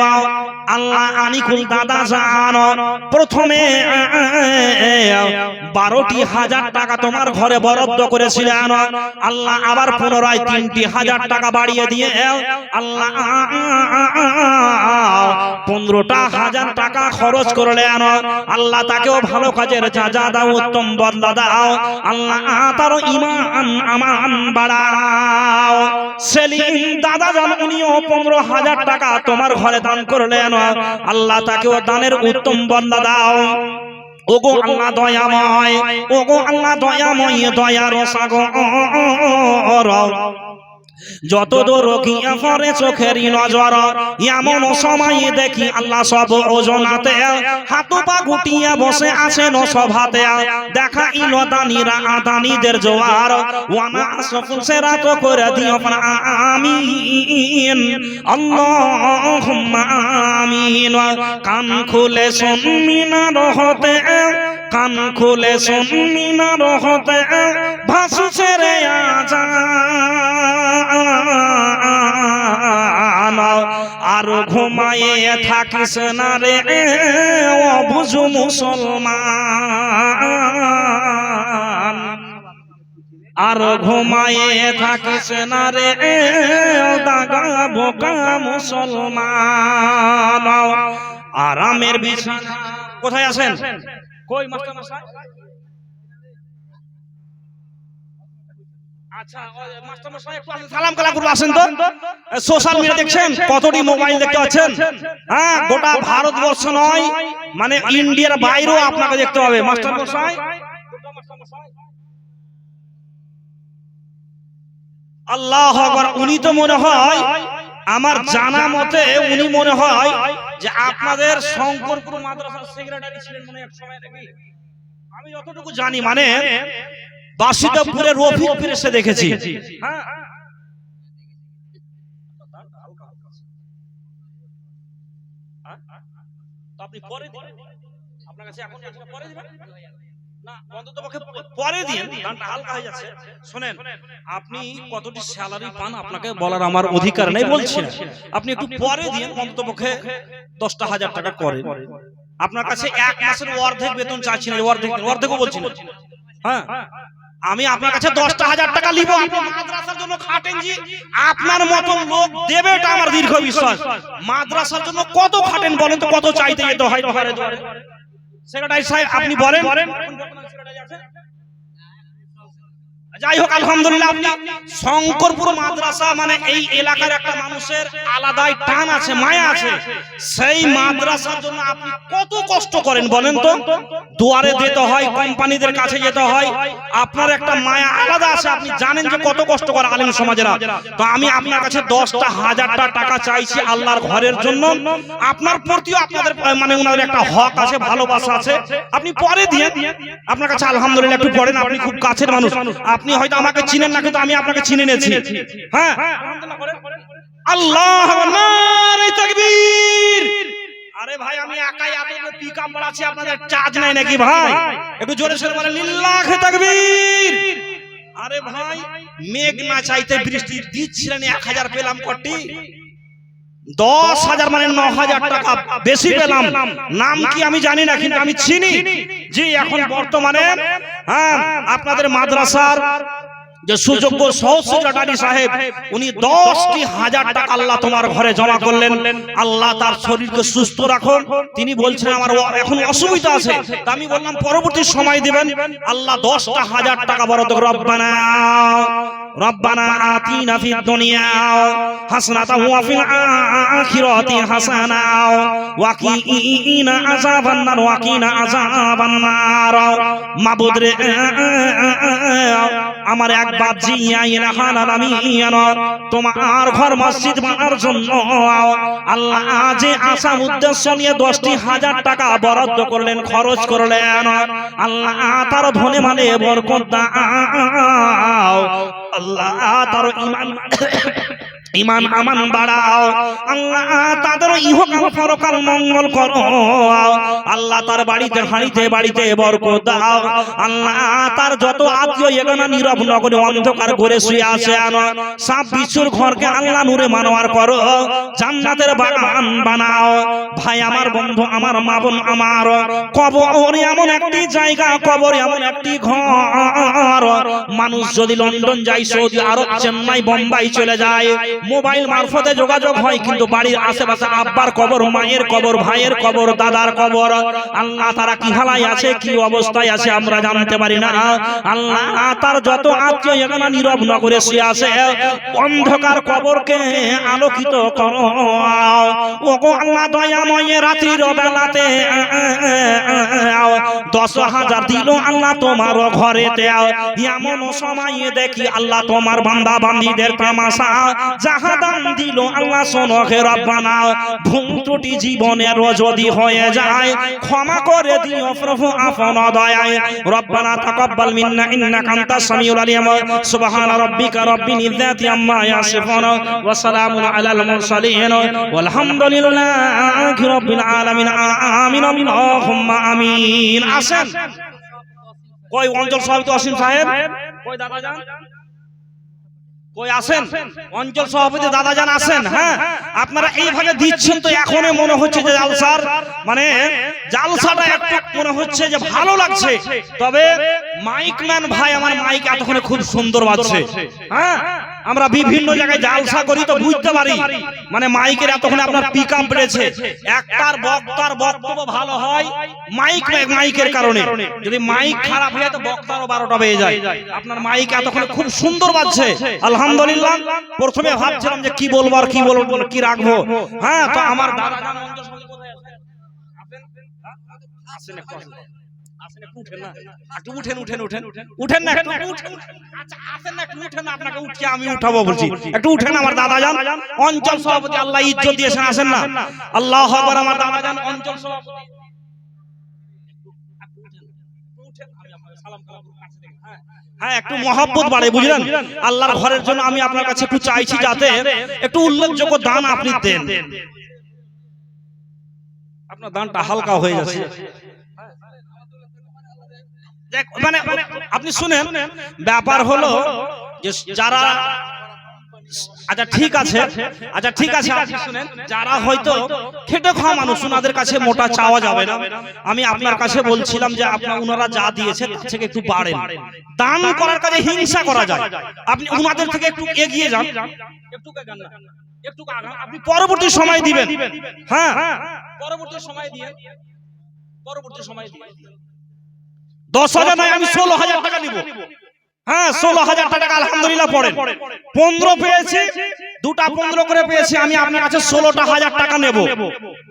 আল্লাহ আনিকুল দাদা জান, প্রথমে 12,000 টাকা তোমার ঘরে বরাদ্দ করেছিলেন, আল্লাহ আবার পুনরায় 3,000 টাকা বাড়িয়ে দিয়ে আল্লাহ 15,000 টাকা খরচ করলেন। আল্লাহ তাকেও ভালো কাজের যা দাও, উত্তম বদলা দাও। আল্লাহ তার ঈমান আমান বাড়াও। সেলিম দাদা জান উনিও 15,000 টাকা তোমার ঘরে দান করলেন, আল্লাহ তাকেও দানের উত্তম বদলা দাও। ওগো আল্লাহ দয়াময়, ওগো আল্লাহ দয়াময়, দয়ার সাগর, যত দূর গিয়া পড়ে চোখেরই নজর, এমন সময় দেখি আল্লাহ সব ওজনাতে হাত পা গুটিয়ে বসে আছেন সভাতে। দেখা ইলো দানিরা আদানিদের জোয়ার, ওয়ানা সফল সেরা তো করে দিও আমিন, আল্লাহুম্মা আমিন। কান খুলে শুনবি না রহতে, কান খুলে শুনবি না রহতে, ভাসছে রে আজান। আর ঘুমাইয়ে থাকিস না রে অবুঝ মুসলমান, আর ঘুমাইয়ে থাকিস না রে দাগা বোকা মুসলমান। আরামের বিছানা কোথায় আছেন? কই মাস্টার মশাই? আচ্ছা মাস্টার মশাই একটু আসেন, সালাম কালাম করে আসেন তো। সোশ্যাল মিডিয়া দেখছেন, কতটি মোবাইল দেখতে পাচ্ছেন? হ্যাঁ, গোটা ভারতবর্ষ নয়, মানে ইন্ডিয়ার বাইরেও আপনাকে দেখতে হবে। মাস্টার মশাই, আল্লাহু আকবার। উনি তো মনে হয়, আমার জানা মতে উনি মনে হয় যে আপনাদের শঙ্করপুর মাদ্রাসার সেক্রেটারি ছিলেন মনে এক সময় নাকি, আমি যতটুকু জানি। মানে বাসিকাপুরে রফিক পীরকে দেখেছি। হ্যাঁ, আপনি পরে দিবেন, আপনার কাছে এখন পরে দিবেন না, অন্তত পরে দিন, গানটা হালকা হয়ে যাচ্ছে। শুনেন, আপনি কতটি স্যালারি পান আপনাকে বলার আমার অধিকার নেই, বলছি না। আপনি একটু পরে দিন, অন্তত পক্ষে 10,000 টাকা করে। আপনার কাছে এক মাসের অর্ধেক বেতন চাচ্ছি না, অর্ধেকও বলছি না। হ্যাঁ, আমি আপনার কাছে 10,000 টাকা নিব, আপনি মাদ্রাসার জন্য খাটেন জি। আপনার মতন লোক দেবে এটা আমার দীর্ঘ বিশ্বাস। মাদ্রাসার জন্য কত খাটেন বলেন তো, কত চাইতে যেতে হয়? সেক্রেটারি সাহেব আপনি বলেন। যাই হোক আলহামদুলিল্লাহ, আপনি শঙ্করপুর মাদ্রাসা মানে এই এলাকার একটা মানুষের আলাদাই টান আছে, মায়া আছে। সেই মাদ্রাসার জন্য আপনি কত কষ্ট করেন বলেন তো? দুয়ারে যেতে হয়, কোম্পানিদের কাছে যেতে হয়, আপনার একটা মায়া আলাদা আছে। আপনি জানেন যে কত কষ্ট করে আলেম সমাজেরা। তো আমি আপনার কাছে 10টা 1000টা টাকা চাইছি আল্লাহর ঘরের জন্য। আপনার প্রতিও আপনাদের মানে ওনাদের একটা হক আছে, ভালোবাসা আছে। আপনি পরে দিয়ে আপনার কাছে আলহামদুলিল্লাহ একটু পড়েন। আপনি খুব কাছের মানুষ, আপনি হয়তো আমাকে চিনেন না, কিন্তু আমি আপনাকে চিনে নিয়েছি। হ্যাঁ, আল্লাহু আকবার, তাকবীর। আরে ভাই, আমি একাই এত পিকআপ বাড়াচ্ছি, আপনাদের চার্জ নাই নাকি ভাই? একটু জোরে সোরে বলেন লিল্লাহি তাকবীর। আরে ভাই, মেঘ না চাইতে বৃষ্টি দিচ্ছিলেন, 1000 পেলাম কটি, 10,000 মানে 9,000 টাকা বেশি পেলাম। নাম কি আমি জানি না, কিন্তু আমি চিনি। জি, এখন বর্তমানে হ্যাঁ আপনাদের মাদ্রাসার যে সুযোগ্য সহজ সেক্রেটারি সাহেব, উনি 10টি 1000 টাকা আল্লাহ তোমার ঘরে জমা করলেন। আল্লাহ তার শরীরকে সুস্থ রাখুন। তিনি বলছেন আমার এখন অসুবিধা আছে, তা আমি বললাম পরবর্তী সময় দিবেন। আল্লাহ 10টা 1000 টাকা বরাদ্দ করে। রব্বানা আতিনা ফিদ দুনিয়া হাসানাতাও ওয়া ফিল আখিরাতি হাসানাও ওয়া কিনা আযাবান নার ওয়া কিনা আযাবান নার। মাবুদ রে, আমার এক বাপজি ইলাহান আলামিন, তোমার ঘর মসজিদ বানার জন্য আল্লাহ যে আশা উদ্দেশ্য নিয়ে 10টি 1000 টাকা বরাদ্দ করলেন, খরচ করলেন, আল্লাহ তার ধনে মানে বরকত দাও। আল্লাহ তার ইমান আমান বাড়াও। আল্লাহ তাদের ইহকাল পরকাল মঙ্গল করো। আল্লাহ তার বাড়িতে হাড়িতে বাড়িতে বরকত দাও। আল্লাহ তার যত আত্মীয় এখানে নীরব নগরে অন্ধকার করে শুয়ে আছে, সব বিশ্বর ঘরকে আল্লাহ নূরে মানওয়ার করো, জান্নাতের বাগান বানাও। ভাই আমার, বন্ধু আমার, মা বোন আমার, কবর এমন একটি জায়গা, কবর এমন একটি ঘর। মানুষ যদি লন্ডন যায়, সৌদি আরব, চেন্নাই, বোম্বাই চলে যায়, মোবাইল মারফতে যোগাযোগ হয়, কিন্তু বাড়ির আশেপাশে আব্বার কবর, মায়ের কবর, ভাইয়ের কবর, দাদার কবর, আল্লাহ তারা কি হালায় আছে, কি অবস্থায় আছে আমরা জানতে পারি না। আল্লাহ তার যত আত্মীয় এখানে নীরব নগরে শুয়ে আছে, অন্ধকার কবরকে আলোকিত করো। ওগো আল্লাহ দয়াময়, রাত্রির বেলাতে 10,000 দিল আল্লাহ তোমার ঘরেতে। এমন সময় দেখি আল্লাহ তোমার বান্দা বান্দীদের তামাশা, যাহা দান দিল আল্লাহ শোনো হে রব্বানা। ভুল ত্রুটি জীবনের যদি হয়ে যায়, ক্ষমা করে দিও প্রভু আপন দয়ায়। রব্বানা তাকাব্বাল মিন্না ইন্নাকা আনতাস সামিউল আলিম। সুবহানা রাব্বিকা রাব্বিল ইজ্জাতি আম্মা ইয়াসিফুন ওয়া সালামুন আলাল মুরসালিন ওয়ালহামদুলিল্লাহি রাব্বিল আলামিন। আমিন আল্লাহুম্মা আমিন। আসেন, কই অঞ্চল সভাপতি অসীম সাহেব, কই দাদা যান, কই আসেন, অঞ্চল সভাপতি দাদা যান আসেন। হ্যাঁ, আপনারা এইভাবে দিচ্ছেন তো এখনই মনে হচ্ছে যে জালসার মানে জালসাটা একটু মনে হচ্ছে যে ভালো লাগছে। তবে মাইকম্যান ভাই আমার মাইক এতক্ষণে খুব সুন্দর বাজছে। হ্যাঁ, আমরা বিভিন্ন জায়গায় জালসা করি তো বুঝতে পারি, মানে মাইকের এতক্ষণে আপনার পিকআপ বেড়েছে। একটার বক্তার বক্তব্য ভালো হয় মাইকের কারণে, যদি মাইক খারাপ হয় তো বক্তারও 12টা বেজে যায়। আপনার মাইক এতক্ষণে খুব সুন্দর বাজছে আলহামদুলিল্লাহ। প্রথমে ভাবছিলাম যে কি বলবো আর কি বলবো, কি রাখবো। হ্যাঁ, তো আমার দাদা জান অঞ্চল সভাপতি কোথায় আছেন? আসেন একটু, আসেন একটু উঠেন না, একটু উঠেন না, একটু উঠেন। আচ্ছা আসেন না, একটু উঠেন না, আপনাকে উঠিয়ে আমি উঠাবো বলছি। একটু উঠেন আমার দাদা জান অঞ্চল সভাপতি, আল্লাহ ইজ্জত দিয়েছেন, আসেন না। আল্লাহু আকবার, আমার দাদা জান অঞ্চল সভাপতি। হ্যাঁ, একটু মহব্বত বাড়ে, বুঝলেন? আল্লাহর ঘরের জন্য আমি আপনার কাছে একটু চাইছি যাতে একটু উল্লেখযোগ্য দান আপনি দেন। আপনার দানটা হালকা হয়ে যাচ্ছে, মানে আপনি শুনেন, ব্যাপার হলো যে যারা, আচ্ছা ঠিক আছে, আপনি শুনেন, যারা হয়তো খেটে খাওয়া মানুষ, ওনাদের কাছে মোটা চাওয়া যাবে না। আমি আপনার কাছে বলছিলাম যে আপনার ওনারা যা দিয়েছেন তার থেকে একটু বাড়েন। দান করার কাজে হিংসা করা যায়, আপনি ওনাদের থেকে একটু এগিয়ে যান, একটু আপনি পরবর্তী সময় দিবেন। হ্যাঁ, পরবর্তী সময় দিয়ে 10,000 নয়, আমি 16,000 টাকা নিব। হ্যাঁ 16,000 টাকা আলহামদুলিল্লাহ পড়েন। 15 পেয়েছি, দুটা 15 করে পেয়েছি। আমি আপনার কাছে 16,000 টাকা নেব।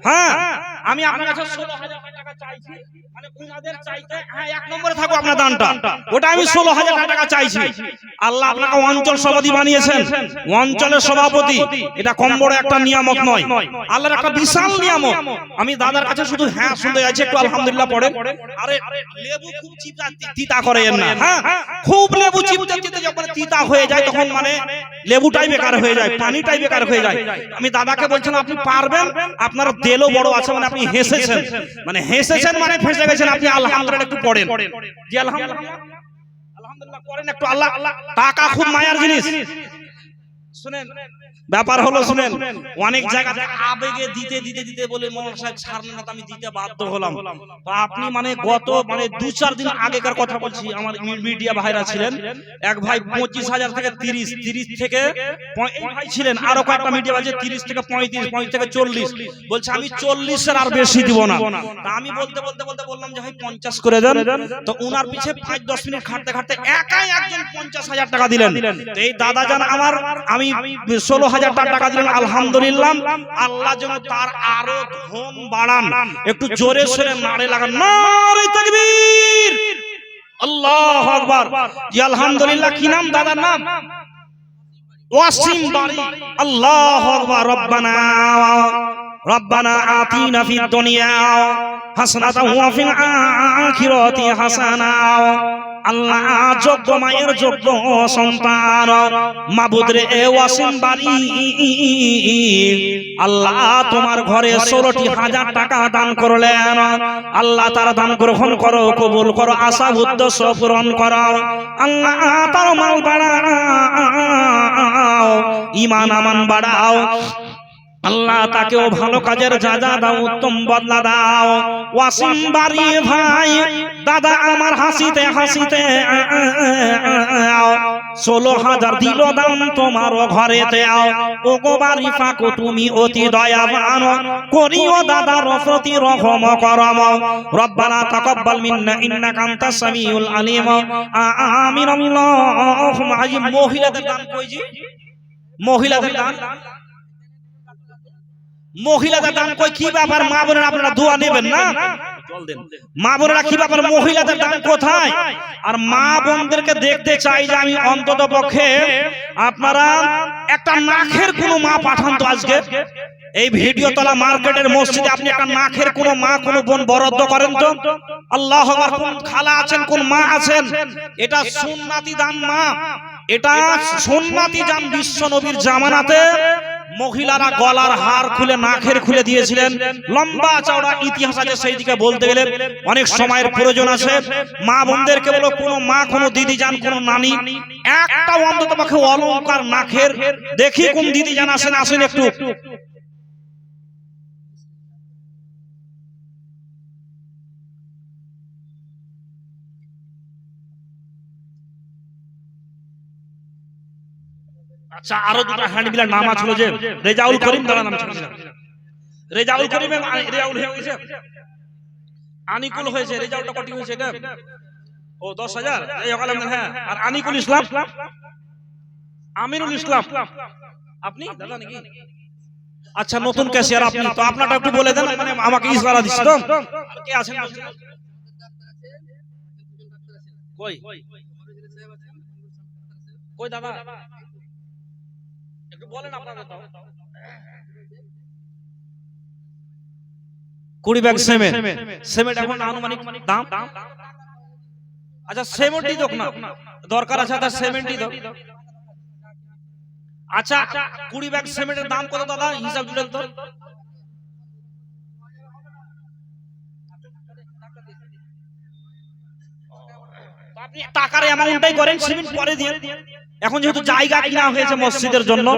হ্যাঁ আমি আপনার কাছে 16,000 টাকা চাইছি, মানে উনাদের চাইতে হ্যাঁ 1 নম্বরে থাকো আপনার দানটা, ওটা আমি 16,000 টাকা চাইছি। আল্লাহ আপনাকে অঞ্চল সভাপতি বানিয়েছেন, অঞ্চলের সভাপতি, এটা কম বড় একটা নিয়ামত নয়, আল্লাহর একটা বিশাল নিয়ামত। আমি দাদার কাছে শুধু হ্যাঁ শুনতে যাচ্ছি, একটু আলহামদুলিল্লাহ পড়েন। আরে লেবু খুব চিপা তিতা করে না, হ্যাঁ খুব লেবু চিপতে চিপতে যখন তিতা হয়ে যায় তখন মানে লেবুটাই বেকার হয়ে যায়, পানিটাই বেকার হয়ে যায়। আমি দাদাকে বলছিলাম আপনি পারবেন, আপনার দেলও বড় আছে, মানে আপনি হেসেছেন, মানে হেসেছেন মানে ফেসে গেছেন আপনি। আলহামদুলিল্লাহ একটু পড়েন, জি আলহামদুলিল্লাহ, আলহামদুলিল্লাহ পড়েন একটু। আল্লাহ টাকা খুব মায়ার জিনিস। শুনেন ব্যাপার হলো, শুনেন অনেক জায়গাতে আবেগে দিতে দিতে দিতে বলে মোল্লা সাহেব ছাড়লেন না, আমি দিতে বাধ্য হলাম। তো আপনি মানে গত মানে 2-4 দিন আগেকার কথা বলছি, আমার মিডিয়া ভাইরা ছিলেন, এক ভাই 25,000 থেকে 30 থেকে এই ভাই ছিলেন, আরো কয়েকটা মিডিয়া ভাই 30 থেকে 35 থেকে 40 বলছে আমি 40 এর আর বেশি দিব না। তা আমি বলতে বলতে বলতে বললাম যে ভাই 50 করে দেন। তো উনার পিছে 5-10 মিনিট খাটতে খাটতে একাই একজন 50,000 টাকা দিলেন। তো এই দাদা জান আমার, আমি 16,000 টাকা দিলেন। আলহামদুলিল্লাহ, আল্লাহ যেন তার আরো ধন বাড়ান। একটু জোরে সোরে নারে লাগান, নারে তাকবীর, আল্লাহু আকবার। জি আলহামদুলিল্লাহ। কি নাম দাদার নাম? ওয়াসিম বাড়ি। আল্লাহু আকবার। রব্বানা আতিনা ফিদ দুনিয়া হাসানাতাও ওয়া ফিল আখিরাতি হাসানাও। আল্লাহ যোগ্য মায়ের যোগ্য সন্তান মাবুদ রে ওয়াসিম বাড়ি, আল্লাহ তোমার ঘরে 16,000 টাকা দান করলেন। আল্লাহ তার দান গ্রহণ করো, কবুল করো, আশা উদ্দেশ্য পূরণ করো। আল্লাহ তার মাল বাড়াও, ঈমান আমান বাড়াও। আল্লাহ তাকেও ভালো কাজের যা যা দাও, উত্তম বদলা দাও। ওয়াসিম বাড়ি ভাই দাদা আমার হাসিতে হাসিতে 16,000 দিল দাম তোমার ঘরেতে। ও গো বাড়ি ফাঁকো তুমি অতি দয়াবান, করিও দাদার প্রতি রহম করম। রব্বানা তাকাব্বাল মিন্না ইন্নাকা আনতাস সামিউল আলিম। আমিন আল্লাহুম্মা। আজ মহিলাদের দান কইজি, মহিলাদের দান, মহিলাদের দান কই? কি ব্যাপার মা বোনেরা, আপনারা দোয়া নেবেন না? মা বোনেরা কি ব্যাপার, মহিলাদের দান কোথায়? আর মা বোনদেরকে দেখতে চাই যে আমি অন্তত পক্ষে আপনারা একটা নাখের কোনো মা পাঠান তো আজকে এই ভিডিও তলা মার্কেটের মসজিদে আপনি একটা নাখের কোন মা কোন বোন বরাদ্দ করেন তো। আল্লাহু আকবার। কোন খালা আছেন, কোন মা আছেন? এটা সুন্নাতি দান মা, এটা সুন্নাতি দান। বিশ্ব নবীর জামানাতে মহিলারা গলার হার খুলে নাখের খুলে দিয়েছিলেন। লম্বা চওড়া ইতিহাস আছে, সেই দিকে বলতে গেলে অনেক সময়ের প্রয়োজন আছে। মা বোনদেরকে বলো, কোনো মা, কোনো দিদি যান, কোনো নানি একটা অন্তত পক্ষে অলংকার নাখের দেখি কোন দিদি যান আসেন, আসেন একটু। আচ্ছা আরো দুটো হ্যান্ড মিলার নাম আছে যে রেজাউল করিম, দাদা নাম ছিল রেজাউল করিম। রেজাউল হয়ে গেছে, আনিকুল হয়েছে। রেজাউলটা কত হয়েছে এটা? ও 10,000। এই ওখানে হ্যাঁ। আর আনিকুল ইসলাম, আমিরুল ইসলাম আপনি দাদা নাকি? আচ্ছা নতুন ক্যাশিয়ার আপনি, তো আপনারটা একটু বলে দেন, মানে আমাকে ইশারা দিচ্ছেন তো। কে আছেন কই কই দাদা একটু বলেন আপনাদের তো। 20 ব্যাগ সিমেন্ট, সিমেন্ট এখন আনুমানিক দাম। আচ্ছা সিমেন্টই দাও না, দরকার আছে তার সিমেন্টই দাও। আচ্ছা 20 ব্যাগ সিমেন্টের দাম কত দাদা, হিসাব জুড়েন তো। আপনি টাকার অ্যামাউন্টটাই করেন, সিমেন্ট পরে দিয়ে। এখন যেহেতু জায়গা কিনা হয়েছে মসজিদের জন্য,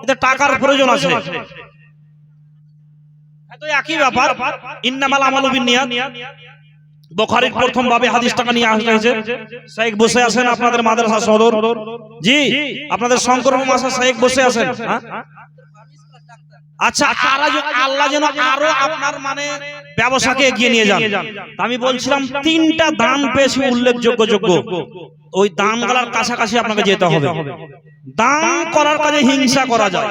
এতে টাকার প্রয়োজন আছে। তো একই ব্যাপার, ইন্নামাল আমালু বিন্নিয়াত। বুখারীর প্রথম বাবে হাদিস টাকা নিয়ে আসা হয়েছে। শাইখ বসে আছেন আপনাদের মাদ্রাসা সদর, জি আপনাদের শঙ্কর মাসা শাইখ বসে আছেন। আচ্ছা আল্লাহ যেন আরো আপনার মানে ব্যবসাকে এগিয়ে নিয়ে যান। আমি বলছিলাম 3টা দান পেয়েছি উল্লেখযোগ্য যোগ্য, ওই দানগুলোর কাছাকাছি আপনাকে যেতে হবে। দান করার কাজে হিংসা করা যায়,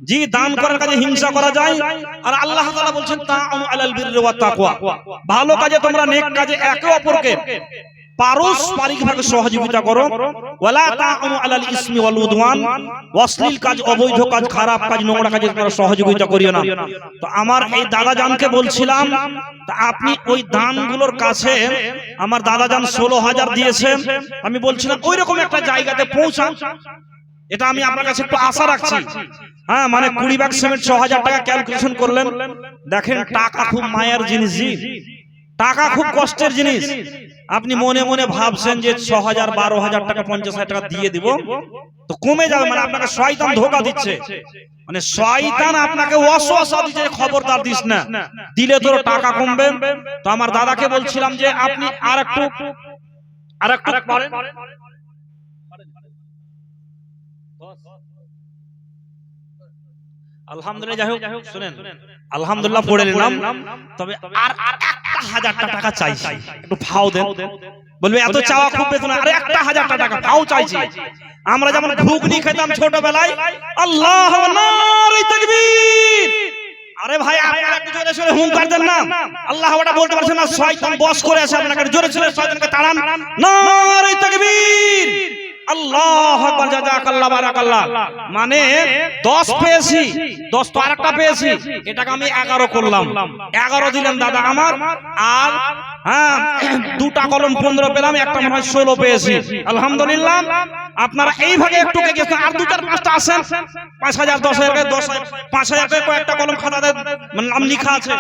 জি দান করার কাজে হিংসা করা যায়। আর আল্লাহ তাআলা বলছেন তাআনু আলাল বিররি ওয়াত তাকওয়া, ভালো কাজে তোমরা নেক কাজে একে অপরকে পারস্পরিকভাবে সহযোগিতা করো। ওয়ালা তাআনু আলাল ইসমি ওয়াল উদওয়ান, অশ্লীল কাজ, অবৈধ কাজ, খারাপ কাজ, নোংরা কাজে তোমরা সহযোগিতা করিও না। তো আমার এই দাদাজানকে বলছিলাম, তা আপনি ওই দানগুলোর কাছে, আমার দাদাজান 16,000 দিয়েছে, আমি বলছিলাম ওই রকম একটা জায়গাতে পৌঁছান। এটা আমি আপনার কাছে একটু আশা রাখছি। হ্যাঁ, মানে 20 ব্যাগ সিমেন্ট 6,000 টাকা ক্যালকুলেশন করলেন। দেখেন টাকা খুব মায়ের জিনিস, জি টাকা খুব কষ্টের জিনিস। আপনি মনে মনে ভাবছেন যে 6,000, 12,000 টাকা, 50,000 টাকা দিয়ে দিব, তো কমে যাবে, মানে আপনাকে শয়তান ধোঁকা দিচ্ছে, মানে শয়তান আপনাকে ওয়াসওয়াসা দিচ্ছে, খবরদার দিস না, দিলে তোর টাকা কমবে। তো আমার দাদাকে বলছিলাম যে আপনি আরেকটু পারেন। আলহামদুলিল্লাহ, যাই হোক শুনেন, আলহামদুলিল্লাহ পড়ে নিলাম, তবে আর 1,000 টাকা চাইছি, একটু ফাও দেন। বলবে এত চাওয়া খুব বেতন, আরে 1,000 টাকা ফাও চাইছি। আমরা যেমন ঘুগনি খেতাম ছোটবেলায়, আল্লাহু আকবার, নারে তাকবীর, আরে ভাই আপনারা একটু জোরে জোরে হুঙ্কার দেন না, আল্লাহু আকবার বলতে পারছেন না, শয়তান বশ করে আছে আপনাকে, জোরে জোরে শয়তানকে তাড়ান, নারে তাকবীর, আল্লাহু আকবার, জাযাকাল্লাহ, বারাকাল্লাহ। মানে 10 পেয়েছি, 10 তো আরেকটা পেয়েছি, এটাকে আমি 11 করলাম, 11 দিলেন দাদা আমার। আর হ্যাঁ, 2টা কলম 15 পেলাম, একটা মনে হয় 16 পেয়েছি, আলহামদুলিল্লাহ। আপনারা এই ভাগে একটু গেছেন, আর 2-4 5টা আছেন, 5,000, 10,000, 5,000 টাকা কয়েকটা কলম খাতাতে নাম লেখা আছে।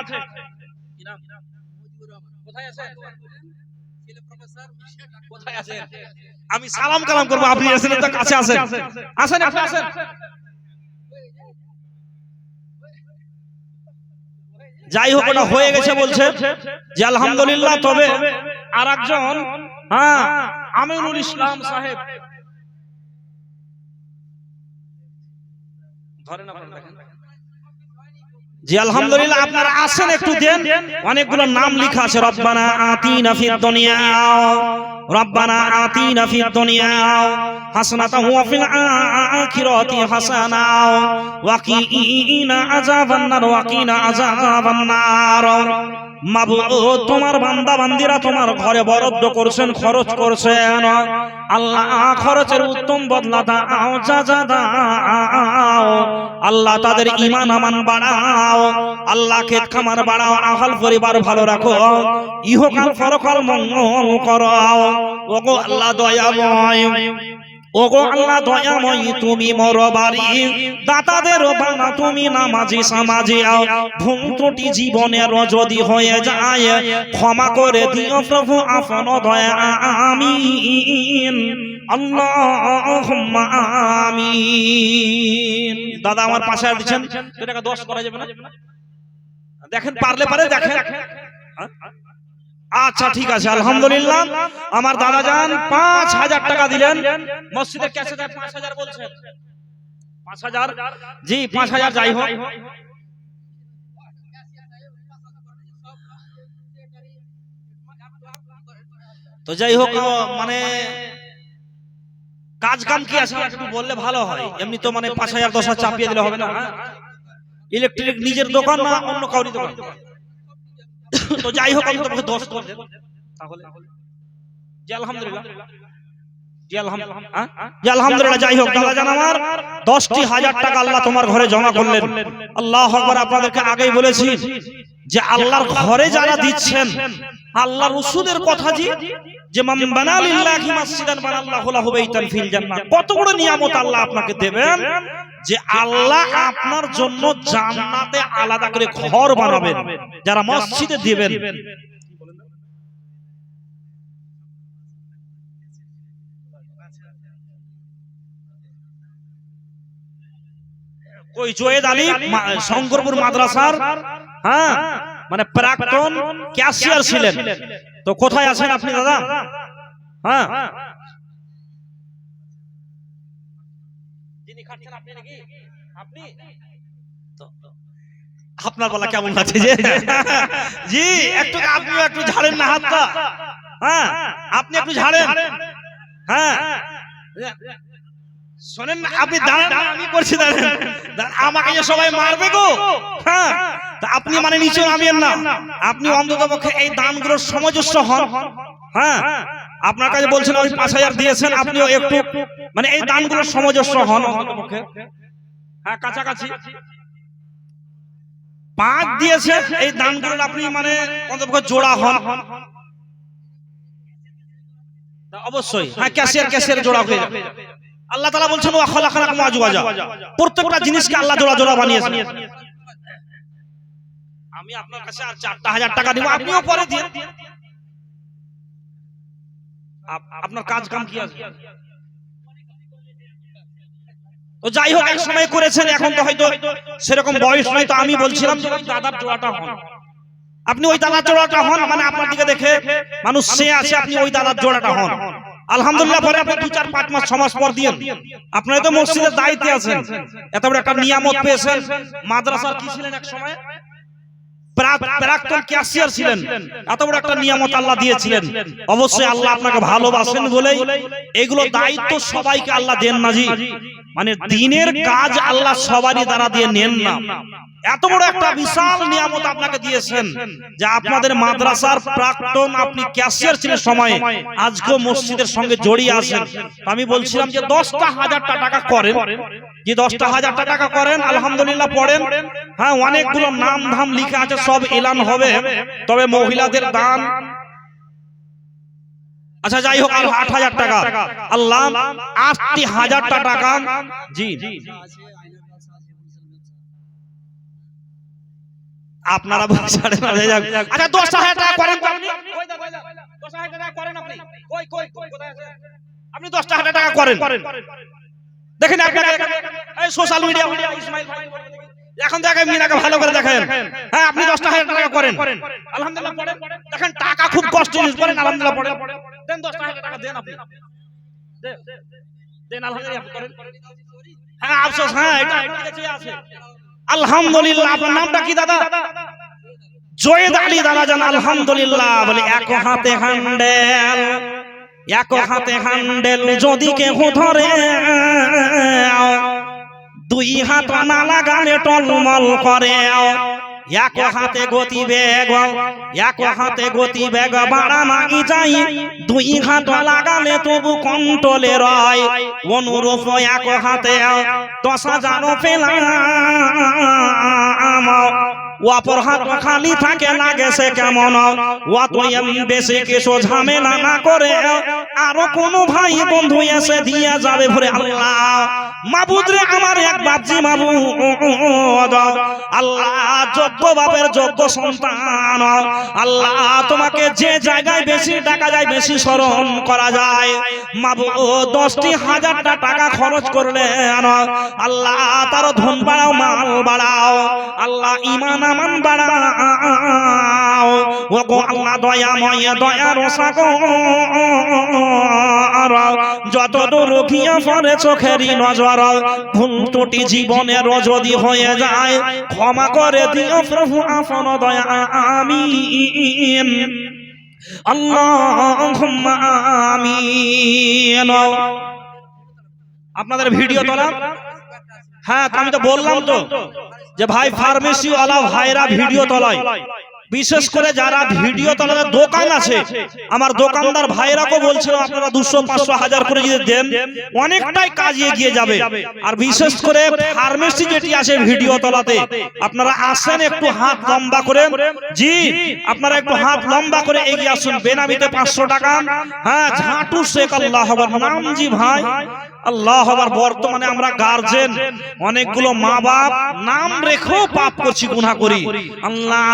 কোথায় আছে? কোথায় আছে? আমি সালাম কালাম করবো, আপনি আসেন তো কাছে আসেন, আসেন আপনি আসেন। যাই হোক, ওটা হয়ে গেছে বলছে যে আলহামদুলিল্লাহ। তবে আরেকজন, হ্যাঁ, আমিনুল ইসলাম সাহেব, ধরেন আপনারা দেখেন, জি আলহামদুলিল্লাহ, আপনারা আসেন একটু দেন। অনেকগুলো নাম লেখা আছে, রব্বানা আতিনা ফিদ দুনিয়া, রব্বানা আতিনা ফিদ দুনিয়া হাসানাতাও ওয়া ফিল আখিরাতি হাসানাও ওয়া কিনা আযাবান নার, ওয়া কিনা আযাবান নার। মাবুদ, তোমার বান্দা বান্দিরা তোমার ঘরে বরাদ্দ করছেন, খরচ করছেন, আল্লাহ খরচের উত্তম বদলা দাও, যা দাও আল্লাহ, তাদের ঈমান আমান বাড়াও, আল্লাহ ক্ষেত খামার বাড়াও, আহল পরিবার ভালো রাখো, ইহকাল পরকাল মঙ্গল করো। ওগো আল্লাহ দয়াময়, ওগো আল্লাহ দয়াময়, তুমি মোর বাড়ি দাতাদের বানা, তুমি নামাজি সামাজি, ভুল ত্রুটি জীবনের যদি হয়ে যায় ক্ষমা করে দিও প্রভু আপন দয়া, আমিন, আল্লাহুম্মা আমিন। দাদা আমার পাশে আর দিচ্ছেন, এটাকে 10 করা যাবে না? দেখেন পারলে পারে, দেখেন। আচ্ছা ঠিক আছে, আলহামদুলিল্লাহ। আমার দাদা যান 5,000 টাকা দিলেন, মসজিদের কাছে 5,000 বলছেন, 5,000, জি 5,000, যাই হোক। তো যাই হোক, মানে কাজ কাম কি আছে একটু বললে ভালো হয়। এমনি তো মানে 5,000 10,000 চাপিয়ে দিলে হবে না। ইলেকট্রিক নিজের দোকান না অন্য কাউরি দোকান? তো যাই হোক, আমি তোমাকে 10 করে দেব তাহলে। জি আলহামদুলিল্লাহ, জি আলহামদুলিল্লাহ, জি আলহামদুলিল্লাহ। যাই হোক দাদা জান আমার 10,000 টাকা আল্লাহ তোমার ঘরে জমা করলেন, আল্লাহু আকবার। আপনাদেরকে আগেই বলেছি যে আল্লাহর ঘরে যারা দিচ্ছেন, আল্লাহর রাসূলের কথা যে মান বানা লিল্লাহি মাসজিদান বানাল্লাহু লাহু বাইতান ফিল জান্নাহ, কত বড় নিয়ামত আল্লাহ আপনাকে দেবেন যে আল্লাহ আপনার জন্য জান্নাতে আলাদা করে ঘর বানাবেন যারা মসজিদে দিবেন। ওই জয়েদ আলী শঙ্করপুর মাদ্রাসার, হ্যাঁ, মানে প্রাক্তন ক্যাশিয়ার ছিলেন। তো কোথায় আছেন আপনি দাদা? হ্যাঁ, যিনি খাচ্ছেন আপনি নাকি? আপনি আপনার বলা কেমন আছে যে জি একটু আপনিও একটু ঝাড়েন না হাতটা, হ্যাঁ আপনি একটু ঝাড়েন, হ্যাঁ শোনেন না আপনি দাঁড়ান, আমি করছি দাঁড়ান, আমাকে যে সবাই মারবে গো, হ্যাঁ তা আপনি মানে নিচে নামিয়েন না, আপনি অন্ততপক্ষে এই দানগুলোর সমঞ্জস্য হন, হ্যাঁ আপনার কাছে বলছেন ওই 5000 দিয়েছেন, আপনিও একটু মানে এই দানগুলোর সমঞ্জস্য হন অন্ততপক্ষে, হ্যাঁ কাছাকাছি 5 দিয়েছেন, এই দানগুলোর আপনি মানে অন্ততপক্ষে জোড়া হন, অবশ্যই হ্যাঁ ক্যাশিয়ার জোড়া হয়ে যাবে। আল্লাহ তাআলা বলছেন ওয়া খালাকাকুম আজওয়াজা, প্রত্যেকটা জিনিসকে আল্লাহ জোড়া জোড়া বানিয়েছেন। আমি আপনার কাছে আর 4000 টাকা দিব, আপনিও পরে দিন, আপনার কাজ কাম কি আছে? তো যাই হোক এক সময় করেছেন, এখন তো হয়তো সেরকম বয়স নাই, তো আমি বলছিলাম যে ওই দাদার জোড়াটা হন, আপনি ওই দাদার জোড়াটা হন, মানে আপনার দিকে দেখে মানুষ সে আছে, আপনি ওই দাদার জোড়াটা হন। আলহামদুলিল্লাহ পরে আপনি 2, 4, 5 মাস 6 মাস পর দিন, আপনারা তো মসজিদের দায়িত্বে আছেন, এত বড় একটা নিয়ামত পেয়েছেন। মাদ্রাসার কি ছিলেন এক সময়, প্রাক্তন ক্যাশিয়ার ছিলেন, এত বড় একটা নিয়ামত আল্লাহ দিয়েছিলেন। অবশ্যই আল্লাহ আপনাকে ভালোবাসেন বলেই এগুলো দায়িত্ব সবাইকে আল্লাহ দেন না জি, মানে দিনের কাজ আল্লাহ সবারই দ্বারা দিয়ে নেন না। এত বড় একটা বিশাল নিয়ামত আপনাকে দিয়েছেন যে আপনাদের মাদ্রাসার প্রাক্তন আপনি ক্যাশিয়ার ছিলেন সময়ে, আজকে মসজিদের সঙ্গে জড়িয়ে আছেন। আমি বলছিলাম যে 10,000 টাকা করেন, যে 10,000 টাকা করেন আলহামদুলিল্লাহ পড়েন, হ্যাঁ অনেকগুলো নাম ধাম লিখা আছে, সব এলান হবে, তবে মহিলাদের দান, আচ্ছা যাই হোক 8,000 টাকা, আল্লাহ 8,000 টাকা জি আপনারা বলছেন। আচ্ছা 10,000 টাকা করেন, আপনি 10,000 টাকা করেন, দেখেন সোশ্যাল মিডিয়া এখন দেখেন মিনাকে ভালো করে দেখেন, হ্যাঁ আপনি 10,000 টাকা করেন আলহামদুলিল্লাহ পড়েন, দেখেন টাকা খুব কষ্ট ইউজ করেন আলহামদুলিল্লাহ পড়েন, দেন 10,000 টাকা দেন, আপনি দেন আলহামদুলিল্লাহ করেন, হ্যাঁ আফসোস, হ্যাঁ এটা আছে আলহামদুলিল্লাহ। আপনার নামটা কি দাদা? জয়েদ আলী দাদা জান আলহামদুলিল্লাহ। বলে এক হাতে হ্যান্ডেল যদি কেহ ধরে, 2 হাত না লাগালে টলমল করে, এক হাতে গতি বেগ বাড়ানো যাই, 2 হাত লাগালে তবু কন্ট্রোলে রয়, অনুরূপ এক হাতে 10,000 পেলাম, অপর হাত খালি থাকে লাগে সে কেমন, অত বেশি কিছু ঝামেলা না করে আরো কোন ভাই বন্ধু এসে দিয়ে যাবে ভরে। আল্লাহ মাবুদ রে আমার এক বাপজি মাবুদ, আল্লাহ যোগ্য বাপের যোগ্য সন্তান, আল্লাহ তোমাকে যে জায়গায় বেশি টাকা যায়, বেশি স্মরণ করা যায়, মাবুদ 10,000 টাকা খরচ করলে আল্লাহ তার ধন বাড়াও, মাল বাড়াও, আল্লাহ ইমান আমান বাড়াও, ও গো আল্লাহ দয়াময় দয়ার সাগর, যত দূর গিয়া পড়ে চোখেরই নজর, ভুল ত্রুটি জীবনের যদি হয়ে যায় ক্ষমা করে দিও প্রভু আপন দয়া, আমিন আল্লাহুম্মা আমিন। আপনাদের ভিডিও তোলা, হ্যাঁ আমি তো বললাম তো যে ভাই ফার্মেসি ওয়ালা ভাইরা ভিডিও তোলায়, বিশেষ করে যারা ভিডিও তোলার দোকান আছে, আমার দোকানদার ভাইরাকে বলছিলাম আপনারা 200, 500, 1000 করে যদি দেন অনেকটাই কাজ এগিয়ে যাবে। আর বিশেষ করে ফার্মেসি যেটি আছে ভিডিও তোলাতে, আপনারা আসেন একটু হাত লম্বা করে, জি আপনারা একটু হাত লম্বা করে এগিয়ে আসুন, বেনামিতে 500 টাকা, হ্যাঁ ঝাঁটু শেখ আল্লাহ নাম জি ভাই আল্লাহ। আবার বর্তমানে আমরা গার্জেন অনেকগুলো মা বাপ নাম রেখেও পাপ করছি, গুনাহ করি, আল্লাহ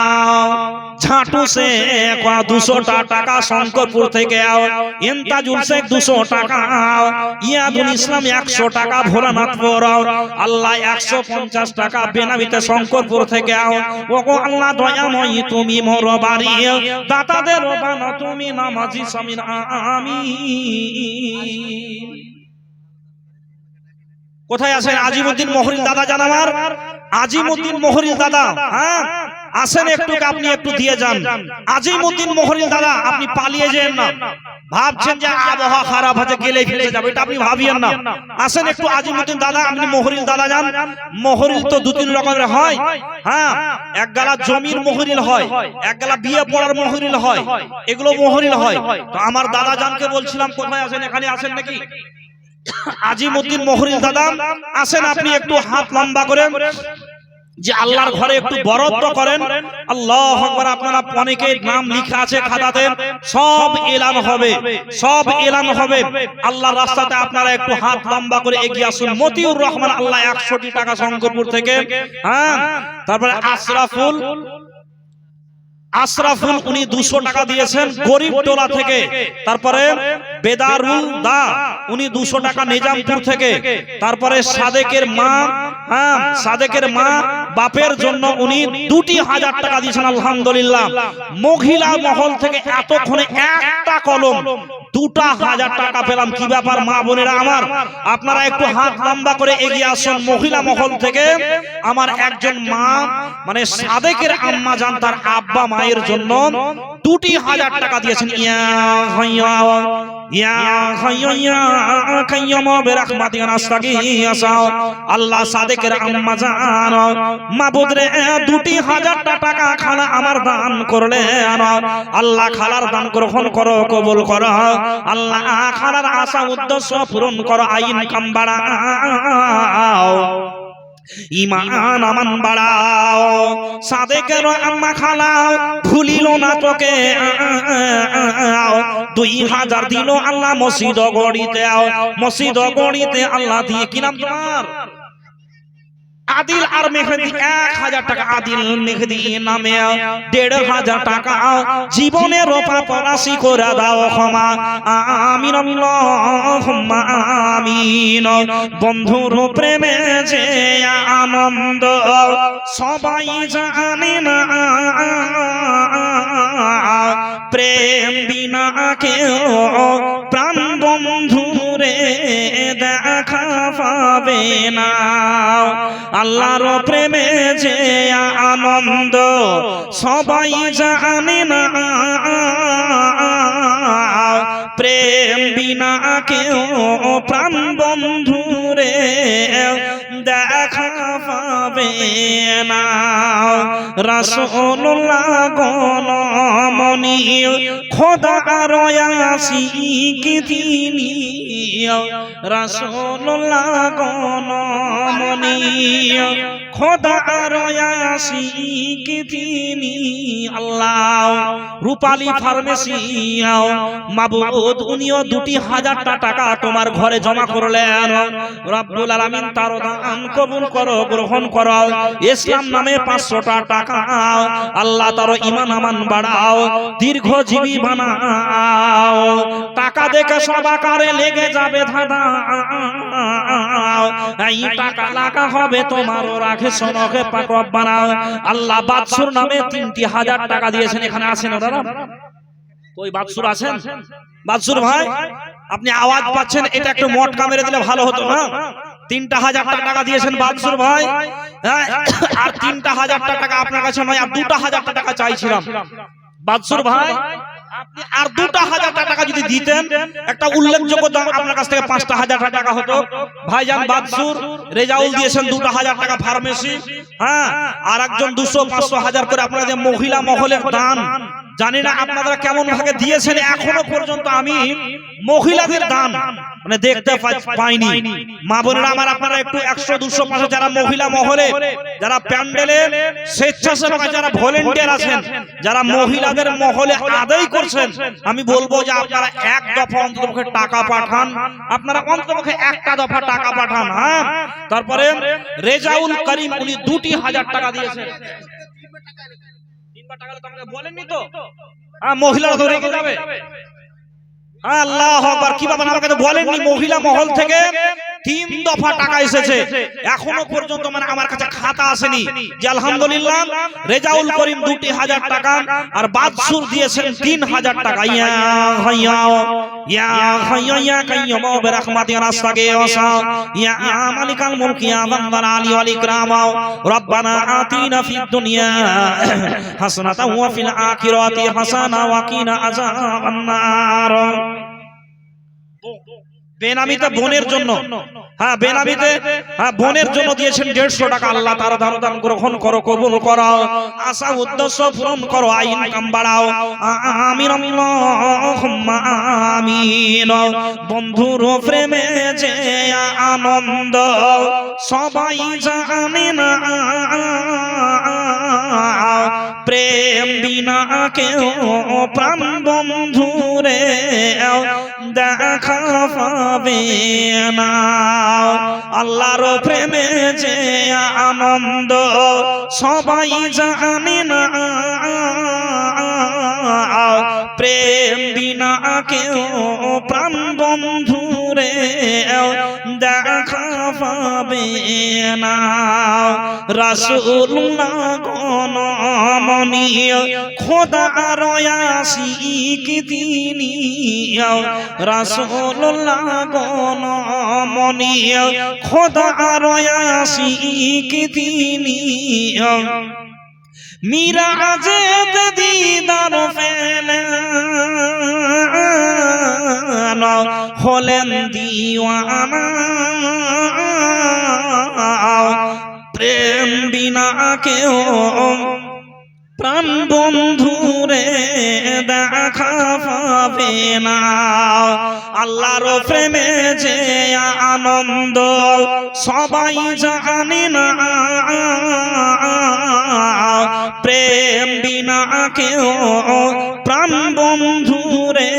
ঝাঁটু শেখ 200 টাকা, শঙ্করপুর থেকে ইন্তাজুল শেখ 200 টাকা, ইয়াদুল ইসলাম 100 টাকা, ভোলানাথপুর আল্লাহ 150 টাকা, বেনামিতে শঙ্করপুর থেকে, ওগো আল্লাহ দয়াময়ী তুমি মোর বাড়ি দাতাদের বানা তুমি নামাজি সামিন আমিন। কোথায় আছেন আজিমউদ্দিন মহরিল দাদা জান আমার? আজিমউদ্দিন মহরিল দাদা, হ্যাঁ আসেন একটু, আপনি একটু দিয়ে যান। আজিমউদ্দিন মহরিল দাদা, আপনি পালিয়ে যেন না। ভাবছেন যে আবহাওয়া খারাপ আছে গেলে ফেলে যাবে, এটা আপনি ভাবিয়েন না। আসেন একটু আজিমউদ্দিন দাদা, আপনি মহরিল দাদা যান। মহরিল তো দু তিন রকমের হয়, হ্যাঁ এক গালা জমির মহরিল হয়, এক গালা বিয়ে পড়ার মহরিল হয়, এগুলো মহরিল হয়। তো আমার দাদা জানকে বলছিলাম কোথায় আছেন, এখানে আছেন নাকি? আজিমউদ্দিন মহরিল দাদা আসেন, আপনি একটু হাত লম্বা করেন যে আল্লাহর ঘরে একটু বরাদ্দ করেন। আল্লাহু আকবার। আপনারা অনেকের নাম লেখা আছে খাতাতে, সব এলান হবে, সব এলান হবে। আল্লাহর রাস্তাতে আপনারা একটু হাত লম্বা করে এগিয়ে আসুন। মতিউর রহমান আল্লাহ 100 টাকা শঙ্করপুর থেকে, হ্যাঁ তারপরে আশরাফুল উনি 200 টাকা দিয়েছেন গরিব টোলা থেকে। তারপরে বেদারুল দা উনি 200 টাকা নিজামপুর থেকে। তারপরে সাদেকের মা, হ্যাঁ সাদেকের মা বাপের জন্য উনি 2000 টাকা দিয়েছেন আলহামদুলিল্লাহ। মহিলা মহল থেকে এতক্ষণে একটা কলম 2000 টাকা পেলাম। কি ব্যাপার মা বোনেরা আমার, আপনারা একটু হাত লম্বা করে এগিয়ে আসুন। মহিলা মহল থেকে আমার একজন মা, মানে সাদেকের আম্মা জান, তার আব্বা মায়ের জন্য 2000 টাকা দিয়েছেন। আল্লাহ সাদেকের আম্মা জান মাবুদ রে 2000 টাকা খালা আমার দান করলে, আল্লাহ খালার দান গ্রহণ করো, কবুল করো। আল্লাহ খালার আশা উদ্দেশ্য পূরণ করো, আইন কাম বাড়াও, ইমান আমান বাড়াও। সাদেকের আম্মা খালা ভুলিল না তোকে, 2000 দিল আল্লাহ মসজিদ গড়িতে, মসজিদ গড়িতে আল্লাহ দিয়ে। কি নাম তোমার? আদিল আর মেহেদি 1000 টাকা। আদিল মেহেদি নামে 1500 টাকা। জীবনের পাপরাশি করে দাও ক্ষমা, আমিন আল্লাহুম্মা আমিন। বন্ধুর প্রেমে যে আনন্দ সবাই জানে না, প্রেম বিনা কেউ প্রাণ বন্ধুরে দেখা পাবে না। আল্লাহর প্রেমে যে আনন্দ সবাই জানে না, প্রেম বিনা কেউ প্রাণ বন্ধুরে দেখা পাবে না। রাসূলুল্লাহ গণমনি খোদার আশিক তিনি, রাসূলুল্লাহ গণমনি খোদার আশিক তিনি। আল্লাহ রূপালী ফার্মেসি মাবুদ উনিও 2000 টাকা তোমার ঘরে জমা করলেন। রব্বুল আলামিন তার দান কবুল করো, গ্রহণ করো। ইসলাম নামে 500 টাকা আল্লাহ তার ঈমান আমান বাড়াও, দীর্ঘজীবী বানাও। টাকা দেখে সবাকারে লেগে যাবে ধাঁধা, এই টাকা লাগা হবে তোমার, রাখে সোনকে পাক বানাও। আল্লাহ বাদশুর নামে 3000 টাকা দিয়েছেন। এখানে আছেন ওরা? কই বাদশুর আছেন? বাদশুর ভাই আপনি আওয়াজ পাচ্ছেন, এটা একটু মটকা মেরে দিলে ভালো হতো না? 3000 টাকা দিয়েছেন বাদশুর ভাই, আর 3000 টাকা আপনার কাছে নয়, আর 2000 টাকা চাইছিলাম। বাদশুর ভাই আপনি আর 2000 টাকা যদি দিতেন, একটা উল্লেখযোগ্য দাম আপনার কাছ থেকে 5000 টাকা হতো। ভাইজান বাদশুর রেজাউল দিয়েছেন 2000 টাকা ফার্মেসি, হ্যাঁ আর একজন 200, 500, 1000 করে আপনাদের মহিলা মহলের দান। জানি না আপনারা কেমন ভাগে দিয়েছেন, এখনো পর্যন্ত আমি মহিলাদের দান মানে দেখতে পাইনি। মা বোনেরা আমার, আপনারা একটু 100, 200, 500 যারা মহিলা মহলে, যারা প্যান্ডেলে স্বেচ্ছাসেবক, যারা ভলেন্টিয়ার আছেন, যারা মহিলাদের মহলে আদায় করছেন, আমি বলবো যে আপনারা এক দফা অন্ততপক্ষে টাকা পাঠান। আপনারা অন্ততপক্ষে একটা দফা টাকা পাঠান। হ্যাঁ তারপরে রেজাউল করিম উনি 2000 টাকা দিয়েছেন। বলেননি তো মহিলারা তো রেখে যাবে। আল্লাহু আকবার। কি বাবা আমাকে তো বলেননি? মহিলা মহল থেকে 3 দফা টাকা এসেছে, এখনো পর্যন্ত মানে আমার কাছে খাতা আসেনি যে আলহামদুলিল্লাহ রেজাউল করিম 2,000 টাকা আর বাদসুর দিয়েছেন 3,000 টাকা। ইয়া হাইয়া ইয়া হাইয়া ইয়া কাইয়্যুম বিরহমাতিকা নাস্তাগীসা ইয়া মালিকাল মুলকি ইয়া যাল আলি ওয়াল ইকরাম রব্বানা আতিনা ফিদ দুনিয়া হাসানাতাও ওয়া ফিল আখিরাতি হাসানা ওয়া কিনা আযাবান নার। বেনামিতে বোনের জন্য, হ্যাঁ বেনামিতে বোনের জন্য দিয়েছেন 150 টাকা। আল্লাহ তাআলা দান গ্রহণ করো, কবুল করো, আশা উদ্দেশ্য পূরণ করো, ইনকাম বাড়াও, আমিন আল্লাহুম্মা আমিন। বন্ধুর প্রেমে যে আনন্দ সবাই জানে না, প্রেম বিনা কেউ প্রাণ বন্ধুরে দেখা পাবে না। আল্লাহর প্রেমে যে আনন্দ সবাই জানে না, প্রেম বিনা কেউ প্রাণ বন্ধুরে দেখা পাবে না। রাসূলুল্লাহ গণমনি খোদার আশিক তিনি, রাসূলুল্লাহ গণমনি খোদার আশিক তিনি, মিরাজে দিদার পেলেন হলেন দিওয়ানা, প্রেম বিনা কেউ প্রাণ বন্ধুরে দেখা পাবে না। আল্লাহর প্রেমে যে আনন্দ সবাই জানে না, প্রেম বিনা কেউ প্রাণ বন্ধুরে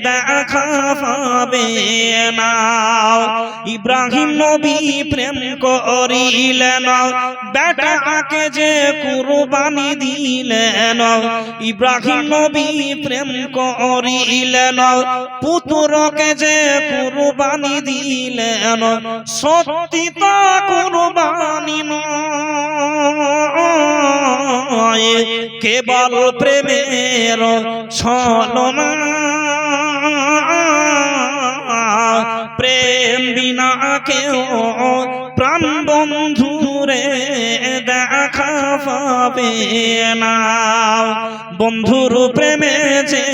দেখা পাবে না। ইব্রাহিম নবী প্রেম করিলেন, বেটাকে যে কুরবানি দিলেন। ইব্রাহিম নবী প্রেম করিলেন, পুত্রকে যে কুরবানি দিলেন। সত্যি তা কুরবানি নয়, কেবল প্রেমের ছলনা। প্রেম বিনা কেউ প্রাণ বন্ধুরে দেখা পাবে না। বন্ধুর প্রেমে যে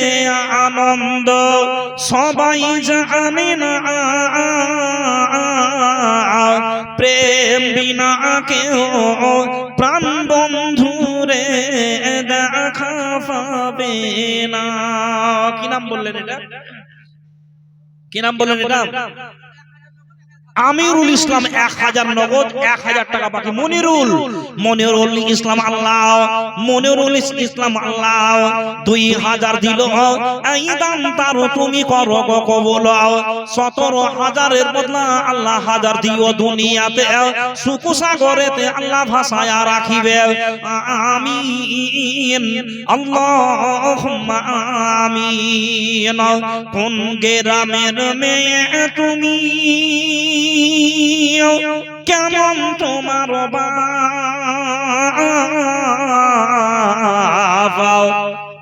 আনন্দ সবাই জানে না, প্রেম বিনা কেউ প্রাণ বন্ধুরে দেখা পাবে না। কি নাম বললেন এটা? কি নাম বললেন এটা? আমিরুল ইসলাম 1000 নগদ, 1000 টাকা বাকি। মনিরুল ইসলাম আল্লাহ, মনিরুল ইসলাম আল্লাহ 2000 দিল। এই দান তার তুমি করো কবুল। 17000 এর বদলা আল্লাহ 1000 দিও দুনিয়াতে, সুখ সাগরেতে আল্লাহ ভাসায়া রাখিবে। আমিন আল্লাহুম্মা আমিন। কোন গ্রামের মেয়ে তুমি, কেমন তোমার বাবা?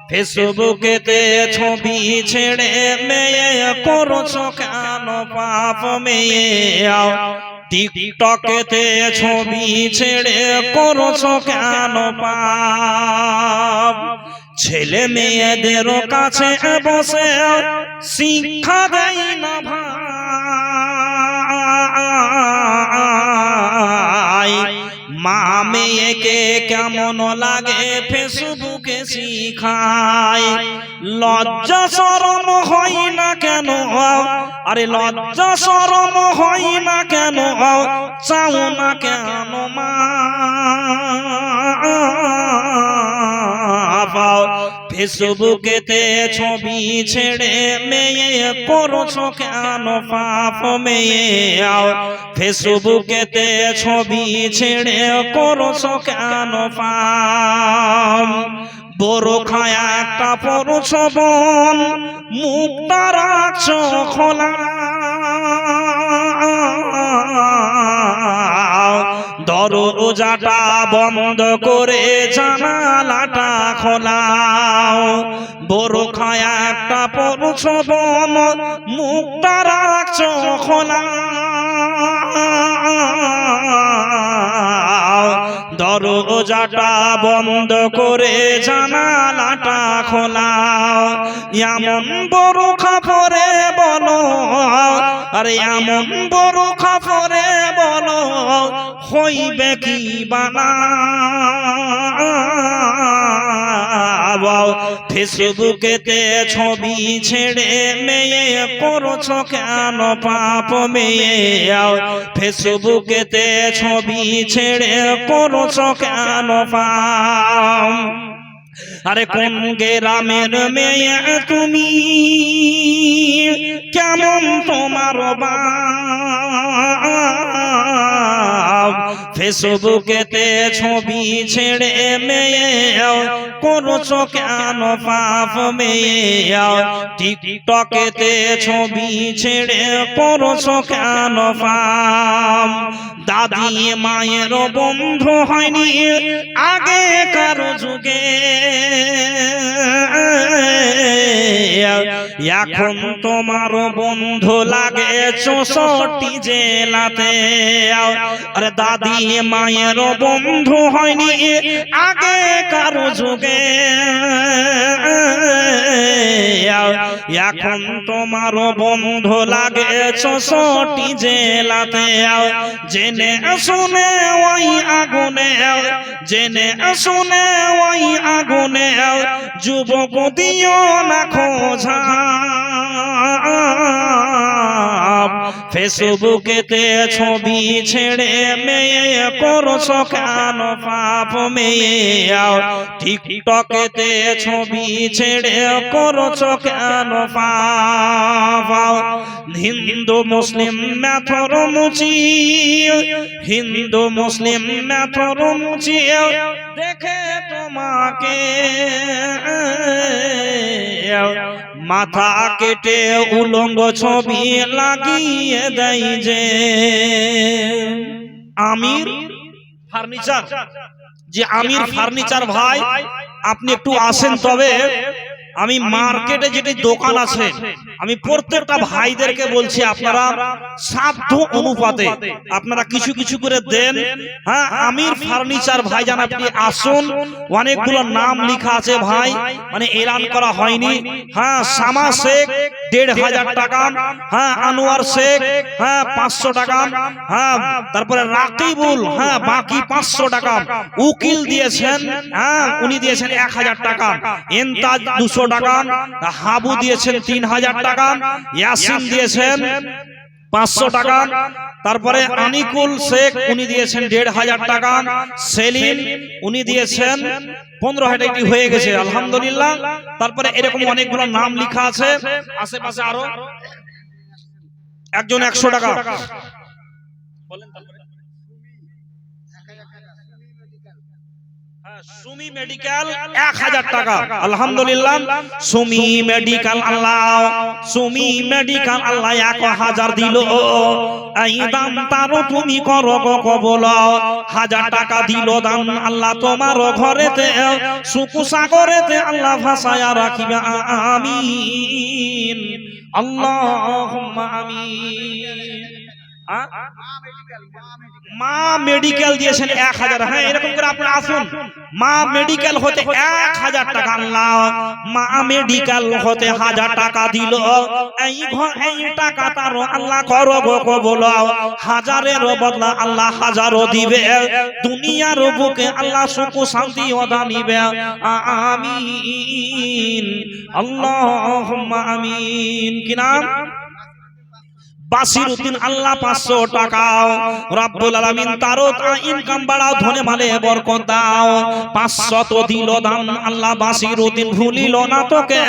ফেসবুকেতে ছবি ছেড়ে মেয়ে করছো কেন পাপ মেয়ে? টিকটকেতে ছবি ছেড়ে করছো কেন পাপ? ছেলে মেয়েদের কাছে বসে শিক্ষা দেয় না ভাই, মা মেয়েকে কেমন লাগে ফেসবুকে শিখায়। লজ্জা শরম হয় না কেন? আরে লজ্জা শরম হয় না কেন? চাও না কেন মা? ফেসবুকেতে ছবি ছেড়ে মেয়ে করছো কেন পাপ মেয়ে? ফেসবুকেতে ছবি ছেড়ে করছো কেন পাপ? বোরখা একটা পরছো বোন, মুখটা রাখছো খোলা, দরজাটা বন্ধ করে জানালাটা খোলাও, বোরখায় একটা পরছ বোন, মুখটা রাখছো খোলা, দরজাটা বন্ধ করে জানালাটা খোলাও। এমন বোরখা পরে বলো, আরে এমন বোরখা পরে বলো, হইবে কি বানা, ফেসবুকেতে ছবি ছেড়ে মেয়ে করছো কেন পাপ মেয়ে, ফেসবুকেতে ছবি ছেড়ে করছো কেন পাপ। আরে কোন গ্রামের মেয়ে তুমি, কেমন তোমার বাপ, ফেসবুকেতে ছবি ছেড়ে মেয়ে করছো কেন পাপ মেয়ে, টিকটকেতে ছবি ছেড়ে করছো কেন পাপ। দাদি মায়ের বন্ধু হয়নি আগেকার যুগে, এখন তোমার বন্ধু লাগে 64 জেলাতে। আরে দাদি মায়ের বন্ধু হয়নি আগেকার যুগে, এখন তোমার বন্ধু লাগে 64 জেলাতে। জেনে শুনে ওই আগুনে, জেনে শুনে ওই আগুনে যুবক দিও না খোঁজা, ফেসবুকেতে ছবি ছেড়ে মেয়ে করছো কেন পাপ মেয়ে, টিকটকেতে ছবি ছেড়ে করছো কেন পাপ। হিন্দু মুসলিম মেথর মুচি, হিন্দু মুসলিম মেথর মুচি দেখে তোমাকে মাথা কেটে উলঙ্গ ছবি লাগিয়ে দেয় যে। আমির ফার্নিচার, যে আমির ফার্নিচার ভাই আপনি একটু আসেন, তবে আমি মার্কেটে যেটি দোকান আছে আমি প্রত্যেকটা ভাইদেরকে বলছি আপনারা সাধ্য অনুপাতে আপনারা কিছু কিছু করে দেন। হ্যাঁ, আমির ফার্নিচার ভাইজান আপনি আসুন, অনেকগুলো নাম লেখা আছে ভাই, মানে এলান করা হয়নি। হ্যাঁ, শামা শেখ 1500 টাকা, হ্যাঁ আনোয়ার শেখ হ্যাঁ 500 টাকা, হ্যাঁ তারপরে রাকিবুল হ্যাঁ বাকি 500 টাকা, উকিল দিয়েছেন হ্যাঁ উনি দিয়েছেন 1000 টাকা, এন্তাজ 200 টাকা, হাবু দিয়েছেন 3000 টাকা, ইয়াসিন দিয়েছেন 500 টাকা, তারপরে আনিকুল শেখ উনি দিয়েছেন 1500 টাকা, সেলিম উনি দিয়েছেন 15,000 হয়ে গেছে আলহামদুলিল্লাহ। তারপরে এরকম অনেকগুলো নাম লেখা আছে, আশেপাশে আরো একজন 100 টাকা বলেন। তারপরে সুমি মেডিকেল 1000 টাকা আলহামদুলিল্লাহ। সুমি মেডিকেল আল্লাহ, সুমি মেডিকেল আল্লাহ 1000 দিল, এই দাম তারও তুমি করো কবল, 1000 টাকা দিল দাম আল্লাহ তোমার ঘরেতে, সুকু সাগরেতে আল্লাহ ভাসায়া রাখিবে আমিন আল্লাহুম্মা আমিন। মা মেডিকেল দিয়েছেন 1000, হ্যাঁ এরকম করে আপনারা আসুন। মা মেডিকেল হতে 1000 টাকা আল্লাহ, মা মেডিকেল হতে 1000 টাকা দিল, এই টাকা তার আল্লাহ করো গো কবুল, হাজারের বদলা আল্লাহ হাজারও দিবে, দুনিয়ার বুকে আল্লাহ সুখ শান্তি ওদা নিবে আমিন আল্লাহুম্মা আমিন। কি নাম? বাসিরউদ্দিন আল্লাহ 500 টাকা, রব্বুল আলামিন তারও ইনকাম বাড়াও, ধনে মালে বরকত দাও, 500 দিল দান আল্লাহ বাসিরউদ্দিন ভুলিল না তোকে,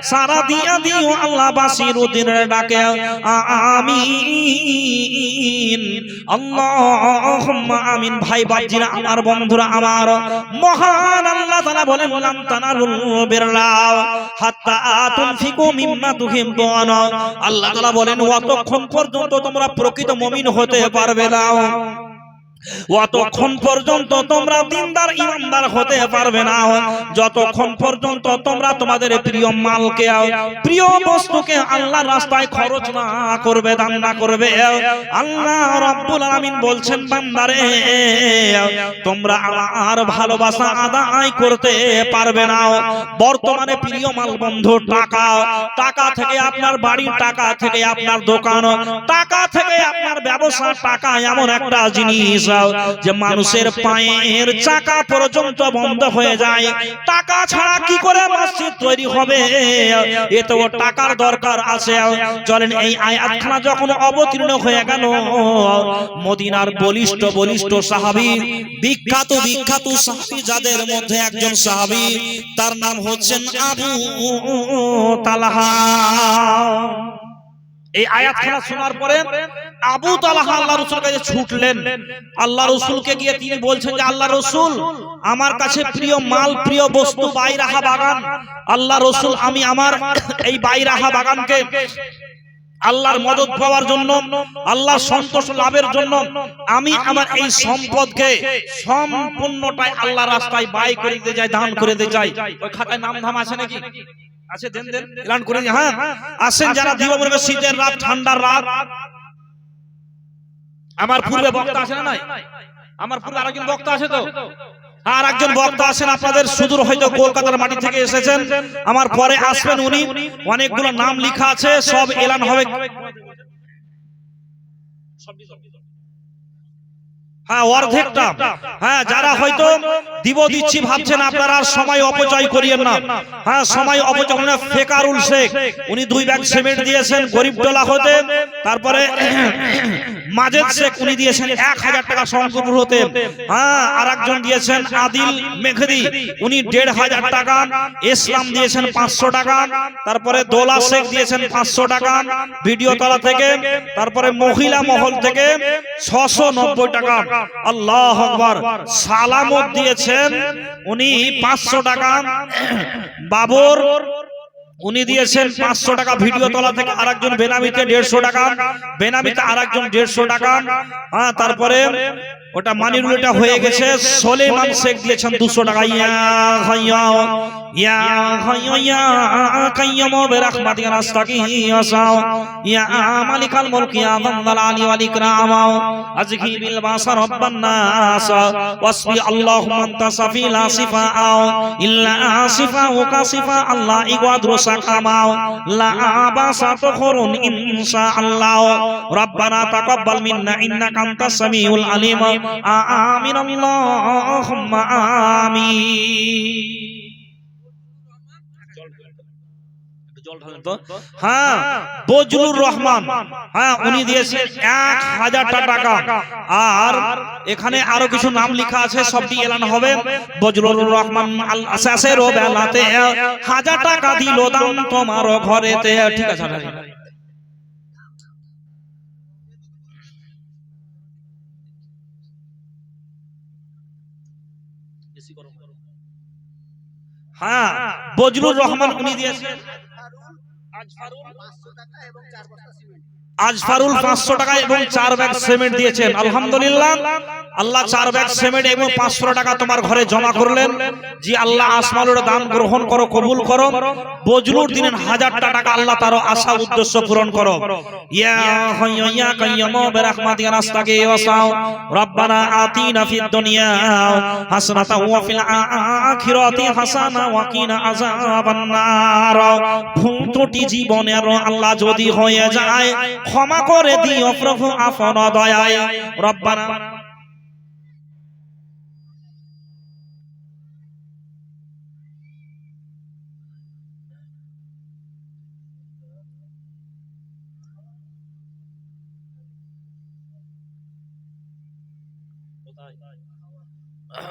সারা দিয়া দিও আল্লাহ বাসিরউদ্দিনের ডাকে আমিন আল্লাহুম্মা আমিন। ভাই বাজিরা আমার বন্ধুরা আমার, মহান আল্লাহ তাআলা বলেন লাম তানালুল বিররা হাত্তা তুনফিকু মিম্মা তুহিব্বুন, আল্লাহ তাআলা বলেন অতক্ষণ পর্যন্ত তোমরা প্রকৃত মুমিন হতে পারবে না অতক্ষণ পর্যন্ত তোমরা দিনদার ইমানদার হতে পারবে না যতক্ষণ পর্যন্ত তোমরা তোমাদের প্রিয় মালকে প্রিয় বস্তুকে আল্লাহর রাস্তায় খরচ না করবে, দান না করবে। আল্লাহ রাব্বুল আলামিন বলছেন বান্দারে তোমরা আমার ভালোবাসা আদায় করতে পারবে না। বর্তমানে প্রিয় মাল বন্ধু টাকা, টাকা থেকে আপনার বাড়ি, টাকা থেকে আপনার দোকান, টাকা থেকে আপনার ব্যবসা, টাকা এমন একটা জিনিস যে মানুষের পায়ের চাকা পর্যন্ত বন্ধ হয়ে যায়। টাকা ছাড়া কি করে মসজিদ তৈরি হবে? এতেও টাকার দরকার আছে। চলেন এই আয়াতখানা যখন অবতীর্ণ হয়ে গেল, মদিনার বলিষ্ঠ বলিষ্ঠ সাহাবী, বিখ্যাত বিখ্যাত সাহাবী, যাদের মধ্যে একজন সাহাবী তার নাম হচ্ছেন আবু তালহা। এই আয়াতখানা শোনার পরে আবু তালহা আল্লাহ রাসূলের কাছে ছুটলেন। আল্লাহ রাসূলকে গিয়ে তিনি বলছেন যে আল্লাহ রাসূল, আমার কাছে প্রিয় মাল, প্রিয় বস্তু বাইরাহা বাগান। আল্লাহ রাসূল, আমি আমার এই বাইরাহা বাগানকে আল্লাহর মদদ পাওয়ার জন্য, আল্লাহর সন্তোষ লাভের জন্য আমি আমার এই সম্পদকে সম্পূর্ণটাই আল্লাহর রাস্তায় ব্যয় করে দিতে চাই, দান করে দিতে চাই। ওই খাতায় নাম ধাম আছে নাকি? আছে, দেন দেন, এলান করে দিন। হ্যাঁ আসেন যারা দিব মনে করে, শীতের রাত, ঠান্ডার রাত। আমার পূর্বে বক্তা আছে না নাই? আমার পূর্বে আরেকজন বক্তা আছে তো? আর একজন বক্তা আছেন আপনাদের সুদূর হয়তো কলকাতার মাটি থেকে এসেছেন, আমার পরে আসবেন উনি। অনেকগুলো নাম লেখা আছে, সব এলান হবে। হ্যাঁ অর্ধেকটা। হ্যাঁ যারা হয়তো দিব দিচ্ছি ভাবছেন আপনারা, সময় অপচয় করিয়েন না। হ্যাঁ সময় অপচয় না। ফেকারুল শেখ উনি 2 ব্যাগ সিমেন্ট দিয়েছেন গরিবটোলা হতে। তারপরে মাজেদ শেখ উনি দিয়েছেন 1000 টাকা শঙ্করপুর হতে। হ্যাঁ আর একজন দিয়েছেন আদিল মেঘদি, উনি 1500 টাকা। ইসলাম দিয়েছেন 500 টাকা। তারপরে দোলা শেখ দিয়েছেন 500 টাকা ভিডিওতলা থেকে। তারপরে মহিলা মহল থেকে 690 টাকা। আল্লাহু আকবার। সালামত দিয়েছেন উনি 500 টাকা। বাবর উনি দিয়েছেন 500 টাকা ভিডিওতলা থেকে। আরেকজন বেনামিতে 150 টাকা, বেনামিতে আরেকজন 150 টাকা। হ্যাঁ তারপরে ওটা মানিরুলটা হয়ে গেছে। সোলেমান শেখ দিয়েছেন 200 টাকা। ইয়া হাইয়া ইয়া হাইয়া ইয়া কাইয়্যুম বিরহমাতিকা নাস্তাগীস ইয়া মালিকাল মুলক ইয়া যাল আলি ওয়াল ইকরাম আজহি বিল বাসা রাব্বান নাস ওয়াসবি আল্লাহুম্মা আনতা সাফি লা সিফা ইল্লা সিফাউকা সিফা আল্লাহ ইগওয়াদরু সাকামা লা বাসা তুখরুন ইনশাআল্লাহ রাব্বানা তাকাব্বাল মিন্না ইন্নাকা আনতাস সামিউল আলিম আমিন আল্লাহুম্মা আমিন। হ্যাঁ বজলুর রহমান, হ্যাঁ উনি দিয়েছেন 1000 টাকা। আর এখানে আরো কিছু নাম লেখা আছে, সবটি এলান হবে। বজলুর রহমান আশের বেলাতে 1000 টাকা দিল দান তোমার ঘরেতে। ঠিক আছে হ্যাঁ বজলুর রহমান উনি দিয়েছেন আজফারুল 500 টাকা এবং 4 ব্যাগ সিমেন্ট দিয়েছেন। আলহামদুলিল্লাহ, আল্লাহ 4 ব্যাগ সিমেন্ট এবং 500 টাকা তোমার ঘরে জমা করলেন। জি আল্লাহ আসমানুর দান গ্রহণ করো, কবুল করো। বজলুর দিনের 1000 টাকা আল্লাহ তার আশা উদ্দেশ্য পূরণ করো। ইয়া হাইয়্যু ইয়া কাইয়্যুম বিরহমাতিকা নাস্তাগীস রব্বানা আতিনা ফিদ দুনিয়া হাসানাতাও ওয়া ফিল আখিরাতি হাসানা ওয়া কিনা আযাবান নার। ভুল ত্রুটি জীবনের আল্লাহ যদি হয়ে যায় ক্ষমা করে দিও প্রভু আপন দয়ায়। রব্বানা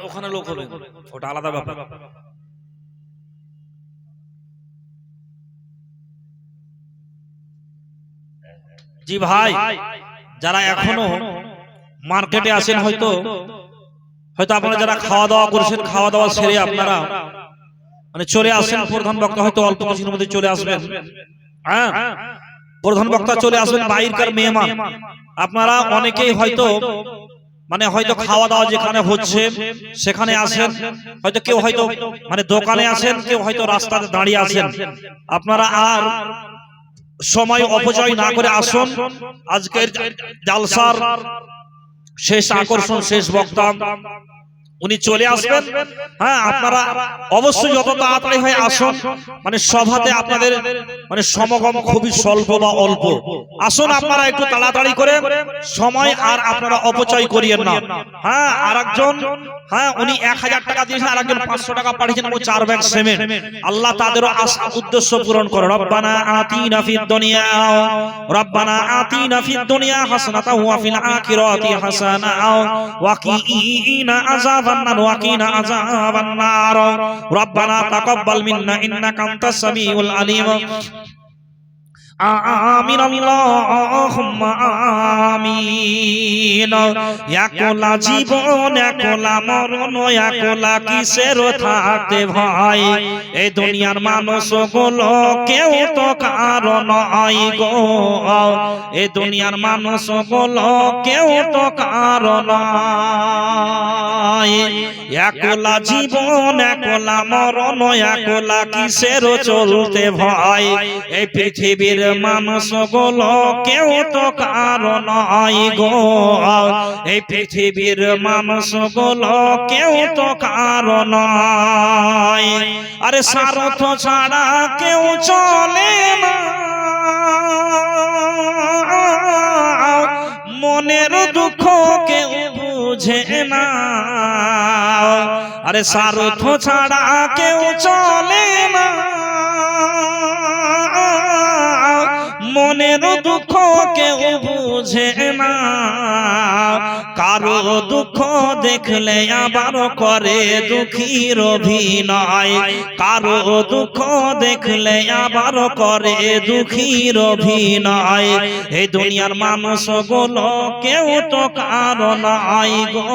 ওখানে লোক হবে, ওটা আলাদা ব্যাপার। জি ভাই, যারা এখনো মার্কেটে আসেন, হয়তো আপনারা যারা খাওয়া দাওয়া করেছেন, খাওয়া দাওয়া সেরে আপনারা মানে চলে আসেন। প্রধান বক্তা হয়তো অল্প কিছুর মধ্যে চলে আসবেন। হ্যাঁ প্রধান বক্তা চলে আসবেন, বাইরকার মেহমান। আপনারা অনেকেই হয়তো মানে হয়তো খাওয়া দাওয়া যেখানে হচ্ছে সেখানে আসেন, হয়তো কেউ হয়তো মানে দোকানে আছেন, কেউ হয়তো রাস্তাতে দাঁড়িয়ে আছেন। আপনারা আর সময় অপচয় না করে আসুন। আজকের জালসার শেষ আকর্ষণ, শেষ বক্তা উনি চলে আসবেন। হ্যাঁ, আপনারা অবশ্যই যত তাড়াতাড়ি হয় আসুন। মানে সভাতে আপনাদের মানে সমাগম খুবই স্বল্প বা অল্প। আসুন আপনারা একটু তাড়াতাড়ি করে, সময় আর আপনারা অপচয় করিয়েন না। হ্যাঁ, আরেকজন হ্যাঁ উনি 1000 টাকা দিয়েছেন, আরেকজন 500 টাকা পাঠিয়েছেন, ও 4 ব্যাগ সিমেন্ট। আল্লাহ তাদেরও আশা উদ্দেশ্য পূরণ করে। রব্বানা আতিনা ফিদ দুনিয়া রব্বানা আতিনা ফিদ দুনিয়া হাসানাতাও ওয়া ফিল আখিরাতি হাসানাও ওয়া কিনা আযাবান নার ওয়া কিনা আযাবান নার রব্বানা তাকাব্বাল মিন্না ইন্নাকা আনতাস সামিউল আলিম। আমিন আল্লাহুম্মা আমিন। একলা জীবন একলা মরণ, একলা কিসের থাকতে ভয়, এই দুনিয়ার মানুষ গুলো কেউ তো কারো নয় গো, এই দুনিয়ার মানুষ গুলো কেউ তো কারো নয়। একলা জীবন একলা মরণ, একলা কিসের চলতে ভয়, এই পৃথিবীর মানুষ গুলো কেউ তো কারো নয় গো, এই পৃথিবীর মানুষ গুলো কেউ তো কারো নয়। আরে স্বার্থ ছাড়া কেউ চলে না, মনের দুঃখ কেউ বুঝে না। আরে স্বার্থ ছাড়া কেউ চলে না, মনের দুঃখ কেউ বুঝে না। কারো দুঃখ দেখলে আবার করে দুঃখীর অভিনয়, কারো দুঃখ দেখলে আবার করে দুঃখীর অভিনয়। এই দুনিয়ার মানুষ গুলো কেউ তো কারো নয় গো,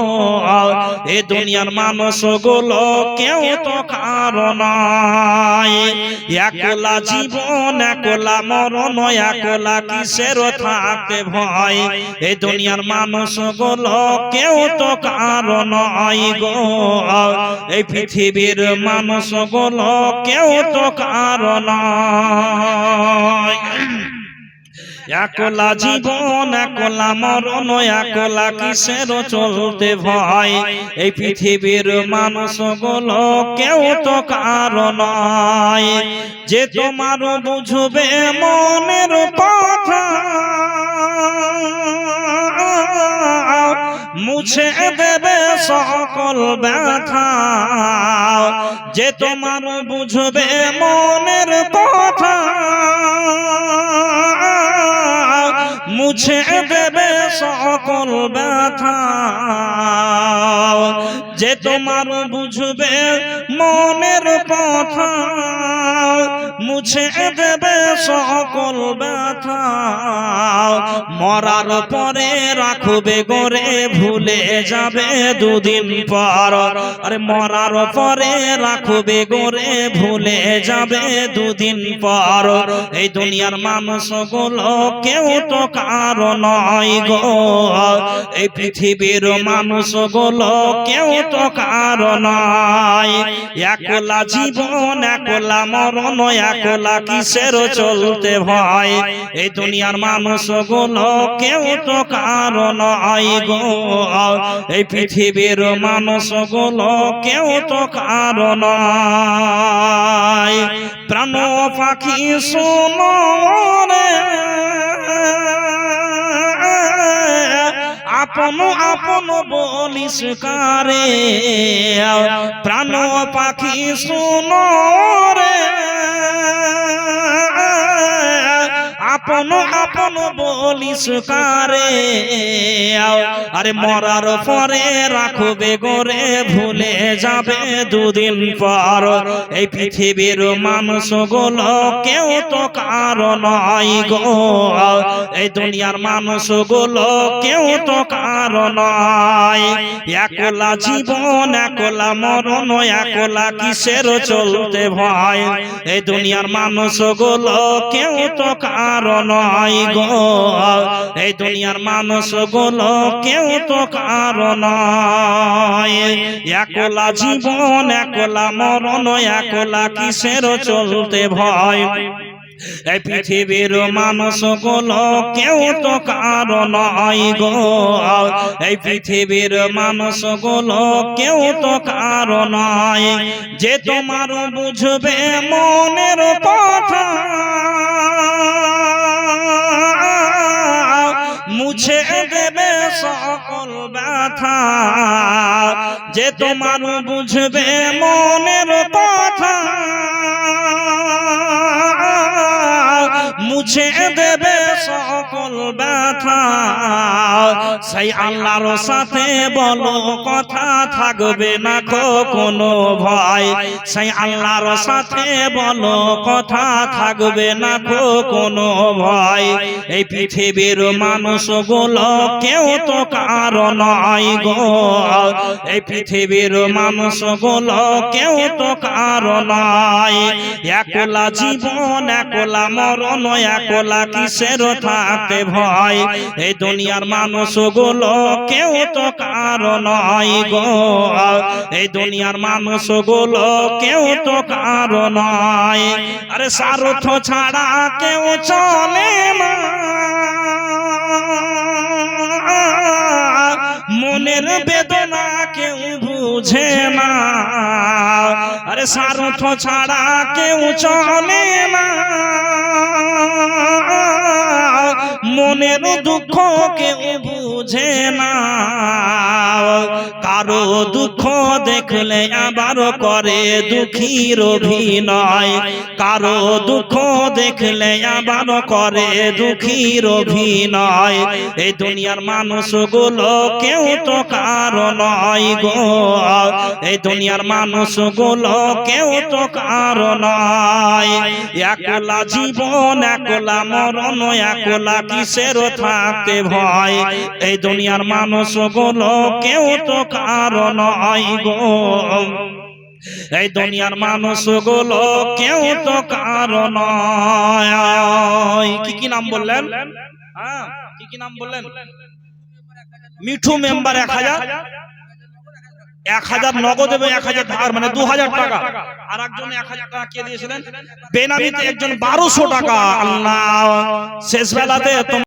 এই দুনিয়ার মানুষ গুলো কেউ তো কারো নয়। একলা জীবন একলা মরণ, একলা কিসের থাকতে ভয়, এই দুনিয়ার মানুষ গুলো কেউ তো কারো নয় গো, এই পৃথিবীর মানুষ গুলো কেউ তো কারো নয়। একলা জীবন একলা মরণ, একলা কিসের চলতে ভয়, এই পৃথিবীর মানুষ গুলো কেউ তো কারো নয়। যে তোমার বুঝবে মনের কথা, মুছে দেবে সকল ব্যথা। যে তোমার বুঝবে মনের কথা, মুছে দেবে সকল ব্যথা। যে তোমার বুঝবে মনের কথা, মুছে দেবে সকল ব্যথা। মরার পরে রাখবে গরে, ভুলে যাবে দুদিন পর। আরে মরার পরে রাখবে গরে, ভুলে যাবে দুদিন পর। এই দুনিয়ার মানুষ গুলো কেউ তো কারো নয় গো, এই পৃথিবীর মানুষ গুলো কেউ তো কারো নয়। একলা জীবন একলা মরণ, একলা কিসের চলতে ভয়, এই দুনিয়ার মানুষ গুলো কেউ তো কারো নয় গো, এই পৃথিবীর মানুষ গুলো কেউ তো কারো নয়। প্রাণ পাখি শোনো রে, আপন আপন বলিস কারে, প্রাণ পাখি শোনো রে, আপন আপন বলিস কারে। আরে মরার পরে রাখবে গরে, ভুলে যাবে দুদিন পর। এই পৃথিবীর মানুষ গুলো কেউ তো কারো নয় গো, এই দুনিয়ার মানুষ গুলো কেউ তো কারো নয়। একলা জীবন একলা মরণ, একলা কিসের চলতে ভয়, এই দুনিয়ার মানুষ গুলো কেউ তো কারো নয় গো, এই দুনিয়ার মানুষগুলো কেউ তো কারো নয়। একলা জীবন একলা মরণ, একলা কিসের চলতে ভয়। এই পৃথিবীর মানুষগুলো কেউ তো কারো নয় গো, এই পৃথিবীর মানুষগুলো কেউ তো কারো নয়। যে তোমার বুঝবে মনের কথা, মুছে দেবে সকল ব্যথা। যে তোমার বুঝবে মনের কথা, মুছে দেবে সকল ব্যথা। সেই আল্লাহর সাথে বলো কথা, থাকবে না কোনো ভয়। সেই আল্লাহর সাথে বলো কথা, থাকবে না কোনো ভয়। এই পৃথিবীর মানুষগুলো কেউ তো কারো নয় গো, এই পৃথিবীর মানুষগুলো কেউ তো কারো নয়। একলা জীবন একলা মরণ, একলা কিসের থাকতে ভয়। এই দুনিয়ার মানুষগুলো কেউ তো কারো নয় গো, এই দুনিয়ার মানুষগুলো কেউ তো কারো নয়। আরে স্বার্থ ছাড়া কেউ চলে না, মনের বেদনা কেউ বুঝে না। আরে স্বার্থ ছাড়া কেউ চলে না, মনের দুঃখ কেউ বুঝে না। কারো দুঃখ দেখলে আবার করে দুঃখীর অভিনয়, কারো দুঃখ দেখলে আবার করে দুঃখীর অভিনয়। এই দুনিয়ার মানুষগুলো কেউ তো কারো নয় গো, এই দুনিয়ার মানুষগুলো কেউ তো কারো নয়। একলা জীবন একলা মরণ, একলা কিসের থাকতে ভয়। এই দুনিয়ার মানুষগুলো কেউ তো কারো নয় গো, এই দুনিয়ার মানুষগুলো কেউ তো কারো নয়। কি নাম বললেন? হ্যাঁ, কি নাম বললেন? মিঠু মেম্বার 1000 নগদ এবং 1000 ধার, মানে 2000 টাকা। আর একজন 1000 টাকা কে দিয়েছিলেন? বেনামিতে একজন 1200 টাকা। আল্লাহ, শেষ বেলাতে